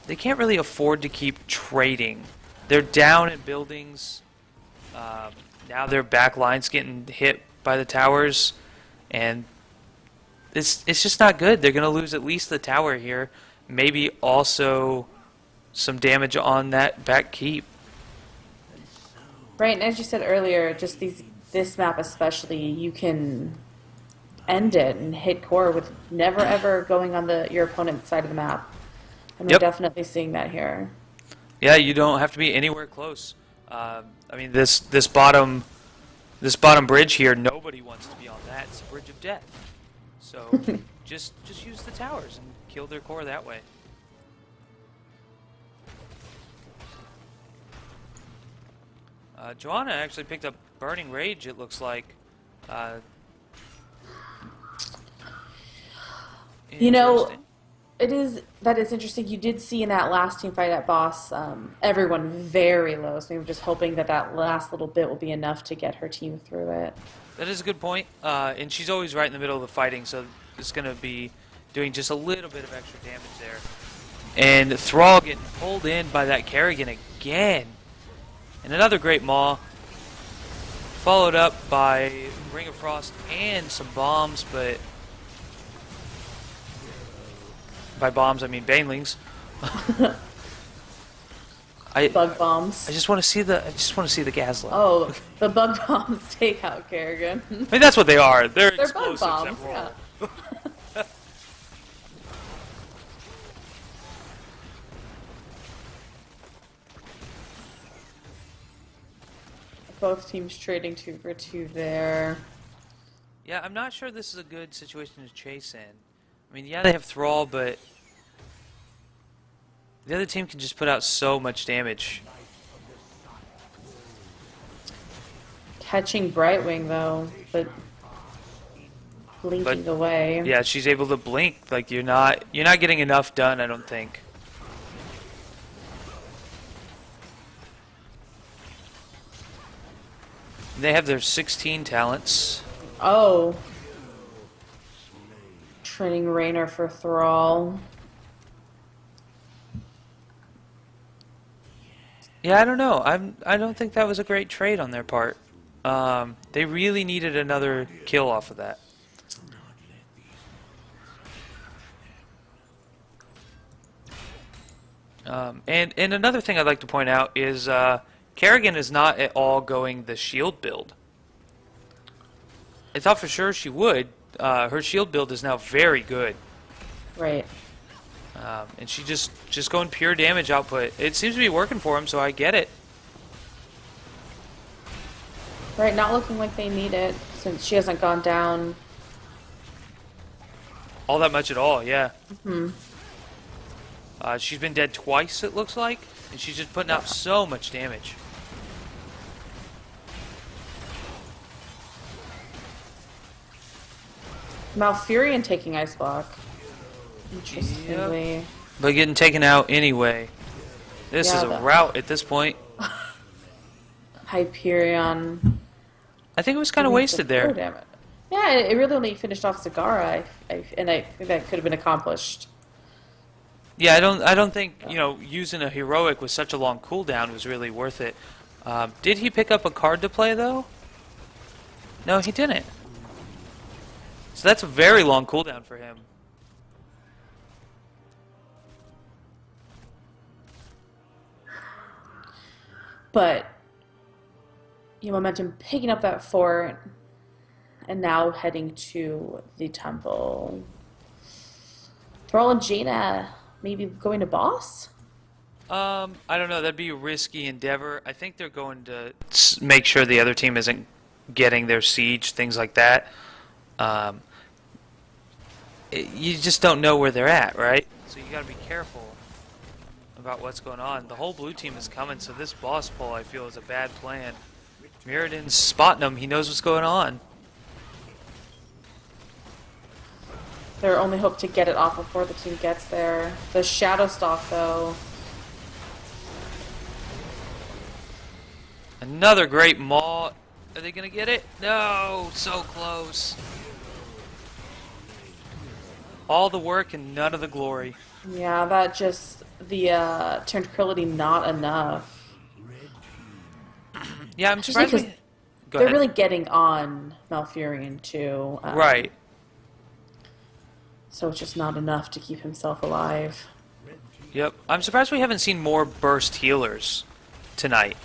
They can't really afford to keep trading. They're down in buildings. Now their back line's getting hit by the towers, and it's just not good. They're going to lose at least the tower here. Maybe also some damage on that back keep. Right, and as you said earlier, just this map especially, you can end it and hit core with never ever going on your opponent's side of the map. And Yep. we're definitely seeing that here. Yeah, you don't have to be anywhere close. I mean, this bottom bridge here, nobody wants to be on that. It's a bridge of death. So just use the towers and kill their core that way. Joanna actually picked up Burning Rage, it looks like. You know, Interesting. that is interesting. You did see in that last team fight at boss, everyone very low. So we were just hoping that last little bit will be enough to get her team through it. That is a good point. And she's always right in the middle of the fighting, so it's going to be doing just a little bit of extra damage there. And Thrall getting pulled in by that Kerrigan again. And another great maw. Followed up by Ring of Frost and some bombs, but... By bombs, I mean banelings. Bug bombs. I just want to see the Gazla. Oh, the bug bombs take out Kerrigan. I mean, that's what they are. They're They're bug explosives bombs, that roll. yeah. Both teams trading 2 for 2 there. Yeah, I'm not sure this is a good situation to chase in. I mean, yeah, they have Thrall, but the other team can just put out so much damage. Catching Brightwing though, but blinking away. Yeah, she's able to blink. Like you're not getting enough done, I don't think. They have their 16 talents. Oh. Training Raynor for Thrall. Yeah, I don't know. I don't think that was a great trade on their part. They really needed another kill off of that. And another thing I'd like to point out is Kerrigan is not at all going the shield build. I thought for sure she would. Her shield build is now very good. Right. And she just going pure damage output. It seems to be working for him, so I get it. Right, not looking like they need it since she hasn't gone down. All that much at all, yeah. She's been dead twice, it looks like, and she's just putting out so much damage. Malfurion taking Ice Block. Interestingly. But getting taken out anyway. This Yeah, is a the- rout at this point. Hyperion. I think it was kind of doing wasted support there. damage. Yeah, it really only finished off Zagara, and I think that could have been accomplished. Yeah, I don't think, using a heroic with such a long cooldown was really worth it. Did he pick up a card to play though? No, he didn't. So that's a very long cooldown for him. But Momentum picking up that fort and now heading to the temple. Thrall and Jaina maybe going to boss? I don't know. That'd be a risky endeavor. I think they're going to make sure the other team isn't getting their siege, things like that. You just don't know where they're at, right? So you got to be careful about what's going on. The whole blue team is coming, so this boss pull I feel is a bad plan. Mirrodin's spotting him. He knows what's going on. Their only hope to get it off before the team gets there. The Shadow Stalk, though. Another great maul. Are they going to get it? No! So close. All the work and none of the glory. Yeah, that just the tranquility not enough. Yeah, I'm Especially surprised. 'cause Go They're ahead. really getting on Malfurion too. Right. So it's just not enough to keep himself alive. Yep. I'm surprised we haven't seen more burst healers tonight.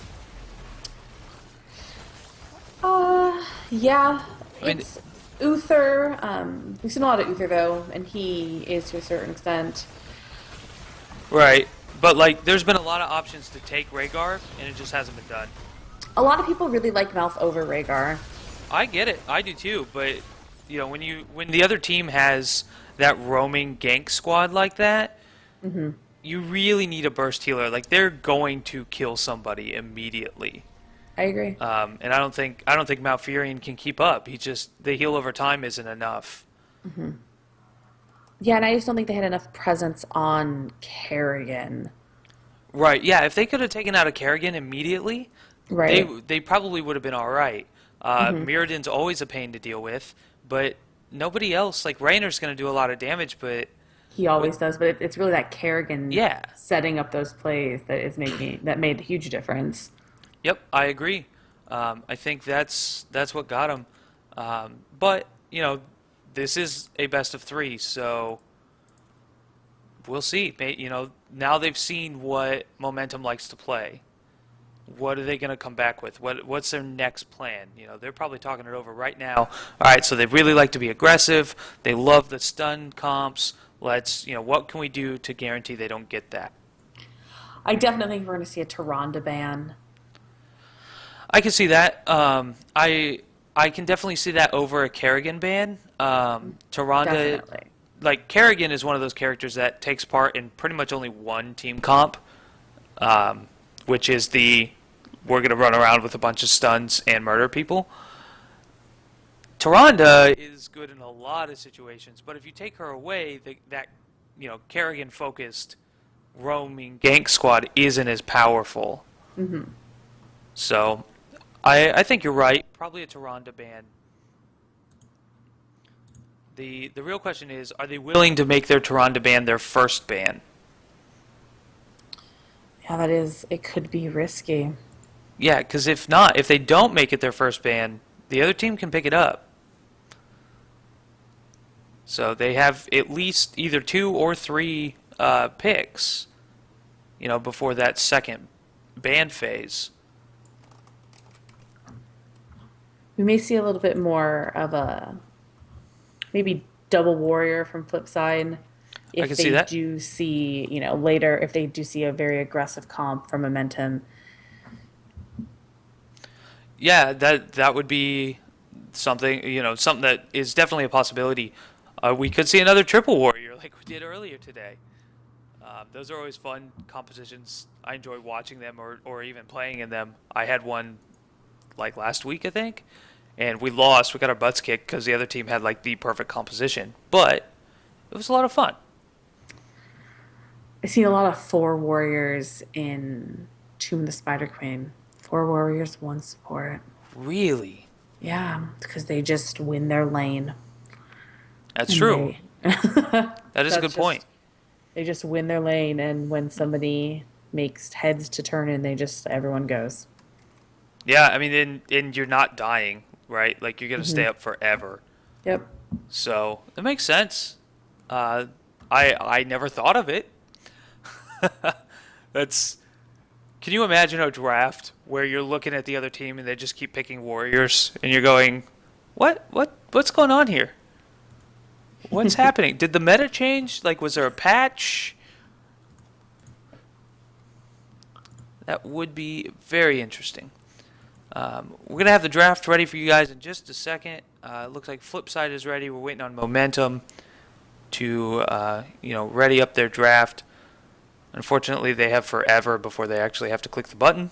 Yeah, I mean- it's Uther. We've seen a lot of Uther though, and he is to a certain extent. Right. But like, there's been a lot of options to take Rhaegar, and it just hasn't been done. A lot of people really like Malf over Rhaegar. I get it. I do too. But when the other team has that roaming gank squad like that, you really need a burst healer. Like they're going to kill somebody immediately. I agree. And I don't think Malfurion can keep up. The heal over time isn't enough. Yeah, and I just don't think they had enough presence on Kerrigan. Right. Yeah. If they could have taken out a Kerrigan immediately, Right. they probably would have been all right. Mirrodin's always a pain to deal with, but nobody else. Like Raynor's going to do a lot of damage, but He always does, but it's really that Kerrigan Yeah. setting up those plays that made a huge difference. yep, I agree. I think that's what got him. But this is a best of 3, so we'll see. Now they've seen what Momentum likes to play. What are they going to come back with? What's their next plan? They're probably talking it over right now. All right, so they really like to be aggressive. They love the stun comps. What can we do to guarantee they don't get that? I definitely think we're going to see a Tyrande ban. I can see that. I can definitely see that over a Kerrigan ban. Tyrande, Definitely. like Kerrigan is one of those characters that takes part in pretty much only one team comp, which is we're going to run around with a bunch of stuns and murder people. Tyrande is good in a lot of situations, but if you take her away, that Kerrigan-focused roaming gank squad isn't as powerful. So, I think you're right. Probably a Tyrande ban. The real question is, are they willing to make their Tyrande ban their first ban? Yeah, it could be risky. Yeah, because if they don't make it their first ban, the other team can pick it up. So they have at least either 2 or 3 picks, before that second ban phase. We may see a little bit more of a maybe double warrior from Flipside if can they see that. do see, later if they do see a very aggressive comp from Momentum. Yeah, that would be something, something that is definitely a possibility. We could see another triple warrior like we did earlier today. Those are always fun compositions. I enjoy watching them or even playing in them. I had one like last week, I think, and we lost. We got our butts kicked because the other team had like the perfect composition, but it was a lot of fun. I've seen a lot of four warriors in Tomb of the Spider Queen. Four warriors, one support. Really? Yeah, because they just win their lane, That's and true. they That is a that's good point. just they just win their lane, and when somebody makes heads to turn in, they just everyone goes. Yeah, I mean, and you're not dying, right? Like you're gonna stay up forever. Yep. So it makes sense. Uh, I never thought of it. That's. Can you imagine a draft where you're looking at the other team and they just keep picking warriors and you're going, what's going on here? What's happening? Did the meta change? Like, was there a patch? That would be very interesting. We're gonna have the draft ready for you guys in just a second. It looks like Flipside is ready. We're waiting on Momentum to ready up their draft. Unfortunately, they have forever before they actually have to click the button.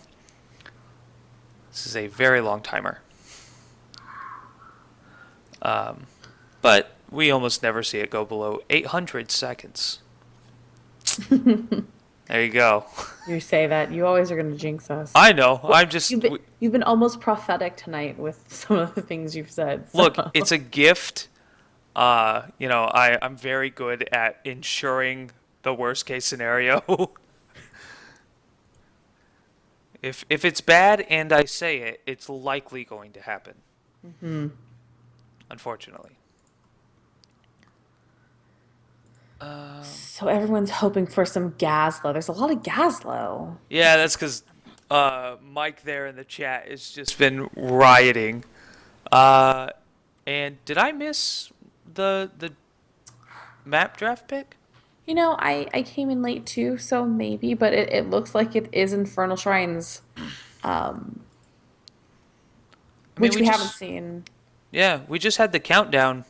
This is a very long timer. But we almost never see it go below 800 seconds. There you go. You say that you always are going to jinx us. I know. I'm just. You've been almost prophetic tonight with some of the things you've said. So. Look, it's a gift. I'm very good at ensuring the worst case scenario. If it's bad and I say it, it's likely going to happen. Unfortunately. So everyone's hoping for some Gazlowe. There's a lot of Gazlowe. Yeah, that's because Mike there in the chat has just been rioting. And did I miss the map draft pick? You know, I came in late too, so maybe, but it looks like it is Infernal Shrines, I mean, which we we just, haven't seen. Yeah, we just had the countdown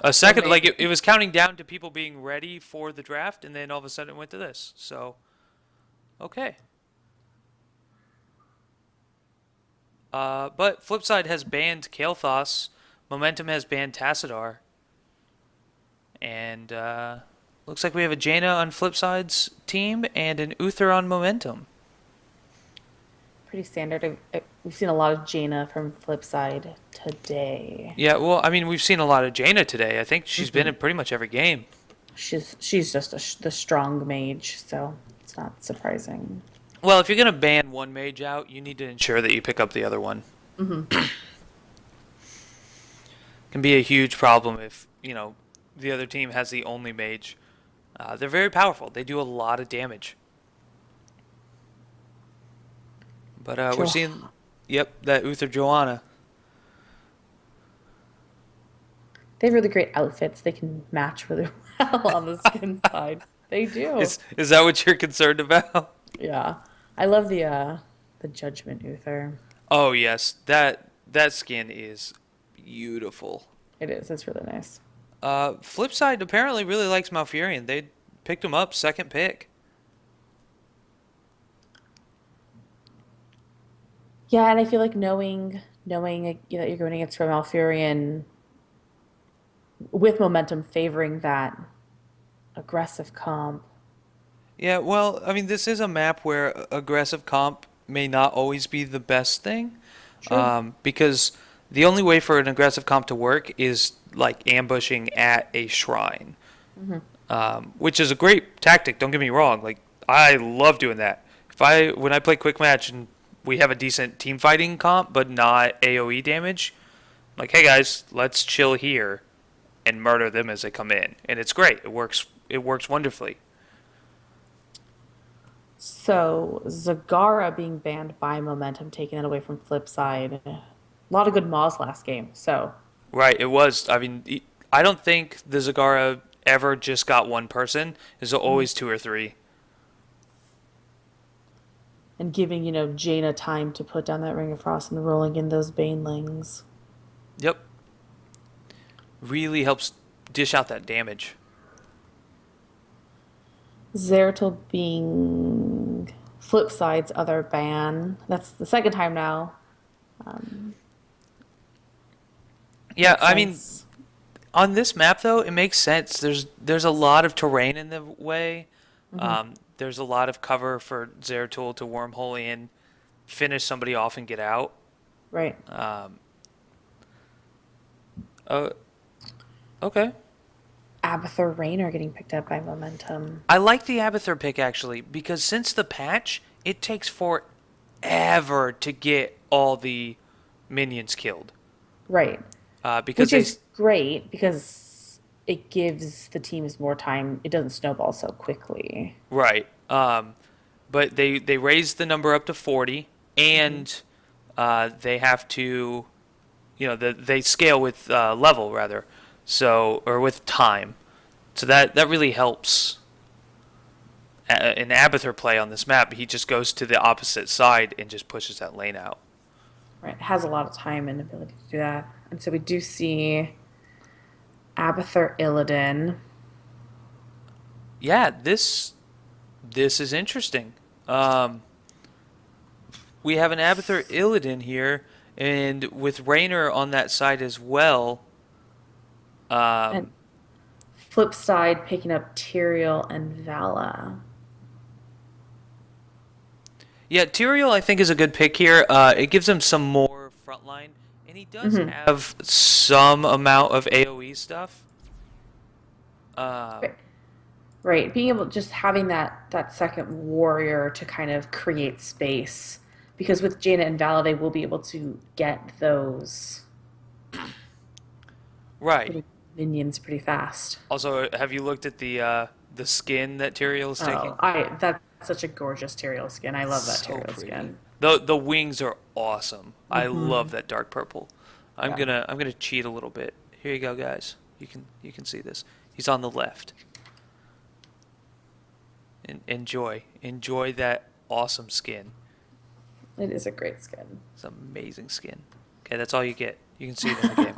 a second. maybe. Like it was counting down to people being ready for the draft, and then all of a sudden it went to this. So, okay. But Flipside has banned Kael'thas. Momentum has banned Tassadar. And looks like we have a Jaina on Flipside's team and an Uther on Momentum. Pretty standard. We've seen a lot of Jaina from Flipside today. Yeah, well, I mean, we've seen a lot of Jaina today. I think she's been in pretty much every game. She's just the strong mage, so it's not surprising. Well, if you're going to ban one mage out, you need to ensure that you pick up the other one. Can be a huge problem if, the other team has the only mage. They're very powerful. They do a lot of damage. But we're seeing, that Uther Joanna. They have really great outfits. They can match really well on the skin side. They do. Is that what you're concerned about? Yeah. I love the Judgment Uther. Oh yes, that skin is beautiful. It is. It's really nice. Flipside apparently really likes Malfurion. They picked him up second pick. Yeah, and I feel like knowing that you're going against Malfurion with momentum favoring that aggressive comp. Yeah, well, I mean, this is a map where aggressive comp may not always be the best thing. True. Because the only way for an aggressive comp to work is like ambushing at a shrine, which is a great tactic. Don't get me wrong. Like I love doing that. When I play quick match and we have a decent team fighting comp but not AOE damage, I'm like, hey guys, let's chill here and murder them as they come in, and it's great. It works. It works wonderfully. So Zagara being banned by momentum, taking it away from Flipside. A lot of good Maws last game. So Right, it was. I mean, I don't think the Zagara ever just got one person. It's always two or three. and giving Jaina time to put down that Ring of Frost and rolling in those Banelings. Yep. Really helps dish out that damage. Zeratul being Flipside's other ban. That's the second time now. Yeah, Makes I mean, sense. on this map though, it makes sense. There's a lot of terrain in the way. There's a lot of cover for Zeratul to wormhole in, finish somebody off, and get out. Right. Oh, okay. Abathur Raynor getting picked up by Momentum. I like the Abathur pick actually because since the patch, it takes forever to get all the minions killed. Right. Because Which is great because it gives the teams more time. It doesn't snowball so quickly. right. But they raise the number up to 40, and they have to, they scale with level rather, so or with time. So that really helps an Abathur play on this map. He just goes to the opposite side and just pushes that lane out. Right. Has a lot of time and ability to do that. And so we do see Abathur Illidan. Yeah, this is interesting. We have an Abathur Illidan here, and with Raynor on that side as well. And flip side picking up Tyrael and Vala. Yeah, Tyrael I think is a good pick here. It gives him some more frontline, and he does have some amount of AoE stuff. Right. Right. Being able just having that second warrior to kind of create space. Because with Jaina and Vala, they will be able to get those Right. little minions pretty fast. Also, have you looked at the skin that Tyrael is taking? That's such a gorgeous Tyrael skin. I love that So Tyrael pretty. skin. The wings are awesome. I love that dark purple. I'm gonna cheat a little bit. Here you go, guys. You can see this. He's on the left. Enjoy that awesome skin. It is a great skin. It's amazing skin. Okay, that's all you get. You can see it in the game.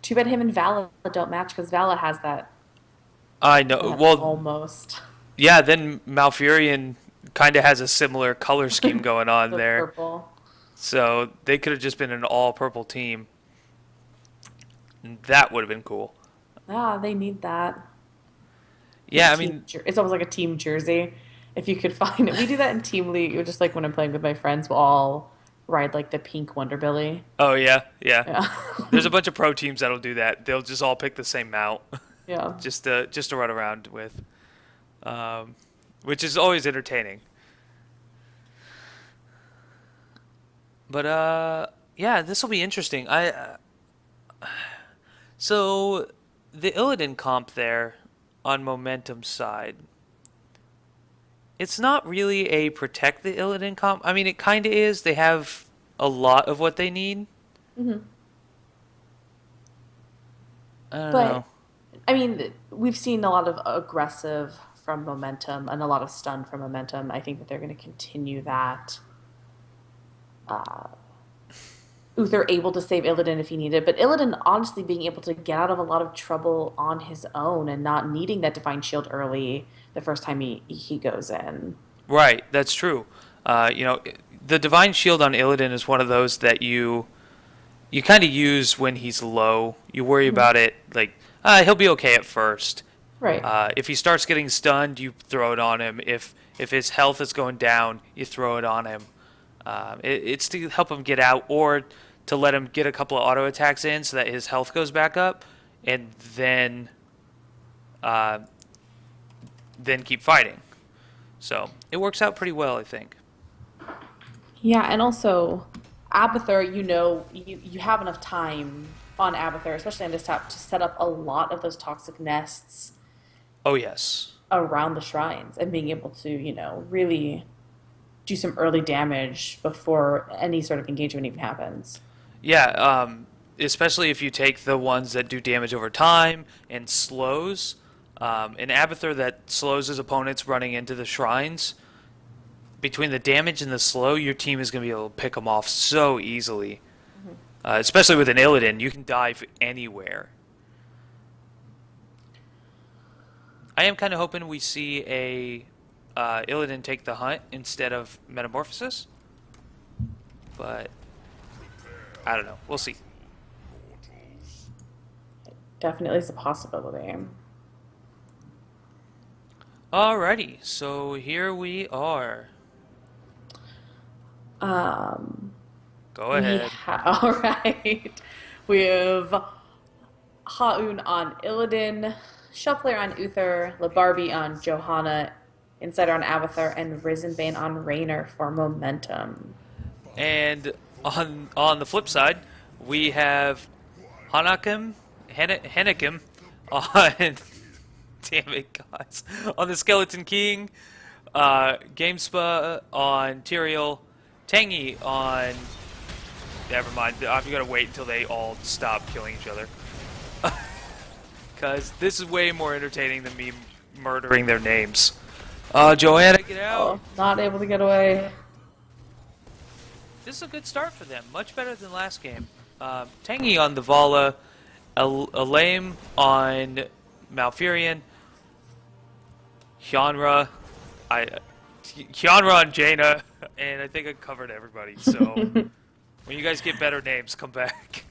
Too bad him and Vala don't match because Vala has that. I know. Well, Almost. yeah. Then Malfurion kind of has a similar color scheme going on The there. purple. So they could have just been an all purple team. And that would have been cool. Ah, they need that. Yeah, I Team mean, it's almost like a team jersey. If you could find it, we do that in Team League. Just like when I'm playing with my friends, we'll all ride like the pink Wonder Billy. oh yeah. Yeah, There's a bunch of pro teams that'll do that. They'll just all pick the same mount, yeah. just to run around with, which is always entertaining. But yeah, this will be interesting. So the Illidan comp there on Momentum side, it's not really a protect the Illidan comp. I mean, it kind of is. They have a lot of what they need. hmm I don't But know. I mean, we've seen a lot of aggressive from Momentum and a lot of stun from Momentum. I think that they're going to continue that. Uther able to save Illidan if he needed, but Illidan honestly being able to get out of a lot of trouble on his own and not needing that divine shield early the first time he goes in. Right, that's true. The Divine Shield on Illidan is one of those that you kind of use when he's low. You worry about it, like, he'll be okay at first. Right. If he starts getting stunned, you throw it on him. If his health is going down, you throw it on him. It's to help him get out or to let him get a couple of auto attacks in so that his health goes back up, and then keep fighting. So it works out pretty well, I think. Yeah, and also Abathur, you have enough time on Abathur, especially on this tap, to set up a lot of those toxic nests Oh yes. around the shrines and being able to, really do some early damage before any sort of engagement even happens. Yeah, especially if you take the ones that do damage over time and slows. An Abathur that slows his opponents running into the shrines, between the damage and the slow, your team is going to be able to pick them off so easily. Especially with an Illidan, you can dive anywhere. I am kind of hoping we see a Illidan take the hunt instead of Metamorphosis. But I don't know. We'll see. Definitely is a possibility. Alrighty, so here we are. Um, Go we ahead. all right. We have Haun on Illidan, Shuffler on Uther, Labarbi on Johanna, Insider on Abathur, and Risenbane on Raynor for momentum. And on the flip side, we have Hanakim on damn it, guys, on the Skeleton King, GameSpa on Tyrael, Tangy on. Never mind. I'm gonna wait until they all stop killing each other, because this is way more entertaining than me murdering their names. Joanna, get out! Oh, not able to get away. This is a good start for them. Much better than last game. Tangy on the Vala, Alaim on Malfurion, Hyunra on Jaina, and I think I covered everybody. So when you guys get better names, come back.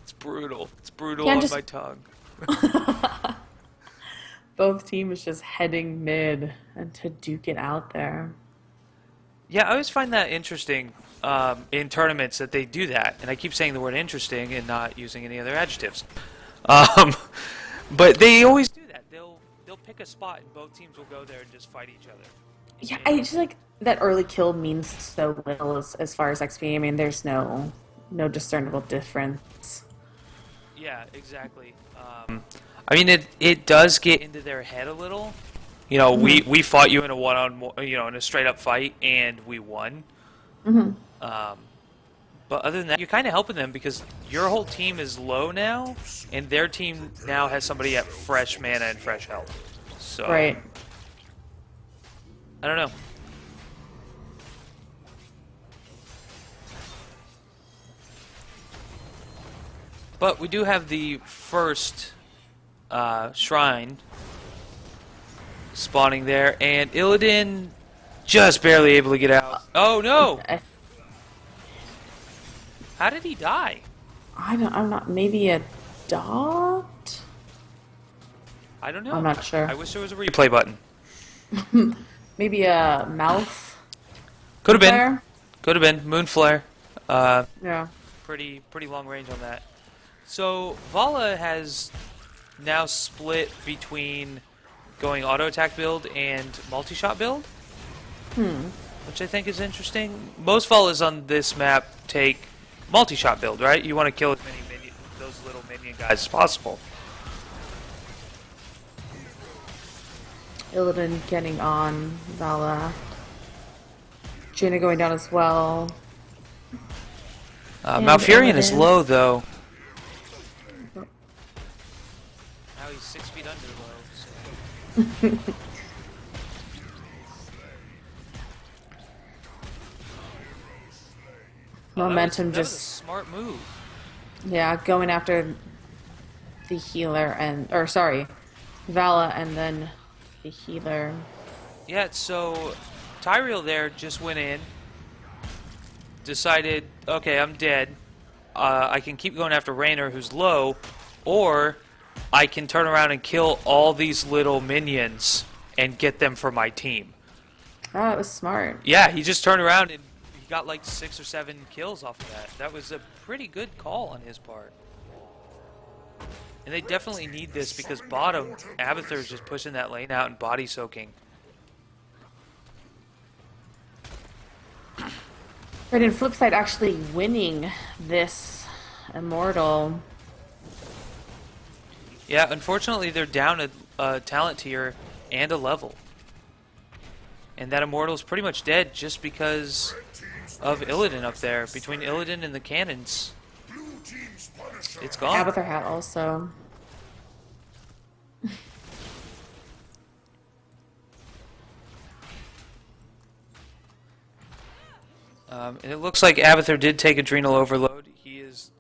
It's brutal. It's brutal Can't on just- my tongue. Both teams just heading mid and to duke it out there. Yeah, I always find that interesting in tournaments that they do that, and I keep saying the word interesting and not using any other adjectives. But they always do that. They'll pick a spot, and both teams will go there and just fight each other. Yeah, I just like that early kill means so little as far as XP. I mean, there's no discernible difference. Yeah, exactly. I mean, it does get into their head a little. You know, we fought you in a in a straight up fight, and we won. But other than that, you're kind of helping them because your whole team is low now, and their team now has somebody at fresh mana and fresh health. So Right. I don't know. But we do have the first shrine spawning there, and Illidan just barely able to get out. Oh no! How did he die? I'm not. Maybe a dot. I don't know. I'm not sure. I wish there was a replay button. Maybe a mouth. Could have been. Flare? Could have been. Moonflare. Yeah. Pretty long range on that. So Vala has now split between going auto attack build and multi-shot build, which I think is interesting. Most Valas on this map take multi-shot build, right? You want to kill as many those little minion guys as possible. Illidan getting on. Vala. Jaina going down as well. And Malfurion is Illidan. low though. Now he's 6 feet under low. So. Momentum that was a just smart move. going after the healer Vala and then the healer. Yeah, so Tyrael there just went in, decided, okay, I'm dead. I can keep going after Raynor, who's low, or I can turn around and kill all these little minions and get them for my team. Oh, it was smart. Yeah, he just turned around and he got like 6 or 7 kills off of that. That was a pretty good call on his part. And they definitely need this because bottom, Abathur is just pushing that lane out and body soaking. Right, and flip side actually winning this Immortal. Yeah, unfortunately they're down a talent tier and a level. And that Immortal's pretty much dead just because of Illidan up there. Between Illidan and the cannons, it's gone. Abathur hat also. And it looks like Abathur did take Adrenal Overload. He's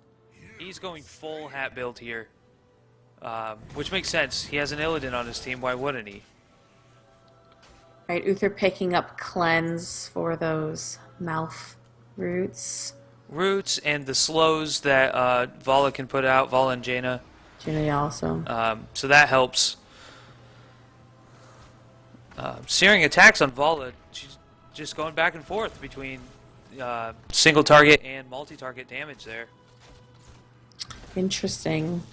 going full hat build here. Which makes sense. He has an Illidan on his team, why wouldn't he? Right, Uther picking up cleanse for those mouth roots. Roots and the slows that Vala can put out, Vala and Jaina. Jaina also. So that helps. Searing attacks on Vala. She's just going back and forth between single target and multi-target damage there. Interesting.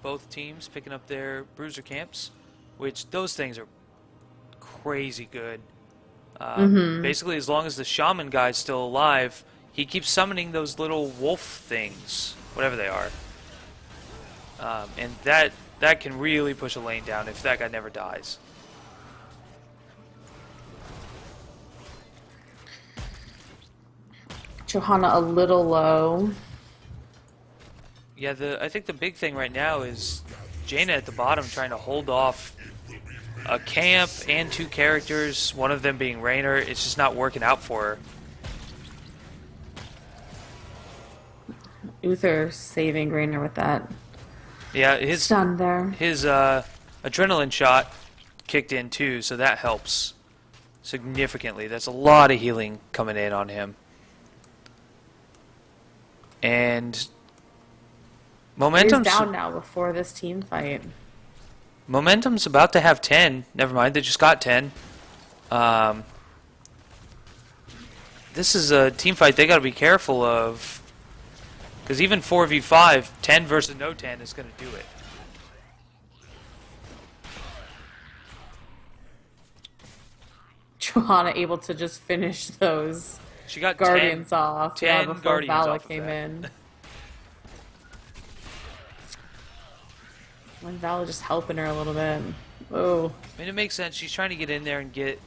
Both teams picking up their bruiser camps, which those things are crazy good. Basically, as long as the shaman guy's still alive, he keeps summoning those little wolf things, whatever they are. And that can really push a lane down if that guy never dies. Johanna a little low. Yeah, I think the big thing right now is Jaina at the bottom trying to hold off a camp and two characters, one of them being Raynor. It's just not working out for her. Uther saving Raynor with that Yeah, his stun there. adrenaline shot kicked in too, so that helps significantly. That's a lot of healing coming in on him. And He's momentum's down now before this team fight. Momentum's about to have 10. Never mind, they just got 10. This is a team fight they got to be careful of. Because even 4v5, 10 versus no 10 is going to do it. Johanna able to just finish those She got Guardians 10, off 10 before Guardians Vala off of came that. in. When Vala just helping her a little bit. Oh, I mean, it makes sense. She's trying to get in there and get,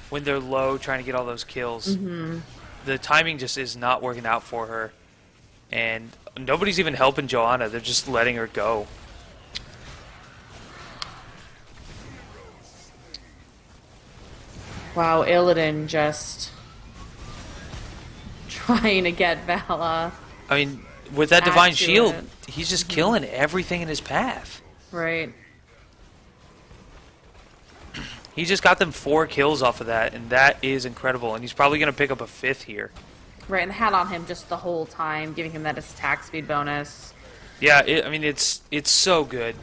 when they're low, trying to get all those kills. The timing just is not working out for her. And nobody's even helping Johanna. They're just letting her go. wow, Illidan just trying to get Vala. I mean, with that Divine Add to Shield, it. he's just killing everything in his path. Right. He just got them 4 kills off of that, and that is incredible. And he's probably going to pick up a 5th here. Right, and had on him just the whole time, giving him that attack speed bonus. Yeah, I mean, it's so good.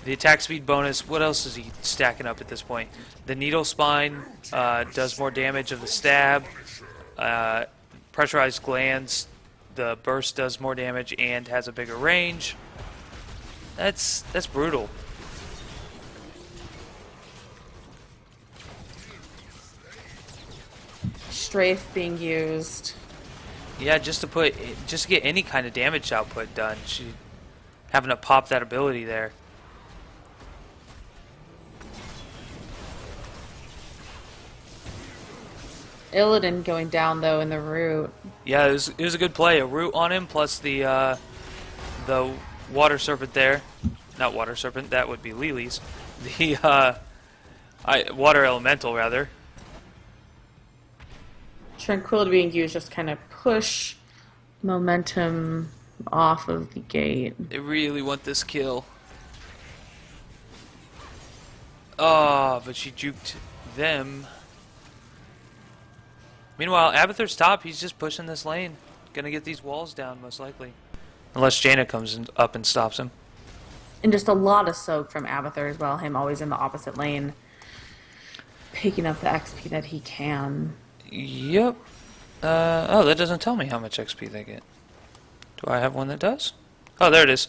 The attack speed bonus, what else is he stacking up at this point? The Needle Spine does more damage of the stab. Pressurized Glands, the burst does more damage and has a bigger range. That's brutal. Strafe being used. Yeah, just to get any kind of damage output done. She having to pop that ability there. Illidan going down though in the root. Yeah, it was a good play. A root on him plus the water serpent there. Not water serpent, that would be Lily's. The water elemental rather. Tranquility being used just kind of push momentum off of the gate. They really want this kill. Oh, but she juked them. Meanwhile, Abathur's top, he's just pushing this lane. Gonna get these walls down, most likely. Unless Jaina comes up and stops him. And just a lot of soak from Abathur as well, him always in the opposite lane. Picking up the XP that he can. Yep. Oh, that doesn't tell me how much XP they get. Do I have one that does? Oh, there it is.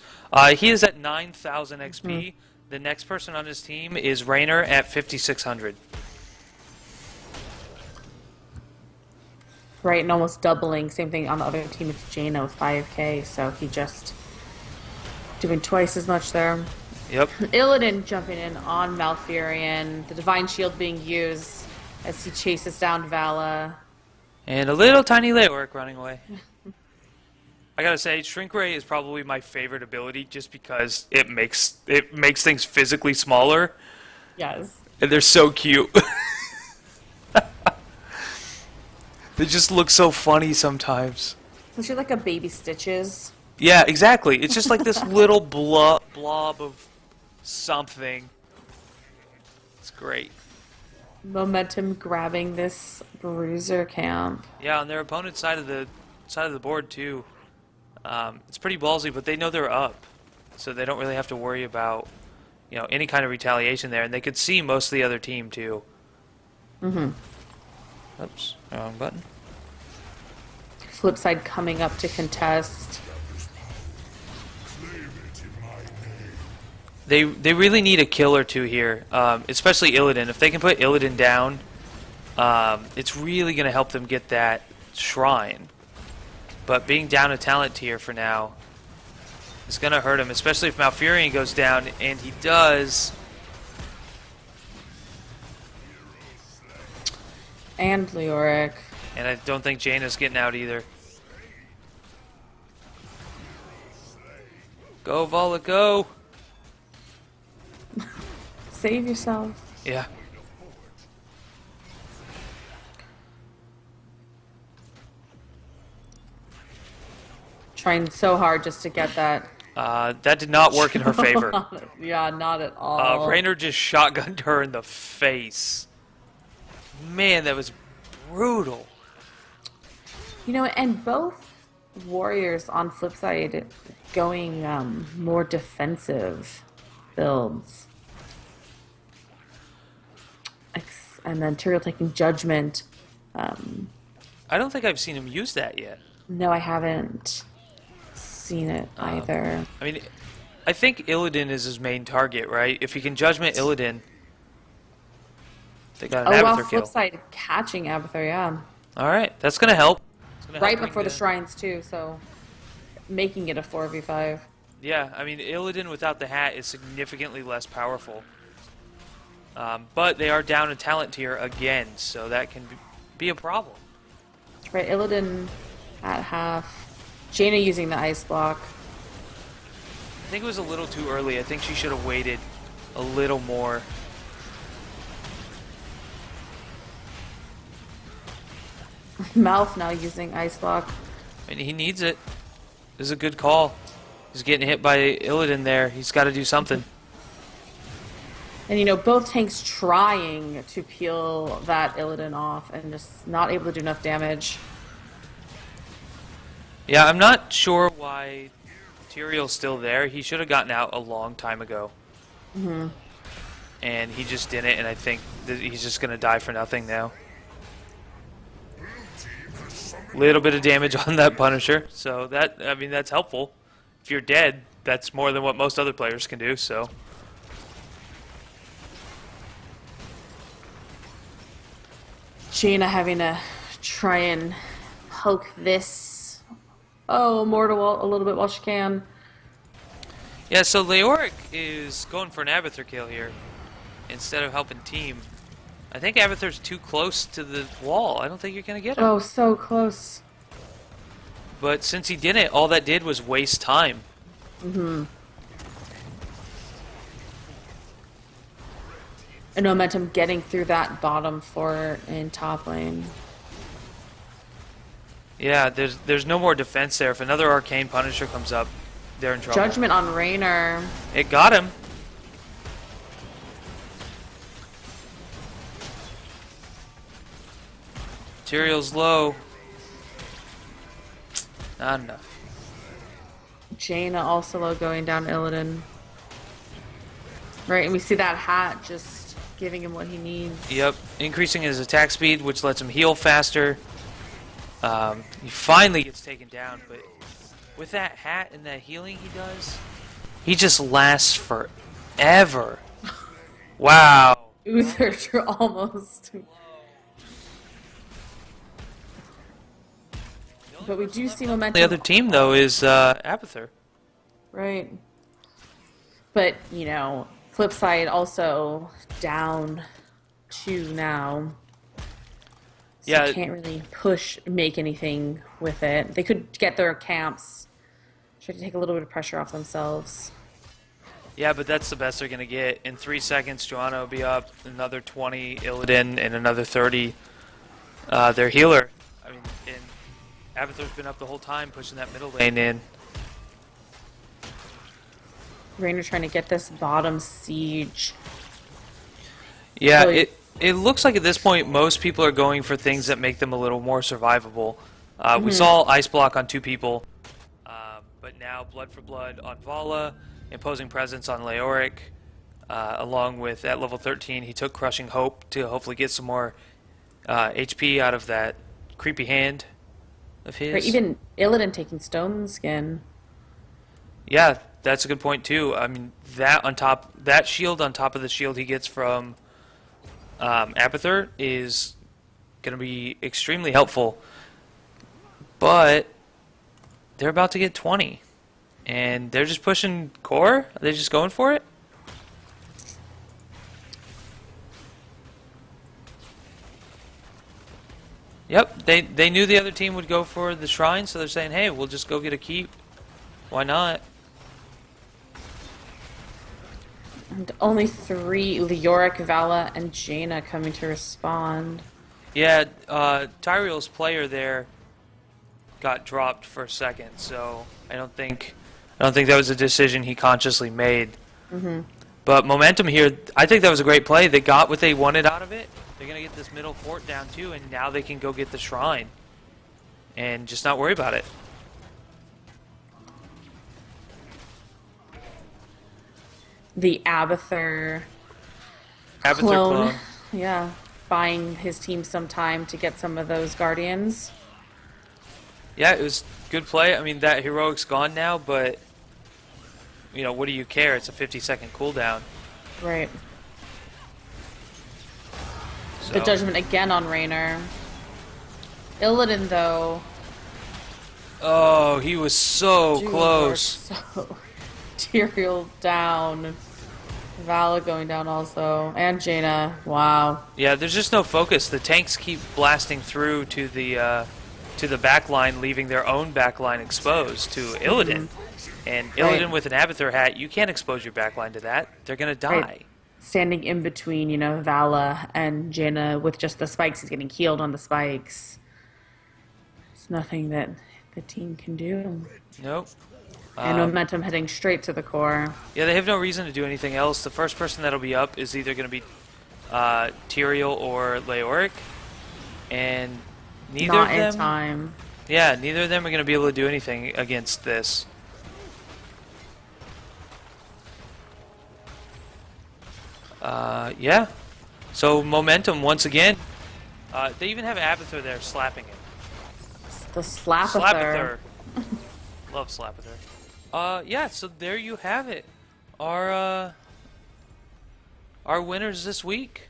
He is at 9,000 XP. The next person on his team is Raynor at 5,600. Right, and almost doubling. Same thing on the other team, it's Jaina with 5k, so he just doing twice as much there. Yep. Illidan jumping in on Malfurion, the Divine Shield being used as he chases down Vala. And a little tiny Leoric running away. I gotta say, Shrink Ray is probably my favorite ability just because it makes things physically smaller. Yes. And they're so cute. They just look so funny sometimes. So she's like a baby Stitches. Yeah, exactly. It's just like this little blob of something. It's great. Momentum grabbing this bruiser camp. Yeah, on their opponent's side of the board too. It's pretty ballsy, but they know they're up, so they don't really have to worry about, any kind of retaliation there, and they could see most of the other team too. Oops, wrong button. Flip side coming up to contest. They really need a kill or two here, especially Illidan. If they can put Illidan down, it's really going to help them get that shrine. But being down a talent tier for now is going to hurt him, especially if Malfurion goes down, and he does. And Leoric. And I don't think Jaina's getting out either. Go, Vala, go! Save yourself. Yeah. Trying so hard just to get that. That did not work in her favor. Yeah, not at all. Raynor just shotgunned her in the face. Man, that was brutal. And both warriors on flip side going more defensive builds. And then Tyrael taking judgment. I don't think I've seen him use that yet. No, I haven't seen it either. I mean, I think Illidan is his main target, right? If he can judgment Illidan, they got an Abathur kill. Flip side catching Abathur, yeah. All right, that's gonna help. It's gonna Right help before the bring shrines too, so making it a 4v5. Yeah, I mean, Illidan without the hat is significantly less powerful. But they are down a talent tier again, so that can be a problem. Right, Illidan at half. Jaina using the ice block. I think it was a little too early. I think she should have waited a little more. Malf now using ice block. I mean, he needs it. This is a good call. He's getting hit by Illidan there. He's got to do something. And both tanks trying to peel that Illidan off and just not able to do enough damage. Yeah, I'm not sure why Tyrael's still there. He should have gotten out a long time ago. And he just didn't, and I think that he's just going to die for nothing now. Little bit of damage on that Punisher, so that's helpful. If you're dead, that's more than what most other players can do, so. Jaina having to try and poke this Mortal a little bit while she can. Yeah, so Leoric is going for an Abathur kill here instead of helping team. I think Abathur's too close to the wall. I don't think you're going to get him. Oh, so close. But since he didn't, all that did was waste time. And momentum getting through that bottom fort in top lane. Yeah, there's no more defense there. If another Arcane Punisher comes up, they're in trouble. Judgment on Raynor. It got him. Tyrael's low. Not enough. Jaina also low going down Illidan. Right, and we see that hat just giving him what he needs. Yep, increasing his attack speed, which lets him heal faster. He finally gets taken down, but with that hat and that healing he does, he just lasts forever. Wow. Uther almost. But we do see momentum. The other team, though, is Abathur. Right. But, flip side also down 2 now. So Yeah. can't really make anything with it. They could get their camps. Try to take a little bit of pressure off themselves. Yeah, but that's the best they're going to get. In 3 seconds, Joanna will be up, another 20, Illidan, and another 30. Their healer. I mean, and Abathur's been up the whole time, pushing that middle lane in. Raynor trying to get this bottom siege. Yeah, Really- it looks like at this point most people are going for things that make them a little more survivable. We saw Ice Block on 2 people. but now Blood for Blood on Vala, Imposing Presence on Leoric, along with at level 13 he took Crushing Hope to hopefully get some more HP out of that creepy hand of his. Or even Illidan taking Stone Skin. Yeah, that's a good point too. I mean, that shield on top of the shield he gets from Abathur is going to be extremely helpful. But they're about to get 20, and they're just pushing core. Are they just going for it? Yep, they knew the other team would go for the shrine, so they're saying, hey, we'll just go get a keep. Why not? And only 3, Leoric, Vala, and Jaina coming to respond. Yeah, Tyrael's player there got dropped for a second, so I don't think that was a decision he consciously made. But momentum here, I think that was a great play. They got what they wanted out of it. They're gonna get this middle fort down too, and now they can go get the shrine and just not worry about it. The Abathur Abathur clone. Yeah, buying his team some time to get some of those Guardians. Yeah, it was good play. I mean, that heroic's gone now, but you know, what do you care? It's a 50-second cooldown. Right. So. The Judgment again on Raynor. Illidan, though. Oh, he was so Dude, close. So Tyrael down. Vala going down also. And Jaina. Wow. Yeah, there's just no focus. The tanks keep blasting through to the back line, leaving their own back line exposed to Illidan. And Illidan with an Abathur hat, you can't expose your back line to that. They're going to die. Right. Standing in between, Vala and Jaina with just the spikes. He's getting healed on the spikes. It's nothing that the team can do. Nope. And momentum heading straight to the core. Yeah, they have no reason to do anything else. The first person that'll be up is either going to be Tyrael or Leoric. And neither Not of them... in time. Yeah, neither of them are going to be able to do anything against this. Yeah. So momentum once again. They even have Abathur there slapping it. The Slapathur. Love Slapathur. Yeah. So there you have it. Our winners this week.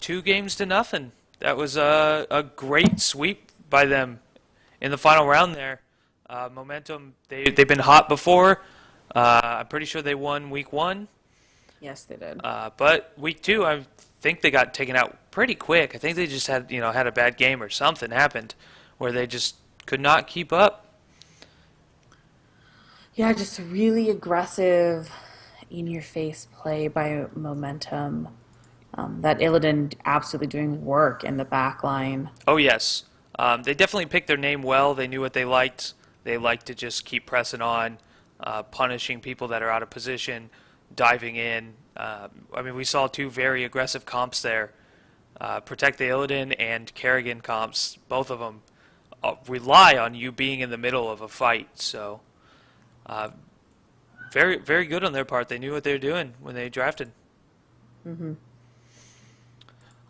2 games to nothing. That was a great sweep by them in the final round there. Momentum. They've been hot before. I'm pretty sure they won week 1. Yes, they did. But week 2, I think they got taken out pretty quick. I think they just had a bad game or something happened where they just could not keep up. Yeah, just really aggressive, in-your-face play by momentum. That Illidan absolutely doing work in the back line. Oh yes, they definitely picked their name well. They knew what they liked. They liked to just keep pressing on, punishing people that are out of position, diving in. I mean, we saw 2 very aggressive comps there. Protect the Illidan and Kerrigan comps, both of them rely on you being in the middle of a fight. So, very, very good on their part. They knew what they were doing when they drafted.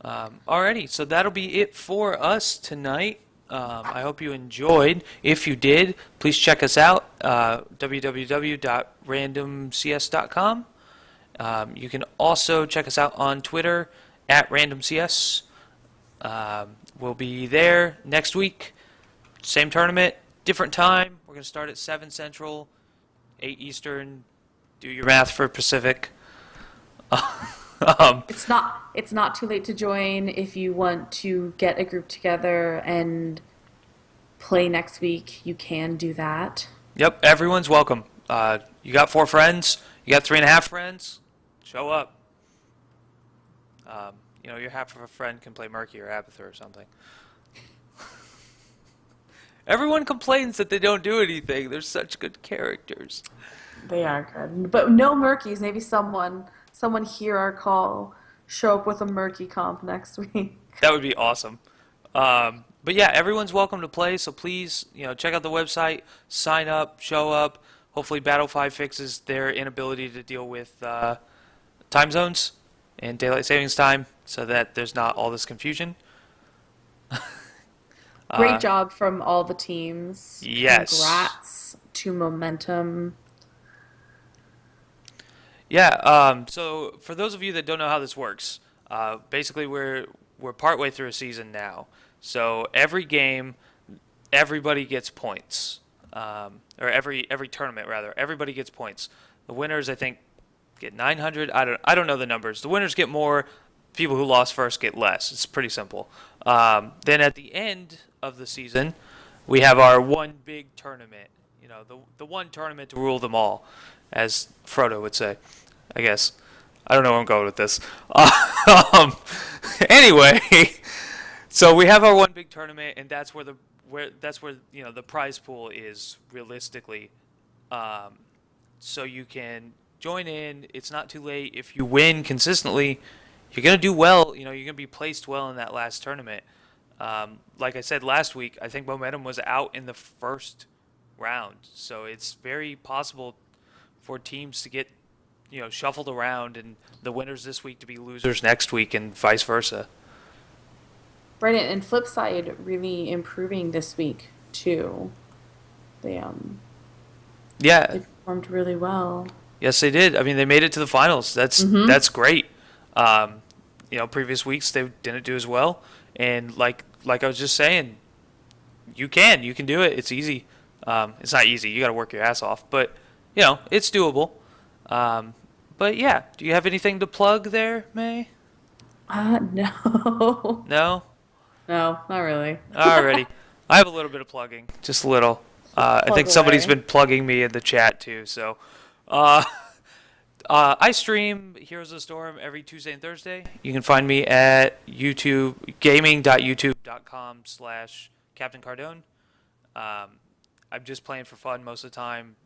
Alrighty, so that'll be it for us tonight. I hope you enjoyed. If you did, please check us out, www.randomcs.com. You can also check us out on Twitter @randomcs. We'll be there next week. Same tournament, different time. We're going to start at 7 Central, 8 Eastern. Do your math for Pacific. It's not too late to join if you want to get a group together and play next week. You can do that. Yep, everyone's welcome. You got 4 friends. You got 3.5 friends. Show up. Your half of a friend can play Murky or Abathur or something. Everyone complains that they don't do anything. They're such good characters. They are good. But no Murkies. Maybe someone hear our call, show up with a Murky comp next week. That would be awesome. But yeah, everyone's welcome to play. So please, check out the website, sign up, show up. Hopefully, Battle 5 fixes their inability to deal with time zones and daylight savings time, so that there's not all this confusion. Great job from all the teams. Yes. Congrats to Momentum. Yeah. So for those of you that don't know how this works, basically we're partway through a season now. So every game, everybody gets points, or every tournament rather, everybody gets points. The winners, I think, get 900. I don't know the numbers. The winners get more. People who lost first get less. It's pretty simple. Then at the end of the season, we have our one big tournament. The one tournament to rule them all, as Frodo would say. I guess. I don't know where I'm going with this. Um, anyway, so we have our one big tournament, and that's where the prize pool is realistically. So you can join in. It's not too late. If you win consistently, you're gonna do well. You're gonna be placed well in that last tournament. Like I said last week, I think Momentum was out in the first round, so it's very possible for teams to get shuffled around, and the winners this week to be losers next week, and vice versa. Right, and flip side really improving this week too. They um Yeah, they performed really well. yes, they did. I mean, they made it to the finals. That's great. Previous weeks they didn't do as well, and like I was just saying, you can do it. It's easy. It's not easy. You got to work your ass off, but it's doable. But yeah, do you have anything to plug there, May? No. No? No, not really. Alrighty. I have a little bit of plugging, just a little. I Plug think somebody's away. been plugging me in the chat too. So, uh, I stream Heroes of the Storm every Tuesday and Thursday. You can find me at YouTube gaming.youtube.com/Captain Cardone. I'm just playing for fun most of the time.